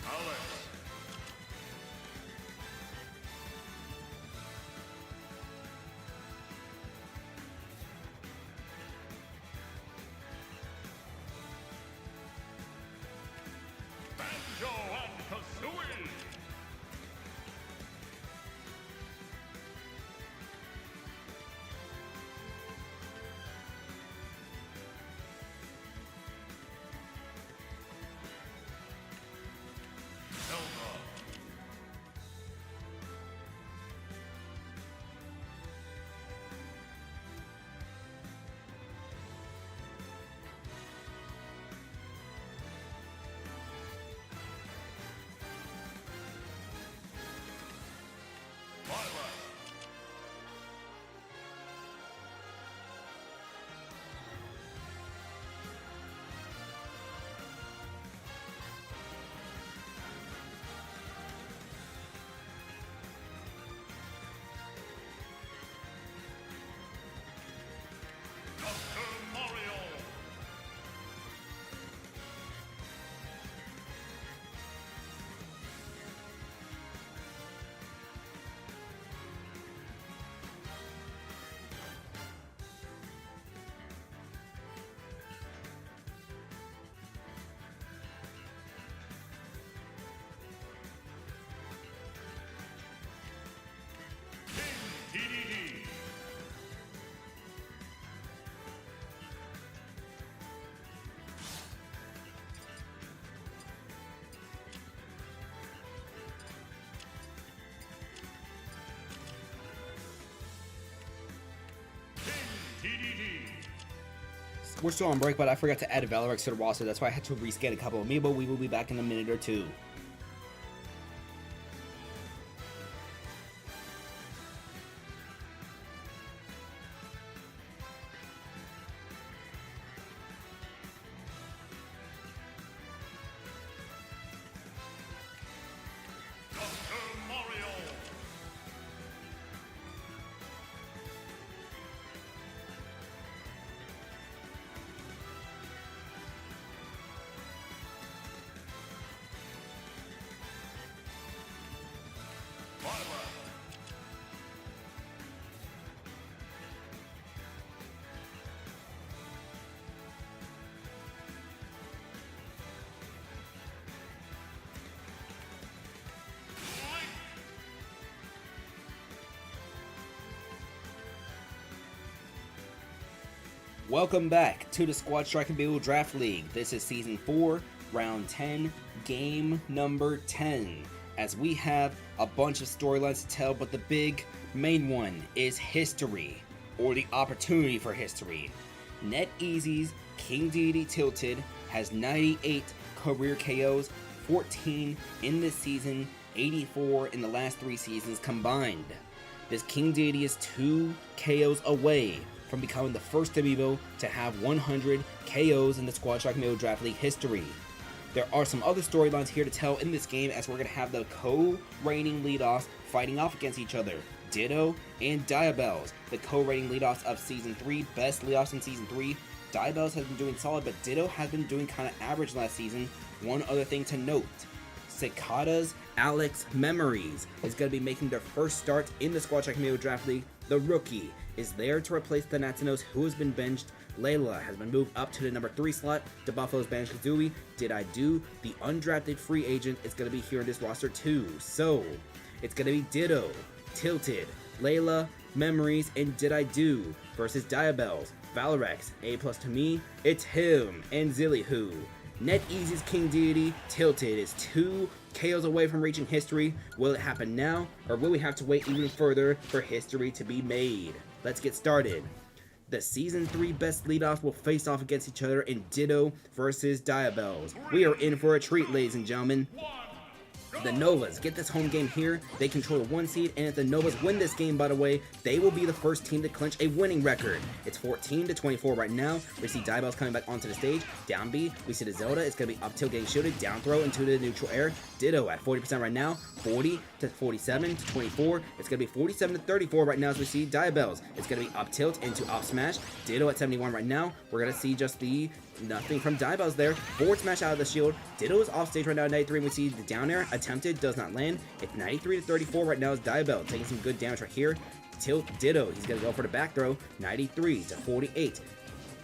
Hallow. Banjo and Kazooie. Zelda. Violet. Dr. Mario. King TDD. TDD. We're still on break, but I forgot to add a Valorix to the roster. That's why I had to rescan a couple of Amiibo. We will be back in a minute or two. Welcome back to the Squad Strike Amiibo Draft League. This is Season 4, Round 10, Game Number 10. As we have a bunch of storylines to tell, but the big main one is history, or the opportunity for history. NetEasy's King Deity Tilted has 98 career KOs, 14 in this season, 84 in the last 3 seasons combined. This King Deity is 2 KOs away from becoming the first Amiibo to have 100 KOs in the Squad Strike Amiibo Draft League history. There are some other storylines here to tell in this game, as we're going to have the co-reigning leadoffs fighting off against each other. Ditto and Diabells, the co-reigning leadoffs of Season 3, best leadoffs in Season 3. Diabells has been doing solid, but Ditto has been doing kind of average last season. One other thing to note, Cicada's Alex Memories is going to be making their first start in the Squad Strike Amiibo Draft League. The rookie is there to replace the Natsunos, who has been benched. Layla has been moved up to the number 3 slot. Dabuffalo's banished Kazooie. Did I Do? The undrafted free agent is going to be here in this roster too. So, it's going to be Ditto, Tilted, Layla, Memories, and Did I Do versus Diabells, Valorex, A+ to me, it's him, and Zillyhoo. NetEasy's King Deity Tilted is 2 KOs away from reaching history. Will it happen now, or will we have to wait even further for history to be made? Let's get started. The Season 3 best leadoffs will face off against each other in Ditto versus Diabells. We are in for a treat, ladies and gentlemen. The Novas get this home game here. They control the 1 seed, and if the Novas win this game, by the way, they will be the first team to clinch a winning record. It's 14-24 right now. We see Diabells coming back onto the stage. Down B, we see the Zelda. It's going to be up tilt getting shielded. Down throw into the neutral air. Ditto at 40% right now. 40-47-24. It's going to be 47-34 right now as we see Diabells. It's going to be up tilt into up smash. Ditto at 71 right now. We're going to see just the nothing from Diabells there. Forward smash out of the shield. Ditto is off stage right now at 93. We see the down air attempted, does not land. It's 93-34 right now as Diabells taking some good damage right here. Tilt Ditto. He's going to go for the back throw. 93-48.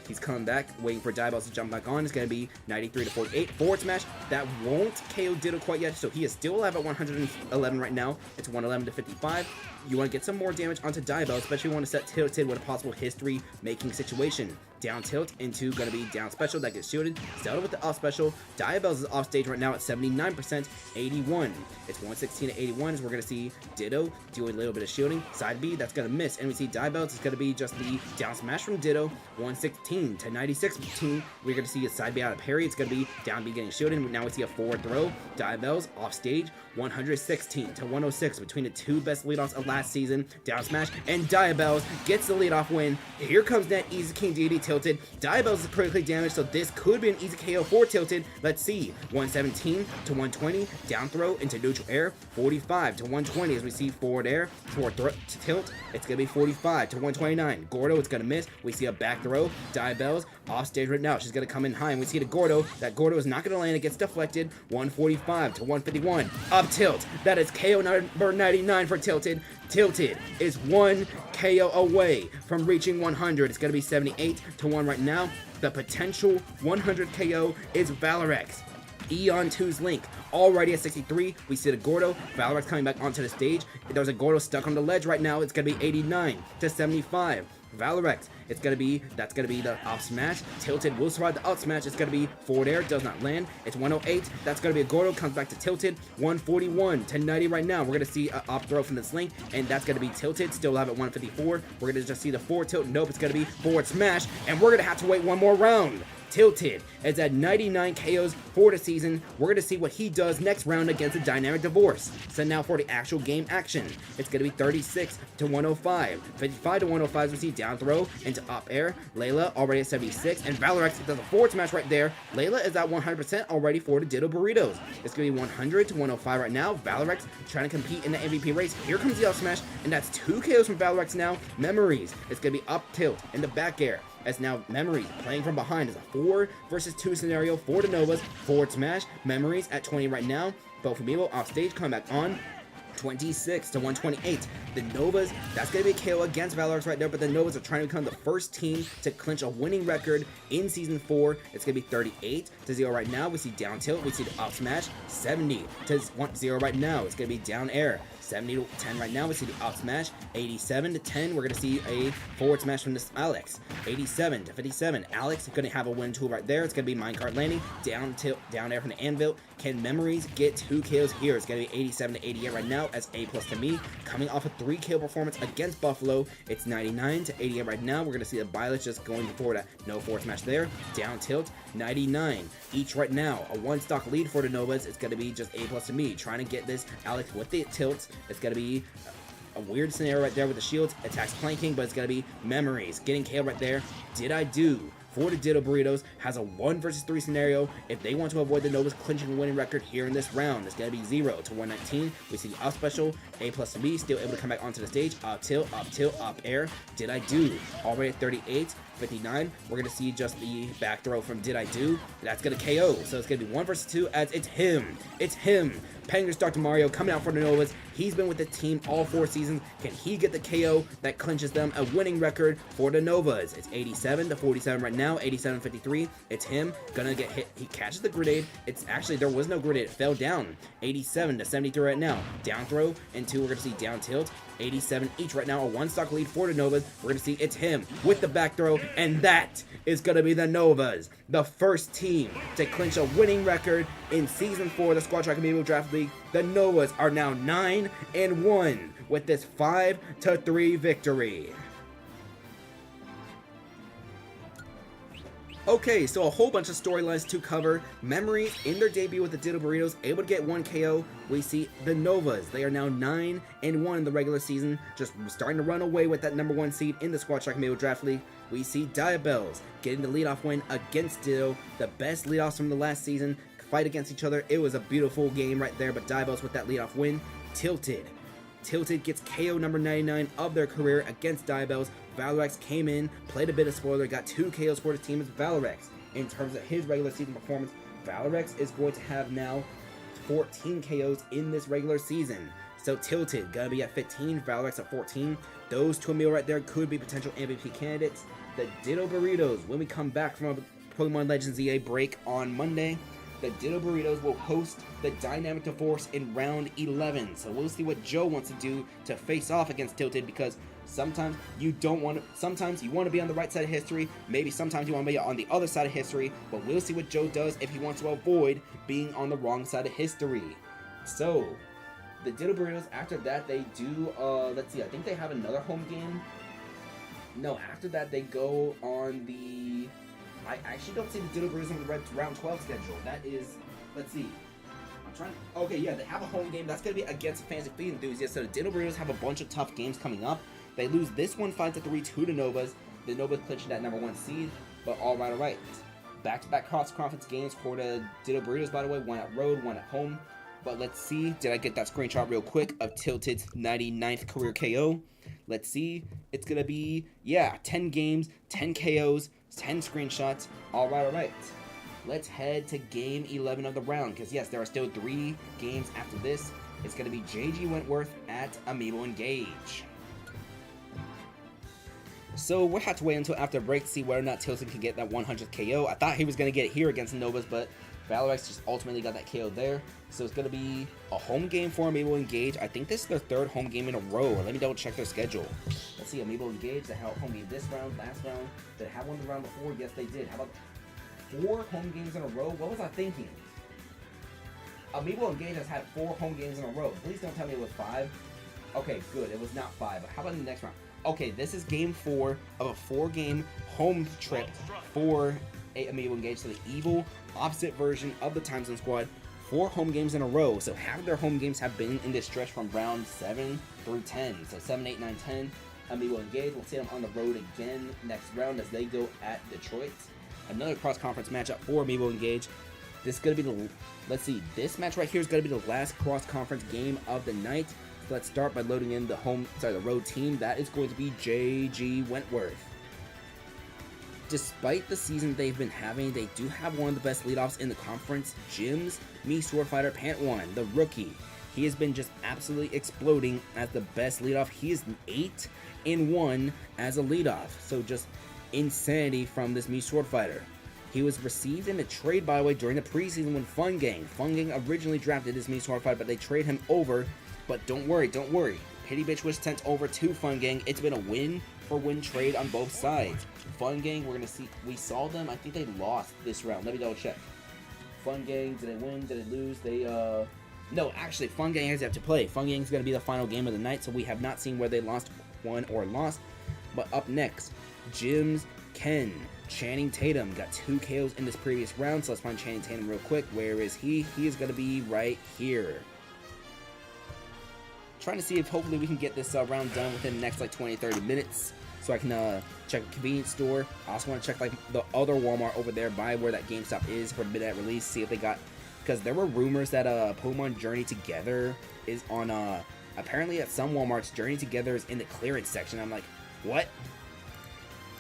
He's coming back, waiting for Diabells to jump back on. It's going to be 93-48. Forward smash. That won't KO Ditto quite yet, so he is still alive at 111 right now. It's 111-55. You want to get some more damage onto Diabells, especially want to set Tilted with a possible history-making situation. Down tilt into going to be down special that gets shielded. Zelda with the off special. Diabells is off stage right now at 79%, 81. It's 116-81 as we're going to see Ditto doing a little bit of shielding. Side B, that's going to miss. And we see Diabells is going to be just the down smash from Ditto. 116-96. We're going to see a side B out of parry. It's going to be down B getting shielded. Now we see a forward throw. Diabells off stage. 116-106 between the 2 best leadoffs of last season. Down smash, and Diabells gets the leadoff win. Here comes NetEasy King Deity Tilted. Diabells is critically damaged, so this could be an easy KO for Tilted. Let's see. 117-120. Down throw into neutral air. 45-120 as we see forward air. Forward throw to tilt. It's going to be 45-129. Gordo, it's going to miss. We see a back throw. Diabells off stage right now. She's going to come in high, and we see the Gordo. That Gordo is not going to land. It gets deflected. 145-151. Up tilt. That is KO number 99 for Tilted. Tilted is 1 KO away from reaching 100. It's going to be 78-1 right now. The potential 100 KO is Valorex. Eon 2's Link already at 63. We see the Gordo. Valorex coming back onto the stage. There's a Gordo stuck on the ledge right now. It's going to be 89-75. Valorex, that's going to be the off smash. Tilted will survive the up smash. It's going to be forward air, does not land. It's 108. That's going to be a Gordo, comes back to Tilted. 141-90 right now. We're going to see an up throw from this Link, and that's going to be Tilted. Still alive at 154. We're going to just see the forward tilt. Nope, it's going to be forward smash, and we're going to have to wait one more round. Tilted is at 99 KOs for the season. We're going to see what he does next round against a Dynamic Divorce. So now for the actual game action. It's going to be 36-105. 55-105 as we see down throw into up air. Layla already at 76. And Valorex does a forward smash right there. Layla is at 100% already for the Ditto Burritos. It's going to be 100-105 right now. Valorex trying to compete in the MVP race. Here comes the up smash. And that's 2 KOs from Valorex now. Memories. It's going to be up tilt in the back air. As now Memories playing from behind is a 4 versus 2 scenario for the Novas. Forward smash. Memories at 20 right now. Both Amiibo off stage, come back on. 26-128. The Novas, that's going to be a KO against Valorex right there, but the Novas are trying to become the first team to clinch a winning record in Season 4. It's going to be 38-0 right now. We see down tilt. We see the up smash. 70-0 right now. It's going to be down air. 70 to 10 right now. We see the up smash. 87 to 10. We're going to see a forward smash from this Alex. 87 to 57. Alex going to have a win tool right there. It's going to be minecart landing. Down air from the anvil. Can Memories get 2 kills here? It's going to be 87 to 88 right now as A+ to me. Coming off a 3 kill performance against Buffalo. It's 99 to 88 right now. We're going to see the Violet's just going forward at no forward smash there. Down tilt. 99 each right now. A 1-stock lead for the Novas. It's going to be just A+ to me. Trying to get this Alex with the tilts. It's going to be a weird scenario right there with the shields. Attacks planking, but it's going to be Memories. Getting KO right there. Did I do? For the Ditto Burritos, has a 1 versus 3 scenario. If they want to avoid the Novas clinching a winning record here in this round, it's going to be 0 to 119. We see the up special, A+ to me, still able to come back onto the stage. Up tilt, up air. Did I do? Already at 38, 59. We're going to see just the back throw from Did I do? That's going to KO. So it's going to be 1 versus 2 as it's him. It's him. Penguins Dr. Mario coming out for the Novas. He's been with the team all 4 seasons. Can he get the KO that clinches them a winning record for the Novas? It's 87 to 47 right now. 87-53. It's him. Gonna get hit. He catches the grenade. It's actually, there was no grenade. It fell down. 87 to 73 right now. Down throw. And 2, we're gonna see down tilt. 87 each right now. A 1-stock lead for the Novas. We're gonna see it's him with the back throw. And that is gonna be the Novas, the first team to clinch a winning record in Season 4 of the Squad Track Amiibo Draft League. The Novas are now 9-1 with this 5-3 victory. Okay, so a whole bunch of storylines to cover. Memories in their debut with the Ditto Burritos, able to get 1 KO. We see the Novas. They are now 9-1 in the regular season, just starting to run away with that #1 seed in the Squad Track Amiibo Draft League. We see Diabels getting the leadoff win against Ditto, the best leadoffs from the last season. Fight against each other. It was a beautiful game right there, but Diabels with that leadoff win. Tilted gets KO number 99 of their career against Diabels. Valorex came in, played a bit of spoiler, got 2 KOs for the team as Valorex. In terms of his regular season performance, Valorex is going to have now 14 KOs in this regular season. So Tilted gonna be at 15, Valorex at 14. Those 2 Amiibo right there could be potential MVP candidates. The Ditto Burritos, when we come back from a Pokemon Legends EA break on Monday, the Ditto Burritos will host the Dynamic Divorce in round 11. So we'll see what Joe wants to do to face off against Tilted, because sometimes you don't want to, sometimes you want to be on the right side of history, maybe sometimes you want to be on the other side of history, but we'll see what Joe does if he wants to avoid being on the wrong side of history. So, the Ditto Burritos, after that they do, let's see, I think they have another home game. No, after that they go on the, I actually don't see the Ditto Burritos on the round 12 schedule. That is, let's see. Okay, yeah, they have a home game. That's going to be against Fantasy Fleet Enthusiasts. So the Ditto Burritos have a bunch of tough games coming up. They lose this one 5-3 to the Novas. The Novas clinching that #1 seed. But all right. Back-to-back cross-conference games for the Ditto Burritos, by the way. 1 at road, 1 at home. But let's see. Did I get that screenshot real quick of Tilted's 99th career KO? Let's see. It's going to be, yeah, 10 games, 10 KOs, 10 screenshots. All right. Let's head to game 11 of the round, because yes, there are still 3 games after this. It's going to be JG Wentworth at Amiibo Engage. So we'll have to wait until after break to see whether or not Tilted can get that 100th KO. I thought he was going to get it here against the Novas, but Valorex just ultimately got that KO there. So it's going to be a home game for Amiibo Engage. I think this is their 3rd home game in a row. Let me double check their schedule. Let's see, Amiibo Engage, they had a home game this round, last round. Did they have one the round before? Yes, they did. How about 4 home games in a row? What was I thinking? Amiibo Engage has had 4 home games in a row. Please don't tell me it was 5. Okay, good. It was not 5. But how about in the next round? Okay, this is game 4 of a 4-game home trip for Amiibo Engage. So the evil opposite version of the Time Zone Squad. 4 home games in a row. So half of their home games have been in this stretch from round 7 through 10. So 7, 8, 9, 10. Amiibo Engage. We'll see them on the road again next round as they go at Detroit. Another cross-conference matchup for Amiibo Engage. This is going to be the, let's see, this match right here is going to be the last cross-conference game of the night. So let's start by loading in the road team. That is going to be JG Wentworth. Despite the season they've been having, they do have one of the best leadoffs in the conference, Jim's Me Sword Fighter Pant 1, the rookie. He has been just absolutely exploding as the best leadoff. He is 8-1 as a leadoff. So just insanity from this Me Sword Fighter. He was received in a trade, by the way, during the preseason when Fun Gang originally drafted this Me Sword Fighter, but they trade him over But don't worry, don't worry. Pity Bitch was sent over to Fun Gang. It's been a win for win trade on both sides. Fun Gang, we're gonna see. We saw them. I think they lost this round. Let me double check. Fun Gang, did they win? Did they lose? They no, actually, Fun Gang has yet to play. Fun Gang is gonna be the final game of the night, so we have not seen where they won or lost. But up next, Jim's Ken. Channing Tatum got 2 KOs in this previous round, so let's find Channing Tatum real quick. Where is he? He is gonna be right here. Trying to see if hopefully we can get this round done within the next like 20-30 minutes, so I can check a convenience store. I also want to check like the other Walmart over there by where that GameStop is for midnight release, see if they got, because there were rumors that Pokemon Journey Together is on apparently at some Walmarts Journey Together is in the clearance section. I'm like, what?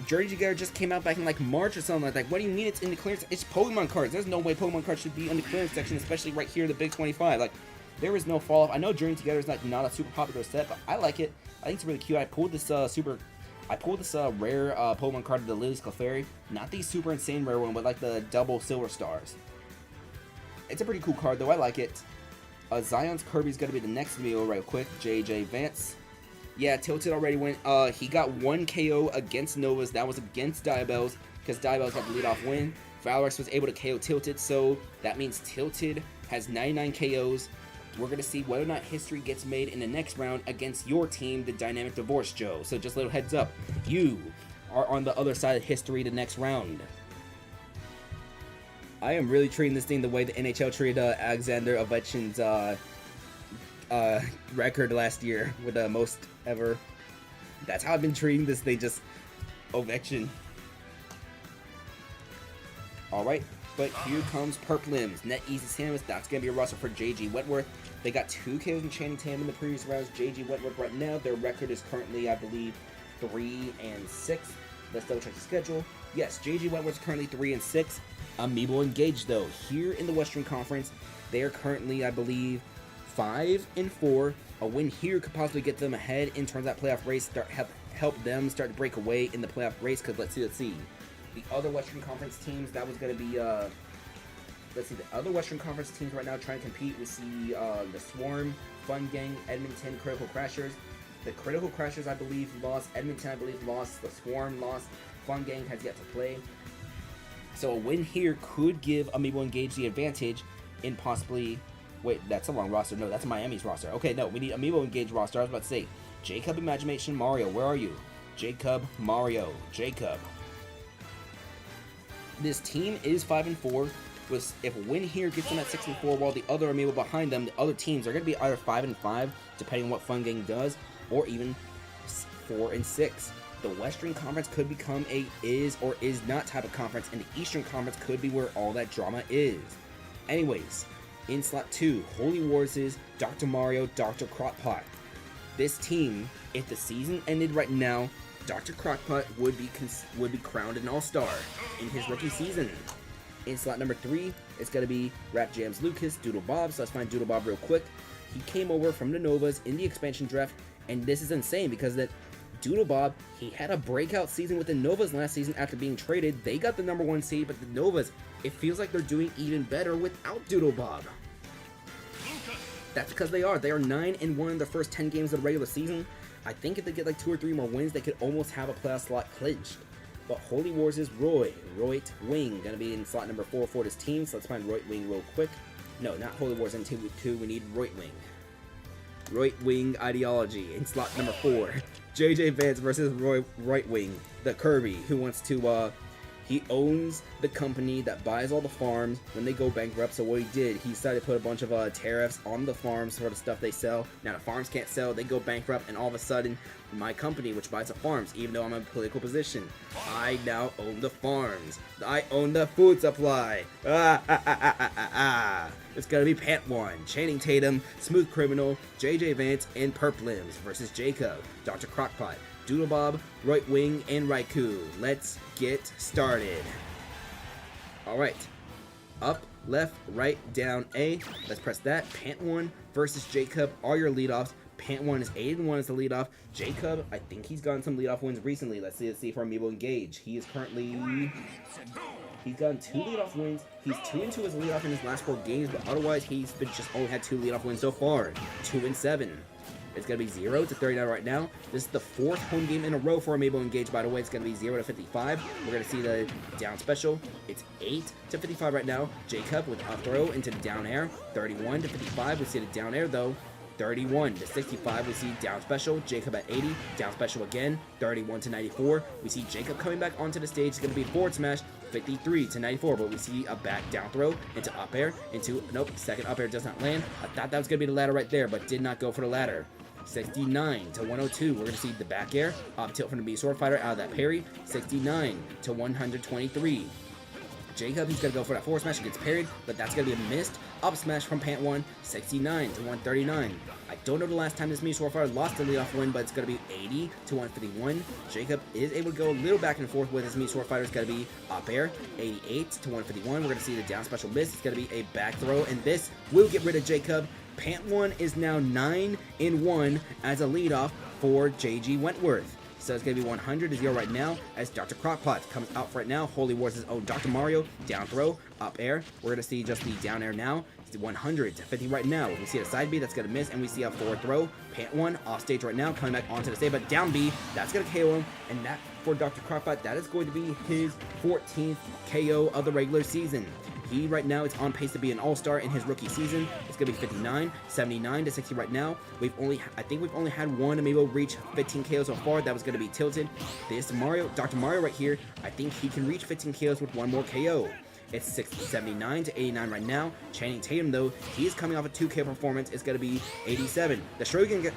Journey Together just came out back in like March or something like that. What do you mean it's in the clearance? It's Pokemon cards. There's no way Pokemon cards should be in the clearance section, especially right here, the Big 25. Like, there is no fall off. I know Journey Together is like not a super popular set, but I like it. I think it's really cute. I pulled this rare Pokemon card of the Lily Clefairy. Not the super insane rare one, but like the double silver stars. It's a pretty cool card though. I like it. Zion's Kirby's gonna be the next video right quick. JJ Vance. Yeah, Tilted already went. He got 1 KO against Novas. That was against Diabells, because Diabells had the leadoff win. Valrex was able to KO Tilted, so that means Tilted has 99 KOs. We're going to see whether or not history gets made in the next round against your team, the Dynamic Divorce Joe. So just a little heads up, you are on the other side of history the next round. I am really treating this thing the way the NHL treated Alexander Ovechkin's record last year with the most ever. That's how I've been treating this thing, just Ovechkin. Alright, but here comes Perp Limbs. Net Easy Samus, that's going to be a roster for JG Wentworth. They got 2 kills in Channing Tatum in the previous rounds. JG Wentworth right now, their record is currently, I believe, 3-6. Let's double check the schedule. Yes, JG Wentworth is currently 3-6. Amiibo engaged though. Here in the Western Conference, they are currently, I believe, 5-4. A win here could possibly get them ahead in terms of that playoff race, help them start to break away in the playoff race, because let's see. The other Western Conference teams, that was going to be, let's see, the other Western Conference teams right now trying to compete. We see the Swarm, Fun Gang, Edmonton, Critical Crashers. The Critical Crashers, I believe, lost. Edmonton, I believe, lost. The Swarm lost. Fun Gang has yet to play. So a win here could give Amiibo Engage the advantage in possibly... Wait, that's the wrong roster. No, that's Miami's roster. Okay, no, we need Amiibo Engage roster. I was about to say, Jacob, Imagination, Mario. Where are you? Jacob, Mario, Jacob. This team is 5-4. If a win here gets them at 6-4, while the other Amiibo behind them, the other teams are going to be either 5-5, depending on what Fun Gang does, or even 4-6. The Western Conference could become a is or is not type of conference, and the Eastern Conference could be where all that drama is. Anyways, in slot 2, Holy Wars is Dr. Mario, Dr. Crockpot. This team, if the season ended right now, Dr. Crockpot would be crowned an all-star in his rookie season. In slot number 3, it's going to be Rap Jams Lucas, Doodle Bob. So let's find Doodle Bob real quick. He came over from the Novas in the expansion draft, and this is insane because that Doodle Bob, he had a breakout season with the Novas last season after being traded. They got the number 1 seed, but the Novas, it feels like they're doing even better without Doodle Bob. That's because they are 9-1 in their first 10 games of the regular season. I think if they get like 2 or 3 more wins, they could almost have a playoff slot clinched. But Holy Wars is Roit Wing, gonna be in slot number 4 for this team. So let's find Roit Wing real quick. No, not Holy Wars in 2. We need Roit Wing. Roit Wing ideology in slot number 4. JJ Vance versus Roit Wing, the Kirby who wants to he owns the company that buys all the farms when they go bankrupt. So what he did, he decided to put a bunch of tariffs on the farms for the stuff they sell. Now the farms can't sell, they go bankrupt, and all of a sudden, my company, which buys the farms, even though I'm in a political position, I now own the farms. I own the food supply. It's gonna be Pant 1, Channing Tatum, Smooth Criminal, JJ Vance, and Perp Limbs versus Jacob, Dr. Crockpot, Doodle Bob, Roit Wing, and Raikou. Let's get started. Alright. Up, left, right, down, A. Let's press that. Pant 1 versus Jacob are your leadoffs. Pant 1 is 8-1 as the leadoff. Jacob, I think he's gotten some leadoff wins recently. Let's see if our Amiibo engage. He is currently... He's gotten 2 leadoff wins. He's 2-2 as a leadoff in his last 4 games, but otherwise he's been just only had 2 leadoff wins so far. 2-7. It's going to be 0-39 right now. This is the 4th home game in a row for Amiibo engage, by the way. It's going to be 0-55. We're going to see the down special. It's 8-55 right now. Jacob with up throw into the down air. 31-55. We see the down air, though. 31-65, we see down special. Jacob at 80, down special again. 31-94, we see Jacob coming back onto the stage. It's going to be forward smash. 53-94, but we see a back down throw into up air, into, nope, second up air does not land. I thought that was going to be the ladder right there, but did not go for the ladder. 69-102, we're going to see the back air, up tilt from the Mii Sword Fighter out of that parry. 69-123. Jacob, he's going to go for that forward smash. He gets parried, but that's going to be a missed up smash from Pant 1. 69-139. I don't know the last time this Mii Sword Fighter lost the leadoff win, but it's going to be 80-151. Jacob is able to go a little back and forth with his Mii Sword Fighter. It's going to be up air. 88-151. We're going to see the down special miss. It's going to be a back throw, and this will get rid of Jacob. Pant 1 is now 9-1 as a leadoff for JG Wentworth. So it's going to be 100-0 right now as Dr. Crockpot comes out for right now. Holy Wars' own Dr. Mario, down throw, up air. We're going to see just the down air now. It's 100-50 right now. We see a side B that's going to miss, and we see a forward throw. Pant 1 off stage right now, coming back onto the stage, but down B, that's going to KO him. And that, for Dr. Crockpot, that is going to be his 14th KO of the regular season. He right now is on pace to be an all-star in his rookie season. It's gonna be 59, 79-60 right now. I think we've only had one Amiibo reach 15 KOs so far. That was gonna be Tilted. This Mario, Dr. Mario right here, I think he can reach 15 KOs with one more KO. It's 79-89 right now. Channing Tatum, though, he is coming off a 2K performance. It's going to be 87. The Shoryuken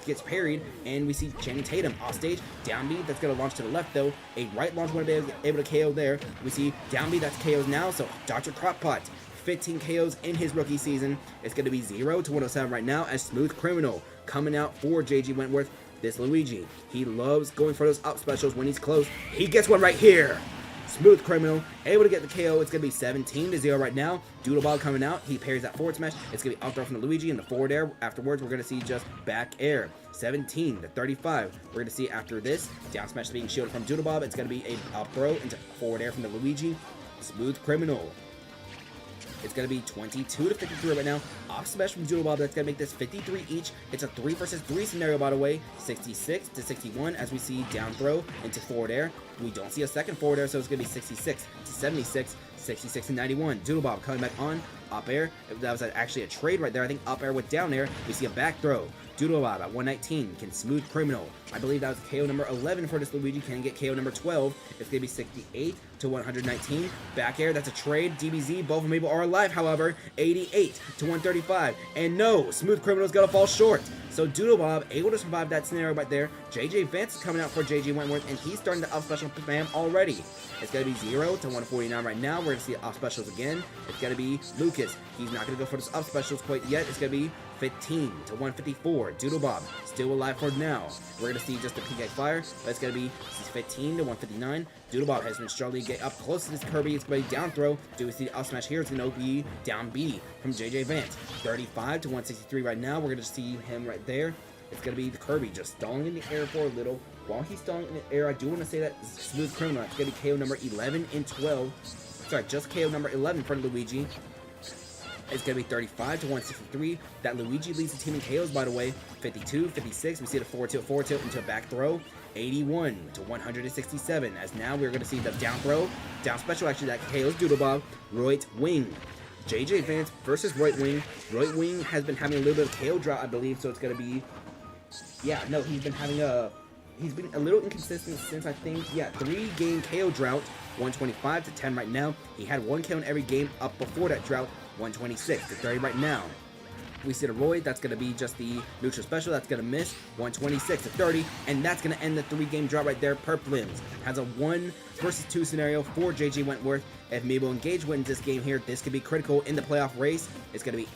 gets parried, and we see Channing Tatum off stage. Down B, that's going to launch to the left, though. A right launch would be able to KO there. We see down B, that's KOs now. So Dr. Crockpot, 15 KOs in his rookie season. It's going to be 0-107 right now as Smooth Criminal coming out for JG Wentworth. This Luigi, he loves going for those up specials when he's close. He gets one right here. Smooth Criminal, able to get the KO. It's going to be 17-0 right now. Doodleball coming out. He parries that forward smash. It's going to be up throw from the Luigi in the forward air. Afterwards, we're going to see just back air. 17-35. We're going to see after this, down smash being shielded from Doodlebob. It's going to be a up throw into forward air from the Luigi. Smooth Criminal. It's going to be 22-53 right now. Off smash from Doodlebob. That's going to make this 53 each. It's a 3 versus 3 scenario, by the way. 66-61 as we see down throw into forward air. We don't see a second forward air, so it's going to be 66-76, 66-91. Doodlebob coming back on. Up air. That was actually a trade right there. I think up air with down air. We see a back throw. Doodlebob at 119 can Smooth Criminal. I believe that was KO number 11 for this Luigi. Can get KO number 12. It's going to be 68-119. Back air, that's a trade. DBZ, both Amiibo are alive, however. 88-135. And no, Smooth Criminal's going to fall short. So Doodlebob able to survive that scenario right there. JJ Vance is coming out for JG Wentworth, and he's starting to up special spam already. It's going to be 0-149 right now. We're going to see up specials again. It's going to be Lucas. He's not going to go for this up specials quite yet. It's going to be 15-154. Doodlebob still alive for now. We're going to see just the PK fire, but it's going to be 15-159. Doodlebob has been struggling to get up close to this Kirby. It's going to be down throw. Do we see the up smash here? It's going to be down B from JJ Vance. 35-163 right now. We're going to see him right there. It's going to be the Kirby just stalling in the air for a little. While he's stalling in the air, I do want to say that Smooth Criminal, it's going to be KO number 11 and 12. Sorry, just KO number 11 for Luigi. It's going to be 35-163. That Luigi leads the team in KOs, by the way. 52-56. We see the forward tilt into a back throw. 81-167. As now we're going to see the down throw. Down special, actually, that KOs Doodlebob. Right wing. JJ Vance versus Right wing. Right wing has been having a little bit of KO drought, I believe, so it's going to be... Yeah, no, he's been a little inconsistent since, I think, 3-game KO drought. 125-10 right now. He had 1 KO in every game up before that drought. 126-30 right now. We see the Roy, that's going to be just the neutral special, that's going to miss. 126-30, and that's going to end the 3-game drought right there. Perplims has a 1 versus 2 scenario for JG Wentworth. If Amiibo Engage wins this game here, this could be critical in the playoff race. It's going to be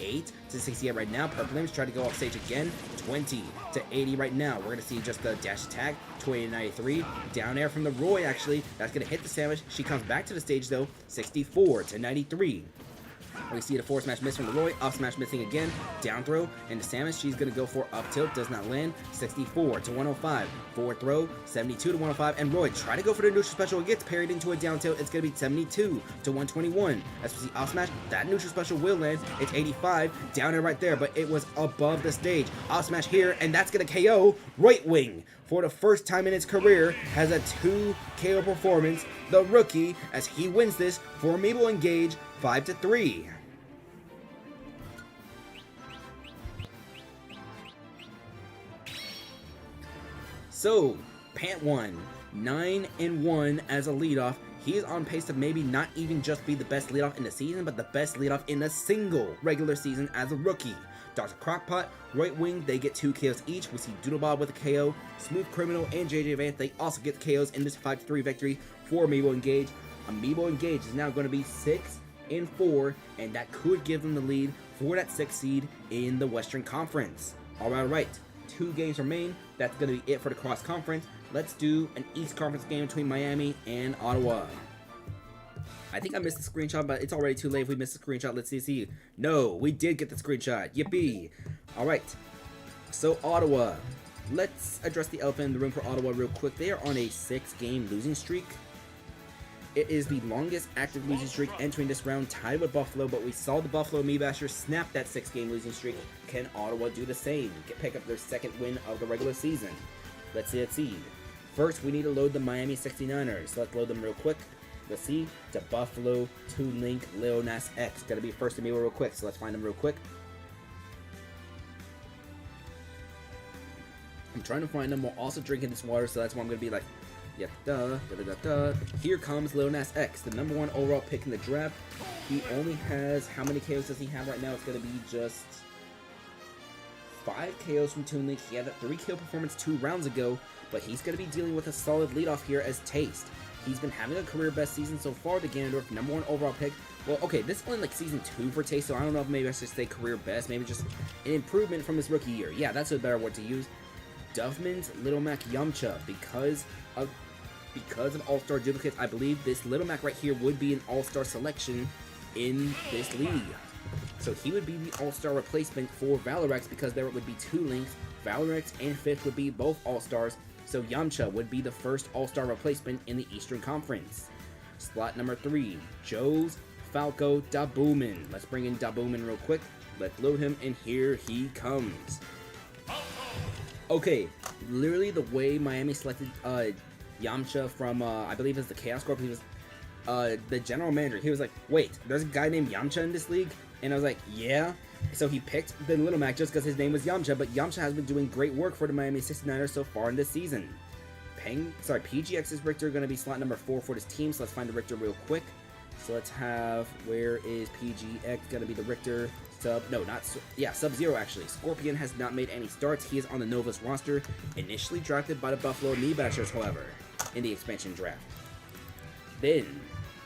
8-68 right now. Perplims try to go off stage again. 20-80 right now. We're going to see just the dash attack. 20-93. Down air from the Roy, actually. That's going to hit the sandwich. She comes back to the stage, though. 64-93. We see the forward smash miss from Leroy, up smash missing again, down throw, and the Samus, she's going to go for up tilt, does not land, 64 to 105, forward throw, 72 to 105, and Roy try to go for the neutral special, it gets parried into a down tilt, it's going to be 72 to 121, as we see up smash, that neutral special will land, it's 85, down and right there, but it was above the stage, up smash here, and that's going to KO Redwing. For the first time in his career, has a 2 KO performance, the rookie, as he wins this for Amiibo Engage 5-3. So, Pant 1, 9-1 as a leadoff. He is on pace to maybe not even just be the best leadoff in the season, but the best leadoff in a single regular season as a rookie. Dr. Crockpot, Redwing, they get 2 KOs each. We see Doodlebob with a KO, Smooth Criminal, and JJ Vance, they also get KOs in this 5-3 victory for Amiibo Engage. Amiibo Engage is now going to be 6-4, and that could give them the lead for that 6th seed in the Western Conference. Alright, 2 games remain. That's going to be it for the cross conference. Let's do an East Conference game between Miami and Ottawa. I think I missed the screenshot, but it's already too late if we missed the screenshot. Let's see. No, we did get the screenshot. Yippee. Alright. So, Ottawa. Let's address the elephant in the room for Ottawa real quick. They are on a 6-game losing streak. It is the longest active losing streak entering this round, tied with Buffalo, but we saw the Buffalo Amiibashers snap that 6-game losing streak. Can Ottawa do the same? Pick up their 2nd win of the regular season? Let's see. First, we need to load the Miami 69ers. So let's load them real quick. Let's see. Dabuffalo, Toon Link, Lil Nas X. Gotta be first Amiibo real quick, so let's find them real quick. I'm trying to find them while also drinking this water, so that's why I'm gonna be like, yeah, Here comes Lil Nas X, the #1 overall pick in the draft. He only has, how many KOs does he have right now? It's gonna be just 5 KOs from Toon Link. He had that 3 KO performance 2 rounds ago, but he's gonna be dealing with a solid leadoff here as Taste. He's been having a career best season so far, the Ganondorf, #1 overall pick. Well, okay, this is only like season 2 for Taste, so I don't know if maybe I should say career best, maybe just an improvement from his rookie year. Yeah, that's a better word to use. Duffman's Little Mac Yamcha, because of All-Star duplicates, I believe this Little Mac right here would be an All-Star selection in this league. So he would be the All-Star replacement for Valorex, because there would be 2 links. Valorex and Fifth would be both All-Stars, so Yamcha would be the first All-Star replacement in the Eastern Conference. Slot number 3, Joe's Falco Dabuman. Let's bring in Dabuman real quick. Let's load him, and here he comes. Okay, literally the way Miami selected Yamcha from, I believe it's the Chaos Corp, he was the general manager. He was like, wait, there's a guy named Yamcha in this league? And I was like, yeah. So he picked the Little Mac just because his name was Yamcha, but Yamcha has been doing great work for the Miami 69ers so far in this season. PGX's Richter going to be slot number 4 for this team, so let's find the Richter real quick. So let's have, where is PGX going to be the Richter? Sub-Zero actually. Scorpion has not made any starts. He is on the Novus roster, initially drafted by the Buffalo Amiibashers, however, in the expansion draft. Then,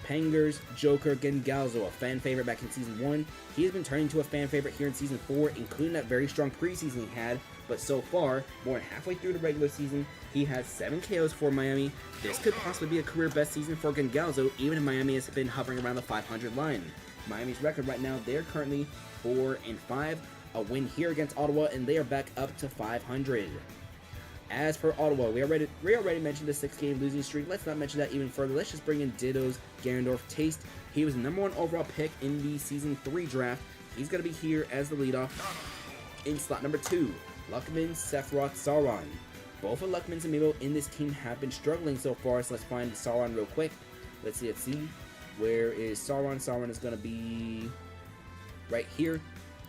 Panger's Joker Gengalzo, a fan favorite back in Season 1. He has been turning into a fan favorite here in Season 4, including that very strong preseason he had, but so far, more than halfway through the regular season, he has 7 KOs for Miami. This could possibly be a career best season for Gengalzo, even if Miami has been hovering around the 500 line. Miami's record right now, they're currently 4-5, a win here against Ottawa, and they are back up to 500. As for Ottawa, we already mentioned the 6-game losing streak. Let's not mention that even further. Let's just bring in Ditto's Ganondorf Taste. He was the #1 overall pick in the Season 3 draft. He's going to be here as the leadoff. In slot number 2, Luckman, Sephiroth, Sauron. Both of Luckman's Amiibo in this team have been struggling so far, so let's find Sauron real quick. Let's see. Where is Sauron? Sauron is going to be right here.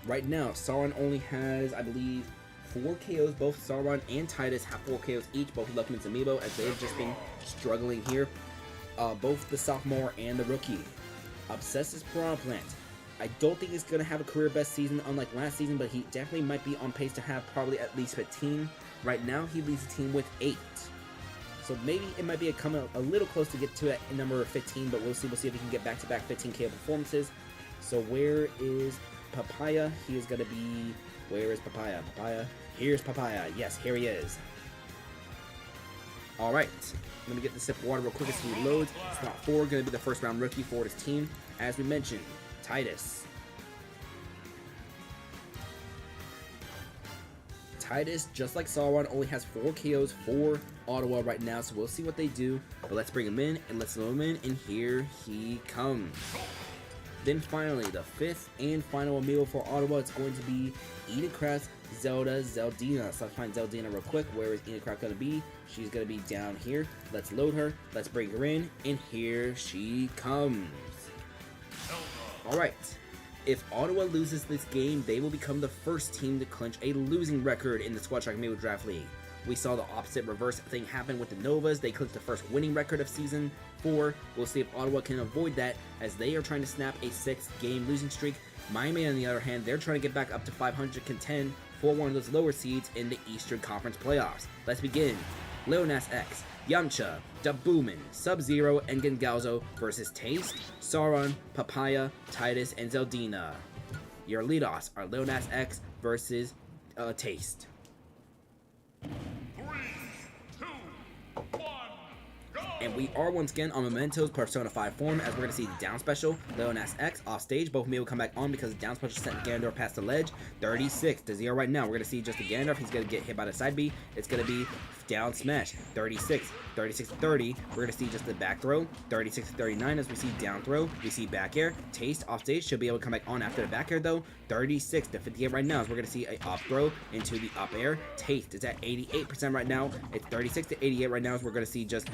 Right now, Sauron only has, I believe, 4 KOs. Both Sauron and Titus have 4 KOs each, both Luckman's Amiibo, as they've just been struggling here. Both the sophomore and the rookie. Obsessive Piranha Plant. I don't think he's going to have a career best season unlike last season, but he definitely might be on pace to have probably at least 15. Right now, he leads the team with 8. So maybe it might be coming a little close to get to a number 15, but we'll see. We'll see if he can get back-to-back 15 KO performances. So where is Papaya? He is going to be... Where is Papaya? Here's Papaya. Yes, here he is. Alright. Let me get the sip of water real quick as he loads. Slot 4 going to be the first round rookie for his team. As we mentioned, Titus, Titus, just like Sauron, only has 4 KOs for Ottawa right now, so we'll see what they do. But let's bring him in, and let's throw him in, and here he comes. Then finally, the 5th and final Amiibo for Ottawa, it's going to be Edenkraft's Zeldina. So let's find Zeldina real quick. Where is Edenkraft going to be? She's going to be down here. Let's load her. Let's bring her in, and here she comes. Alright. If Ottawa loses this game, they will become the first team to clinch a losing record in the Squad Strike Amiibo Draft League. We saw the opposite reverse thing happen with the Novas. They clinched the first winning record of Season 4. We'll see if Ottawa can avoid that, as they are trying to snap a 6-game losing streak. Miami, on the other hand, they're trying to get back up to 500 contend for one of those lower seeds in the Eastern Conference playoffs. Let's begin. Leonas X, Yamcha, Dabuffalo, Sub-Zero, and Gengalzo versus Taste, Sauron, Papaya, Titus, and Zeldina. Your leadoffs are Leonas X versus Taste. 3, 2, 1, go! And we are once again on Memento's Persona 5 form, as we're going to see the down special, Leonas X off stage. Both of me will come back on because the down special sent Ganondorf past the ledge. 36-0 right now. We're going to see just the Ganondorf. He's going to get hit by the side B. It's going to be down smash. 36-30. We're going to see just the back throw. 36-39 as we see down throw. We see back air. Taste off stage. Should be able to come back on after the back air though. 36-58 right now as we're going to see a up throw into the up air. Taste is at 88% right now. It's 36-88 right now as we're going to see just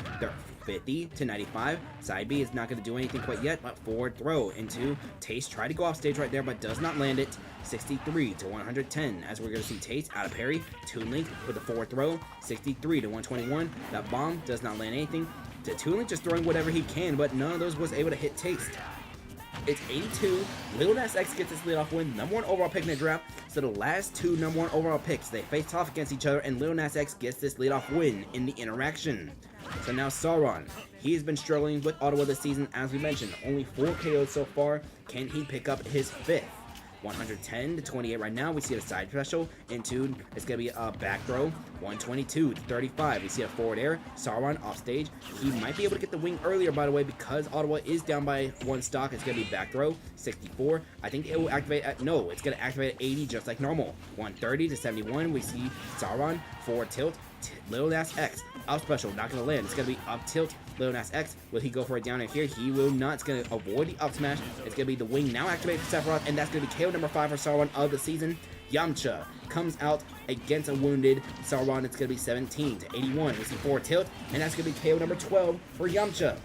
50-95. Side B is not going to do anything quite yet, but forward throw into Taste. Try to go off stage right there, but does not land it. 63-110 as we're going to see Taste out of parry. Toon Link with a forward throw. 63-121. That bomb does not land anything. The Toon Link just throwing whatever he can, but none of those was able to hit Taste. It's 82. Leonas X gets this leadoff win, #1 overall pick in the draft. So the last 2 #1 overall picks, they face off against each other, and Leonas X gets this leadoff win in the interaction. So now Sauron, he's been struggling with Ottawa this season, as we mentioned. Only 4 KOs so far. Can he pick up his 5th? 110-28 right now. We see a side special into, it's going to be a back throw. 122-35. We see a forward air. Sauron off stage. He might be able to get the wing earlier, by the way, because Ottawa is down by 1 stock. It's going to be back throw. 64. I think it will activate at, no, it's going to activate at 80 just like normal. 130-71. We see Sauron forward tilt. Leonas X up special, not going to land. It's going to be up tilt. Leonas X, will he go for it down in here? He will not. It's going to avoid the up smash. It's going to be the wing now activated for Sephiroth, and that's going to be KO number 5 for Sauron of the season. Yamcha comes out against a wounded Sauron. It's going to be 17-81. We see forward tilt, and that's going to be KO number 12 for Yamcha.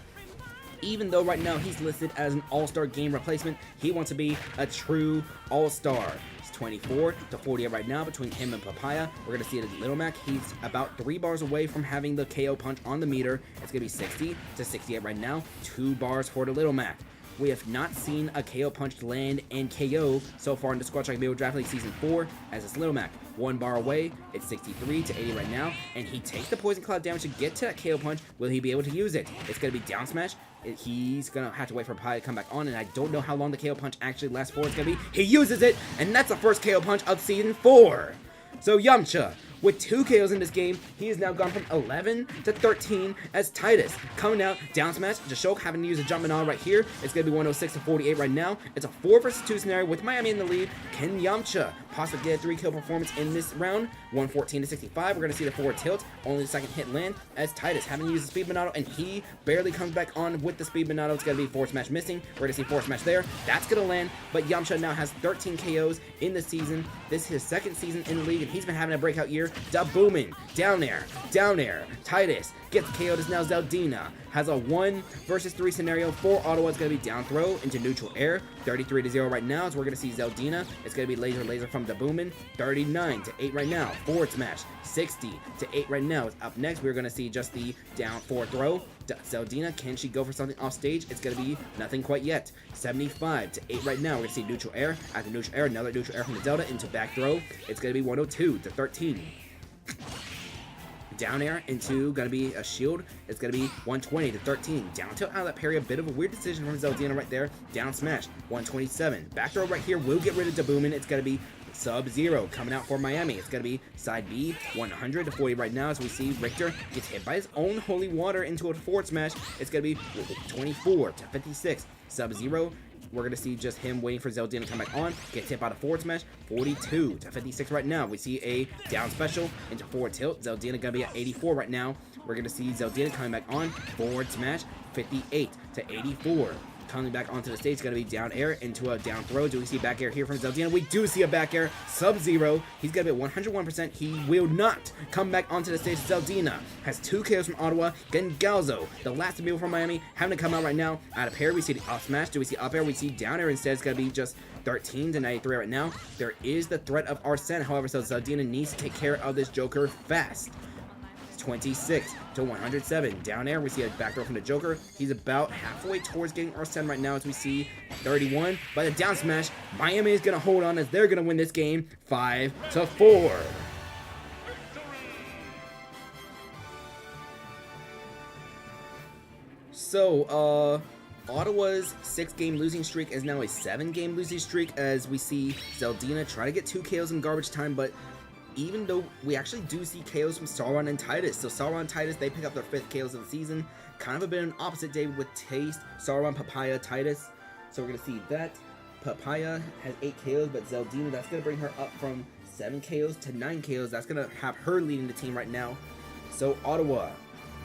Even though right now he's listed as an all-star game replacement, he wants to be a true all-star. 24-48 right now between him and Papaya. We're going to see it at Little Mac. He's about 3 bars away from having the KO punch on the meter. It's going to be 60-68 right now. 2 bars for the Little Mac. We have not seen a KO punch land and KO so far in the Squad Strike Amiibo Draft League Season 4 as it's Little Mac. 1 bar away. It's 63-80 right now. And he takes the Poison Cloud damage to get to that KO punch. Will he be able to use it? It's going to be down smash. He's going to have to wait for Papaya to come back on, and I don't know how long the KO punch actually lasts for. It's going to be, he uses it, and that's the first KO punch of Season 4. So Yamcha, with 2 KOs in this game, he has now gone from 11 to 13 as Titus coming out, down smash, Jashoke having to use a jump and all right here. It's going to be 106-48 right now. It's a 4 versus 2 scenario with Miami in the lead. Can Yamcha possibly get a 3 kill performance in this round? 114-65. We're going to see the forward tilt. Only the second hit land as Titus having to use the speed Monado, and he barely comes back on with the speed Monado. It's going to be forward smash missing. We're going to see forward smash there. That's going to land, but Yamcha now has 13 KOs in the season. This is his 2nd season in the league, and he's been having a breakout year. Dabuffalo, down air. Titus gets KO'd as now Zeldina has a 1 versus 3 scenario for Ottawa. It's going to be down throw into neutral air. 33-0 right now as we're going to see Zeldina. It's going to be laser from Dabuffalo. 39-8 right now. Forward smash. 60-8 right now. Up next, we're going to see just the down forward throw. Zeldina, can she go for something off stage? It's going to be nothing quite yet. 75-8 right now. We're going to see neutral air. After neutral air, another neutral air from the Zelda into back throw. It's going to be 102-13. Down air into going to be a shield. It's going to be 120-13. Down tilt out of that parry. A bit of a weird decision from Zeldina right there. Down smash. 127. Back throw right here will get rid of Dabuffalo. It's going to be Sub-Zero coming out for Miami. It's going to be side B. 100-40 right now as we see Richter gets hit by his own holy water into a forward smash. It's going to be 24-56. Sub-Zero we're going to see just him waiting for Zeldina to come back on. Gets hit by the forward smash. 42 to 56 right now. We see a down special into forward tilt. Zeldina going to be at 84 right now. We're going to see Zeldina coming back on. Forward smash. 58 to 84. Coming back onto the stage, going to be down air into a down throw. Do we see back air here from Zeldina? We do see a back air. Sub-Zero. He's going to be at 101%. He will not come back onto the stage. Zeldina has 2 KOs from Ottawa. Galzo, the last Amiibo from Miami, having to come out right now. Out of parry, we see the up smash. Do we see up air? We see down air instead. It's going to be just 13 to 93 right now. There is the threat of Arsene, however, so Zeldina needs to take care of this Joker fast. 26 to 107. Down air, we see a back throw from the Joker. He's about halfway towards getting Arsene right now as we see 31. By the down smash, Miami is going to hold on as they're going to win this game 5-4. So, Ottawa's 6-game losing streak is now a 7-game losing streak as we see Zeldina try to get 2 KOs in garbage time, but even though we actually do see KOs from Sauron and Titus. So Sauron and Titus, they pick up their 5th KOs of the season. Kind of a bit of an opposite day with Taste, Sauron, Papaya, Titus. So we're going to see that. Papaya has 8 KOs, but Zeldina, that's going to bring her up from 7 KOs to 9 KOs. That's going to have her leading the team right now. So Ottawa,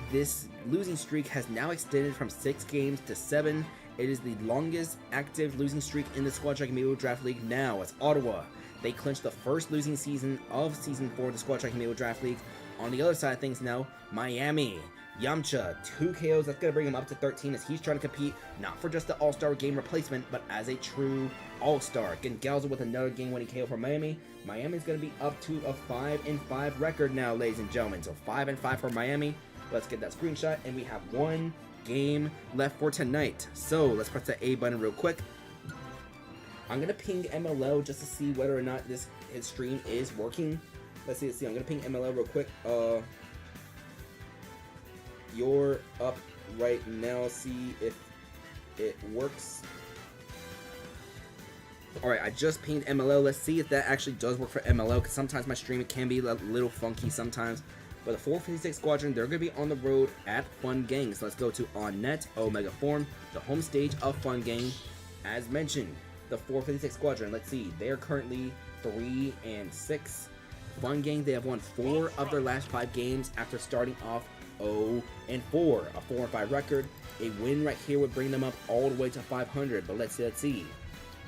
this losing streak has now extended from 6 games to 7. It is the longest active losing streak in the Squad Strike Amiibo Draft League now. It's Ottawa. They clinched the first losing season of Season 4 of the Squad Strike Amiibo Draft League. On the other side of things now, Miami. Yamcha, 2 KOs. That's going to bring him up to 13 as he's trying to compete not for just the All-Star game replacement, but as a true All-Star. Galzo with another game-winning KO for Miami. Miami's going to be up to a 5-5 record now, ladies and gentlemen. So 5-5 for Miami. Let's get that screenshot, and we have 1 game left for tonight. So let's press the A button real quick. I'm going to ping MLL just to see whether or not his stream is working. Let's see. I'm going to ping MLL real quick. You're up right now. See if it works. Alright, I just pinged MLL. Let's see if that actually does work for MLL, because sometimes my stream can be a little funky sometimes. But the 456 Squadron, they're going to be on the road at Fun Gang. So let's go to On Net, Omega Forum, the home stage of Fun Gang. As mentioned, the 456 Squadron, let's see, they're currently 3-6. Fun Gang, they have won 4 of their last 5 games after starting off 0-4, a 4-5 record. A win right here would bring them up all the way to 500, but let's see.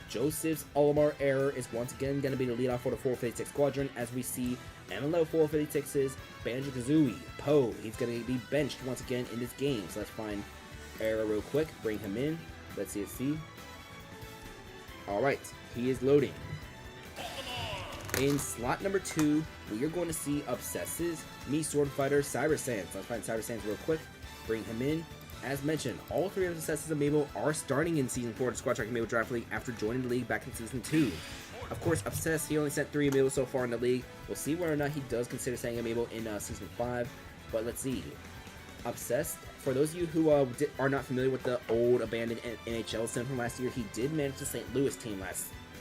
Joseph's Olimar Error is once again going to be the leadoff for the 456 Squadron, as we see MLO 456's Banjo-Kazooie, Poe, he's going to be benched once again in this game. So let's find Error real quick, bring him in, let's see. Alright, he is loading. In slot number 2, we are going to see Obsesses, Me Sword Fighter, Cyber Sans. Let's find Cyber Sans real quick, bring him in. As mentioned, all 3 of Obsesses Amiibo are starting in Season 4 of the Squad Strike Amiibo Draft League after joining the league back in Season 2. Of course, Obsess, he only sent 3 Amiibo so far in the league. We'll see whether or not he does consider sending Amiibo in Season 5. But let's see. Obsessed, for those of you who are not familiar with the old abandoned NHL sim from last year, he did manage the St. Louis team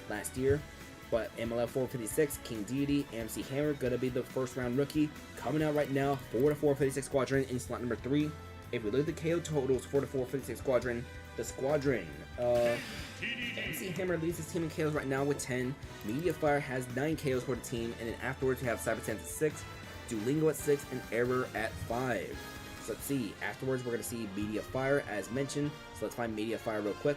last year. But MLF 456, King Deity, MC Hammer, gonna be the first round rookie. Coming out right now for the 456 Squadron in slot number 3. If we look at the KO totals for the 456 Squadron, the Squadron, MC Hammer leads his team in KOs right now with 10. Mediafire has 9 KOs for the team, and then afterwards we have Cyber Sans at 6, Duolingo at 6, and Error at 5. So let's see, afterwards we're going to see Mediafire as mentioned, so let's find Mediafire real quick.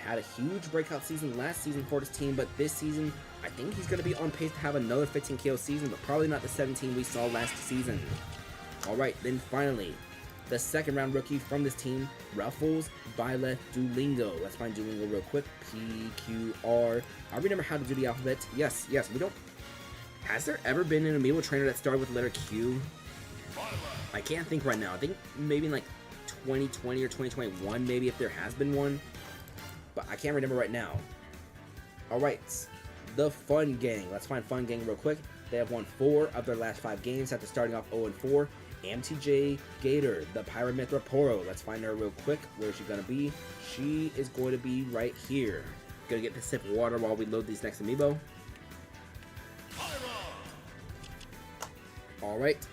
Had a huge breakout season last season for this team, but this season, I think he's going to be on pace to have another 15 KO season, but probably not the 17 we saw last season. Alright, then finally, the second round rookie from this team, Ruffles, Violet, Duolingo. Let's find Duolingo real quick. PQR. I remember how to do the alphabet. Yes, we don't. Has there ever been an Amiibo trainer that started with the letter Q? I can't think right now. I think maybe in like 2020 or 2021, maybe, if there has been one. But I can't remember right now. Alright, the Fun Gang. Let's find Fun Gang real quick. They have won 4 of their last 5 games after starting off 0-4. MTJ Gator, the Pyramithra Poro. Let's find her real quick. Where is she going to be? She is going to be right here. Gonna get a sip of water while we load these next Amiibo. Alright.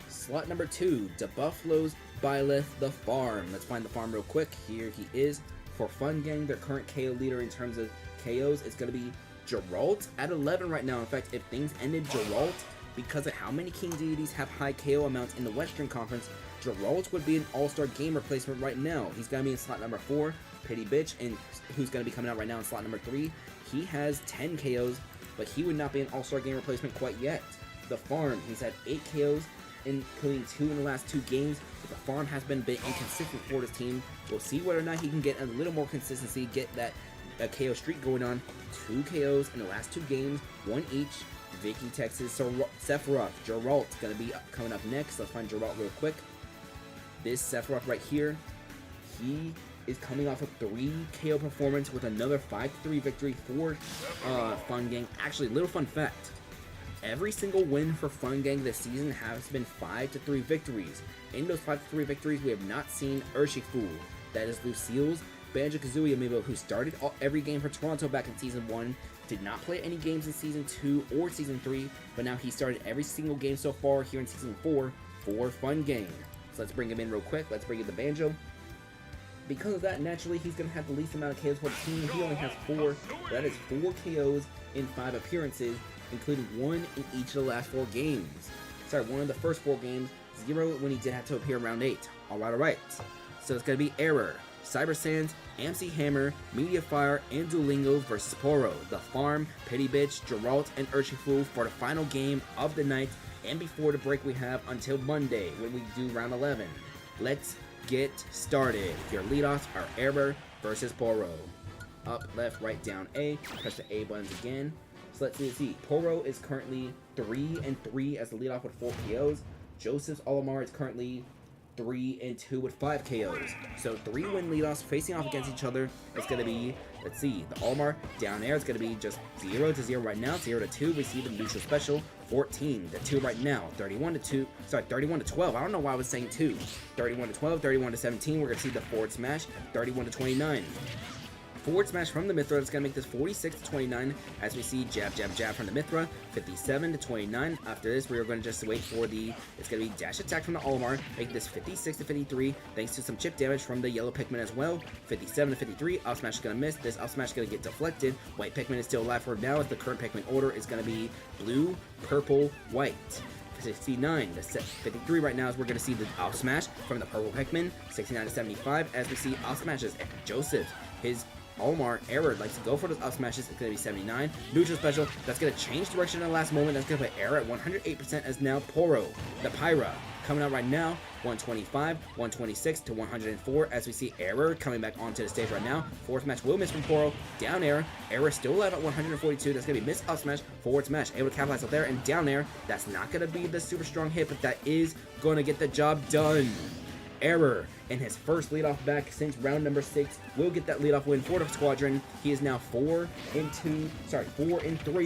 Slot number 2, Dabuffalo's Byleth the Farm. Let's find the farm real quick. Here he is. For Fun Gang, their current KO leader in terms of KOs is going to be Geralt at 11 right now. In fact, if things ended Geralt, because of how many King Deities have high KO amounts in the Western Conference, Geralt would be an all-star game replacement right now. He's going to be in slot number 4, Pity Bitch, and who's going to be coming out right now in slot number 3. He has 10 KOs, but he would not be an all-star game replacement quite yet. The Farm, he's had 8 KOs, including 2 in the last 2 games, but the Farm has been a bit inconsistent for this team. We'll see whether or not he can get a little more consistency, get that KO streak going on. 2 KOs in the last 2 games, 1 each. Vicky, Texas, Sephiroth, Geralt going to be coming up next. Let's find Geralt real quick. This Sephiroth right here, he is coming off a 3 KO performance with another 5-3 victory for Fun Gang. Actually, little fun fact. Every single win for Fun Gang this season has been 5-3 victories. In those 5-3 victories, we have not seen Urshifu. That is Lucielle's Banjo-Kazooie amiibo, who started every game for Toronto back in Season 1, did not play any games in Season 2 or Season 3, but now he started every single game so far here in Season 4 for Fun Gang. So let's bring him in real quick. Let's bring in the Banjo. Because of that, naturally, he's going to have the least amount of KOs for the team. He only has 4. That is 4 KOs in 5 appearances, including 1 in each of the last 4 games. Sorry, 1 of the first 4 games, 0 when he did have to appear in round 8. Alright. So it's going to be Error, Cyber Sands, MC Hammer, Mediafire, and Duolingo versus Poro, The Farm, Pity Bitch, Geralt, and Urshifu for the final game of the night, and before the break we have until Monday when we do round 11. Let's get started. Your leadoffs are Error versus Poro. Up, left, right, down, A. Press the A buttons again. So let's see. Poro is currently 3-3 as the leadoff with 4 KOs. Joseph's Olimar is currently 3-2 with 5 KOs. So 3 win leadoffs facing off against each other. It's going to be, let's see, the Olimar down air is going to be just 0-0 right now. 0-2. We see the neutral special. 14-2 right now. 31-2. Sorry, 31-12. I don't know why I was saying 2. 31-12. 31-17. We're going to see the forward smash. 31-29. Forward smash from the Mithra. That's going to make this 46-29 as we see jab, jab, jab from the Mithra. 57-29. After this, we are going to just wait for the, it's going to be dash attack from the Olimar, make this 56-53 thanks to some chip damage from the yellow Pikmin as well. 57-53. Up smash is going to miss. This up smash is going to get deflected. White Pikmin is still alive for now as the current Pikmin order is going to be blue, purple, white. 69 to 53 right now as we're going to see the up smash from the purple Pikmin. 69-75 as we see up smashes. Joseph, his Olimar, Error likes to go for those up smashes. It's going to be 79. Neutral special. That's going to change direction in the last moment. That's going to put Error at 108% as now Poro, the Pyra, coming out right now. 125, 126 to 104 as we see Error coming back onto the stage right now. Forward smash will miss from Poro. Down air. Error still alive at 142. That's going to be missed up smash. Forward smash. Able to capitalize up there. And down air. That's not going to be the super strong hit, but that is going to get the job done. Error in his first leadoff back since round number 6 will get that leadoff win for the squadron. He is now 4-3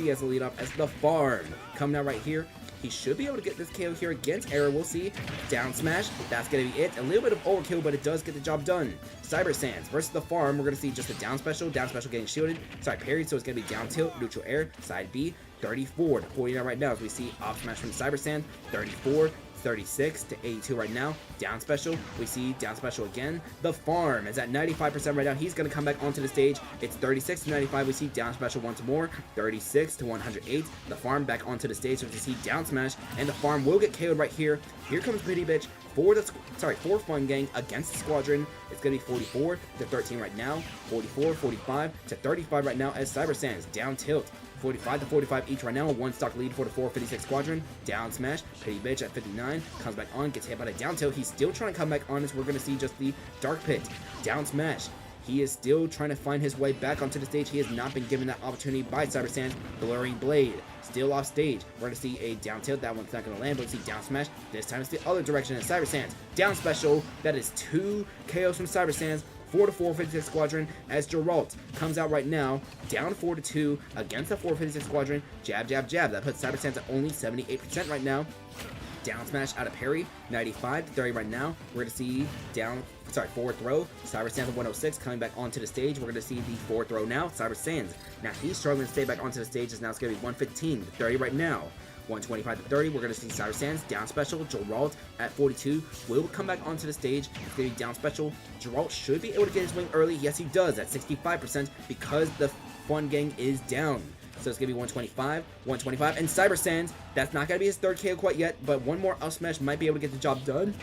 as a leadoff as the Farm coming out right here. He should be able to get this KO here against Error. We'll see. Down smash. That's going to be it. A little bit of overkill, but it does get the job done. Cyber Sands versus the Farm. We're going to see just a down special. Down special getting shielded. Sorry, parried. So it's going to be down tilt, neutral air, side B. 34 to 49 right now as we see off smash from Cyber Sand. 34. 36 to 82 right now. Down special. We see down special again. The Farm is at 95% right now. He's going to come back onto the stage. It's 36 to 95. We see down special once more. 36 to 108. The Farm back onto the stage. So we see down smash. And the Farm will get KO'd right here. Here comes Pity Bitch for Fun Gang against the squadron. It's going to be 44 to 13 right now. 44, 45 to 35 right now as Cyber Sands down tilt. 45 to 45 each right now. 1 stock lead for the 456 squadron. Down smash. Pity Bitch at 59. Comes back on. Gets hit by the down tilt. He's still trying to come back on as we're going to see just the Dark Pit. Down smash. He is still trying to find his way back onto the stage. He has not been given that opportunity by Cyber Sands. Blurring Blade. Still off stage. We're going to see a down tilt. That one's not going to land, but we see down smash. This time it's the other direction as Cyber Sands. Down special. That is 2 KOs from Cyber Sands. 4 to 456 squadron as Geralt comes out right now, down 4-2 against the 456 squadron. Jab, jab, jab. That puts Cyber Sands at only 78% right now. Down smash out of parry, 95 to 30 right now. We're going to see forward throw. Cyber Sands at 106 coming back onto the stage. We're going to see the forward throw now. Cyber Sands. Now he's struggling to stay back onto the stage as now it's going to be 115 to 30 right now. 125 to 30. We're going to see Cyber Sands down special. Geralt at 42 will come back onto the stage. It's going to be down special. Geralt should be able to get his wing early. Yes, he does at 65% because the Fun Gang is down. So it's going to be 125, 125, and Cyber Sands, that's not going to be his third KO quite yet, but one more up smash might be able to get the job done.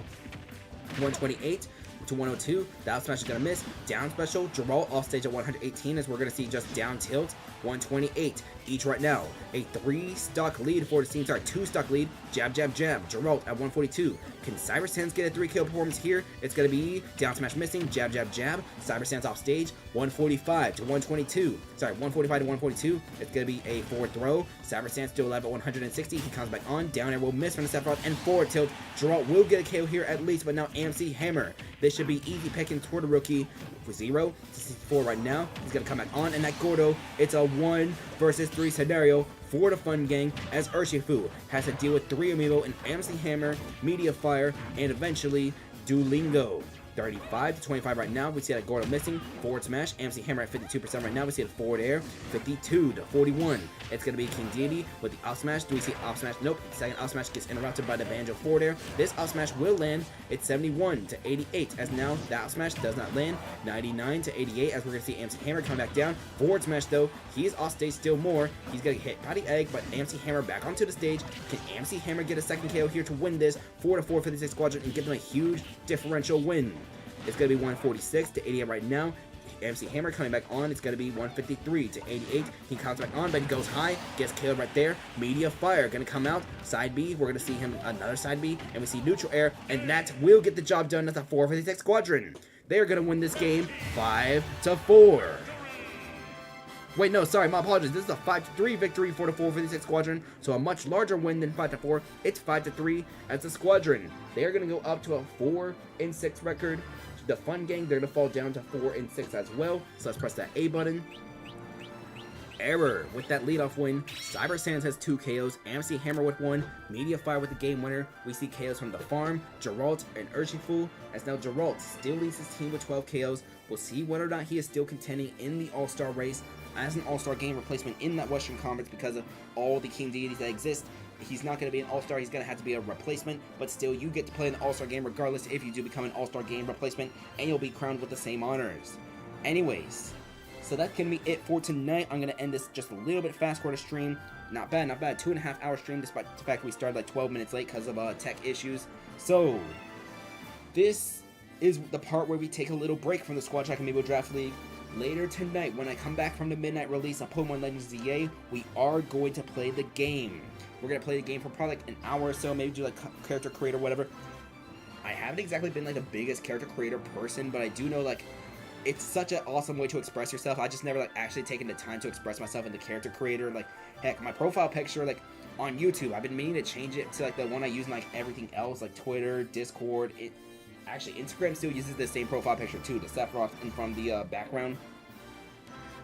128 to 102, the up smash is going to miss. Down special, Geralt off stage at 118 as we're going to see just down tilt. 128 each right now. A 3-stock lead for the team. Sorry, 2-stock lead. Jab, jab, jab. Geralt at 142. Can Cyber Sands get a 3-kill performance here? It's going to be down smash missing. Jab, jab, jab. Cyber Sands off stage. 145 to 122. Sorry, 145 to 142. It's going to be a forward throw. Cyber Sands still alive at 160. He comes back on. Down air will miss from the Sephiroth and forward tilt. Geralt will get a KO here at least, but now AMC Hammer. This should be easy picking toward the rookie. For 0 to 64 right now. He's going to come back on, and that Gordo, it's a 1 versus 3 scenario for the Fun Gang as Urshifu has to deal with 3 Amiibo and AMC Hammer, Media Fire, and eventually Duolingo. 35 to 25 right now. We see that Gordo missing. Forward smash. AMC Hammer at 52% right now. We see it forward air. 52 to 41. It's going to be King Deity with the up smash. Do we see up smash? Nope. Second up smash gets interrupted by the Banjo forward air. This up smash will land. It's 71 to 88 as now the up smash does not land. 99 to 88 as we're going to see AMC Hammer come back down. Forward smash though. He is off stage still more. He's going to get hit by the egg, but AMC Hammer back onto the stage. Can AMC Hammer get a second KO here to win this 4-4 for the 6 squadron and give them a huge differential win? It's going to be 146 to 88 right now. AMC Hammer coming back on. It's going to be 153 to 88. He comes back on, but he goes high. Gets killed right there. Media Fire going to come out. Side B. We're going to see him another side B. And we see neutral air. And that will get the job done. That's a 456 squadron. They're going to win this game 5-4. Wait, no, sorry, my apologies. This is a 5-3 victory for the 456 squadron. So a much larger win than 5-4. It's 5-3 as a squadron. They are going to go up to a 4-6 record. The Fun Gang, they're going to fall down to 4-6 as well. So let's press that A button. Error with that leadoff win. Cyber Sands has 2 KOs. AMC Hammer with 1. Media Fire with the game winner. We see KOs from the Farm, Geralt, and Urshifu. As now Geralt still leads his team with 12 KOs. We'll see whether or not he is still contending in the All-Star race as an All-Star game replacement in that Western Conference because of all the King Deities that exist. He's not going to be an All-Star. He's going to have to be a replacement, but still, you get to play in the All-Star game regardless if you do become an All-Star game replacement, and you'll be crowned with the same honors. Anyways, so that's going to be it for tonight. I'm going to end this just a little bit fast for the stream. Not bad, not bad. 2.5 hour stream, despite the fact we started like 12 minutes late because of tech issues. So, this is the part where we take a little break from the Squad Track Amiibo Draft League. Later tonight, when I come back from the midnight release of Pokemon Legends ZA, we are going to play the game. We're going to play the game for probably like an hour or so, maybe do like character creator, whatever. I haven't exactly been like the biggest character creator person, but I do know like it's such an awesome way to express yourself. I just never like actually taken the time to express myself in the character creator. Like, heck, my profile picture like on YouTube, I've been meaning to change it to like the one I use in like everything else, like Twitter, Discord. Actually, Instagram still uses the same profile picture too, the Sephiroth in from the background.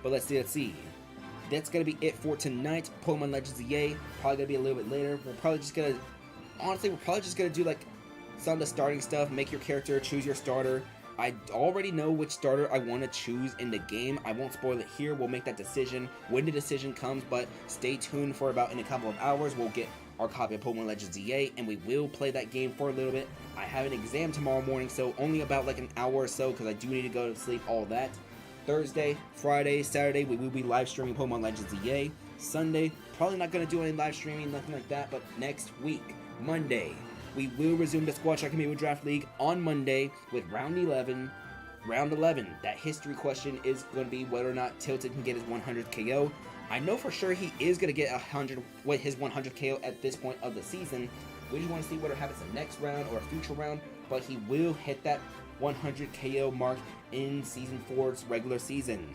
But let's see. That's going to be it for tonight. Pokemon Legends EA. Probably going to be a little bit later. We're probably just going to... Honestly, we're probably just going to do, like, some of the starting stuff. Make your character. Choose your starter. I already know which starter I want to choose in the game. I won't spoil it here. We'll make that decision when the decision comes. But stay tuned for about in a couple of hours. We'll get our copy of Pokemon Legends EA. And we will play that game for a little bit. I have an exam tomorrow morning. So only about, like, an hour or so. Because I do need to go to sleep. All that. Thursday, Friday, Saturday, we will be live streaming Pokemon Legends EA. Sunday, probably not going to do any live streaming, nothing like that, but next week, Monday, we will resume the Squad Track Amiibo Draft League on Monday with Round 11. Round 11, that history question is going to be whether or not Tilted can get his 100th KO. I know for sure he is going to get his 100th KO at this point of the season. We just want to see whether it happens the next round or a future round, but he will hit that 100 KO mark in Season 4's regular season.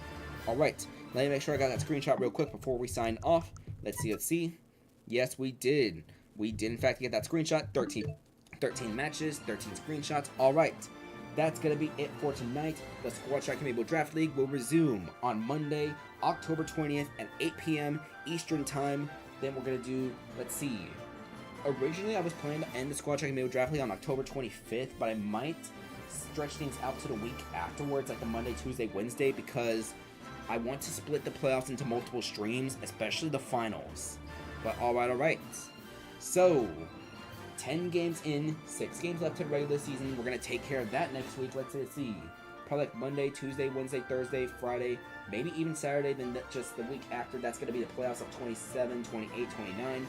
Alright, let me make sure I got that screenshot real quick before we sign off. Let's see. Yes, we did. We did, in fact, get that screenshot. 13 matches, 13 screenshots. Alright, that's going to be it for tonight. The Squad Track Amiibo Draft League will resume on Monday, October 20th at 8 p.m. Eastern Time. Then we're going to do, let's see. Originally, I was planning to end the Squad Track Amiibo Draft League on October 25th, but I might stretch things out to the week afterwards, like the Monday, Tuesday, Wednesday, because I want to split the playoffs into multiple streams, especially the finals. But alright. So, 10 games in, 6 games left to the regular season. We're going to take care of that next week. Let's see. Probably like Monday, Tuesday, Wednesday, Thursday, Friday, maybe even Saturday. Then just the week after, that's going to be the playoffs of 27, 28, 29.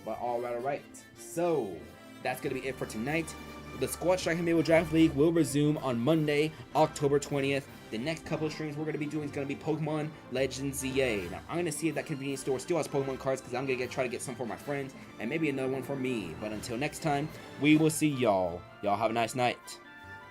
But all right. So, that's going to be it for tonight. The Squad Strike Amiibo Draft League will resume on Monday, October 20th. The next couple of streams we're going to be doing is going to be Pokemon Legends ZA. Now, I'm going to see if that convenience store still has Pokemon cards because I'm going to try to get some for my friends and maybe another one for me. But until next time, we will see y'all. Y'all have a nice night.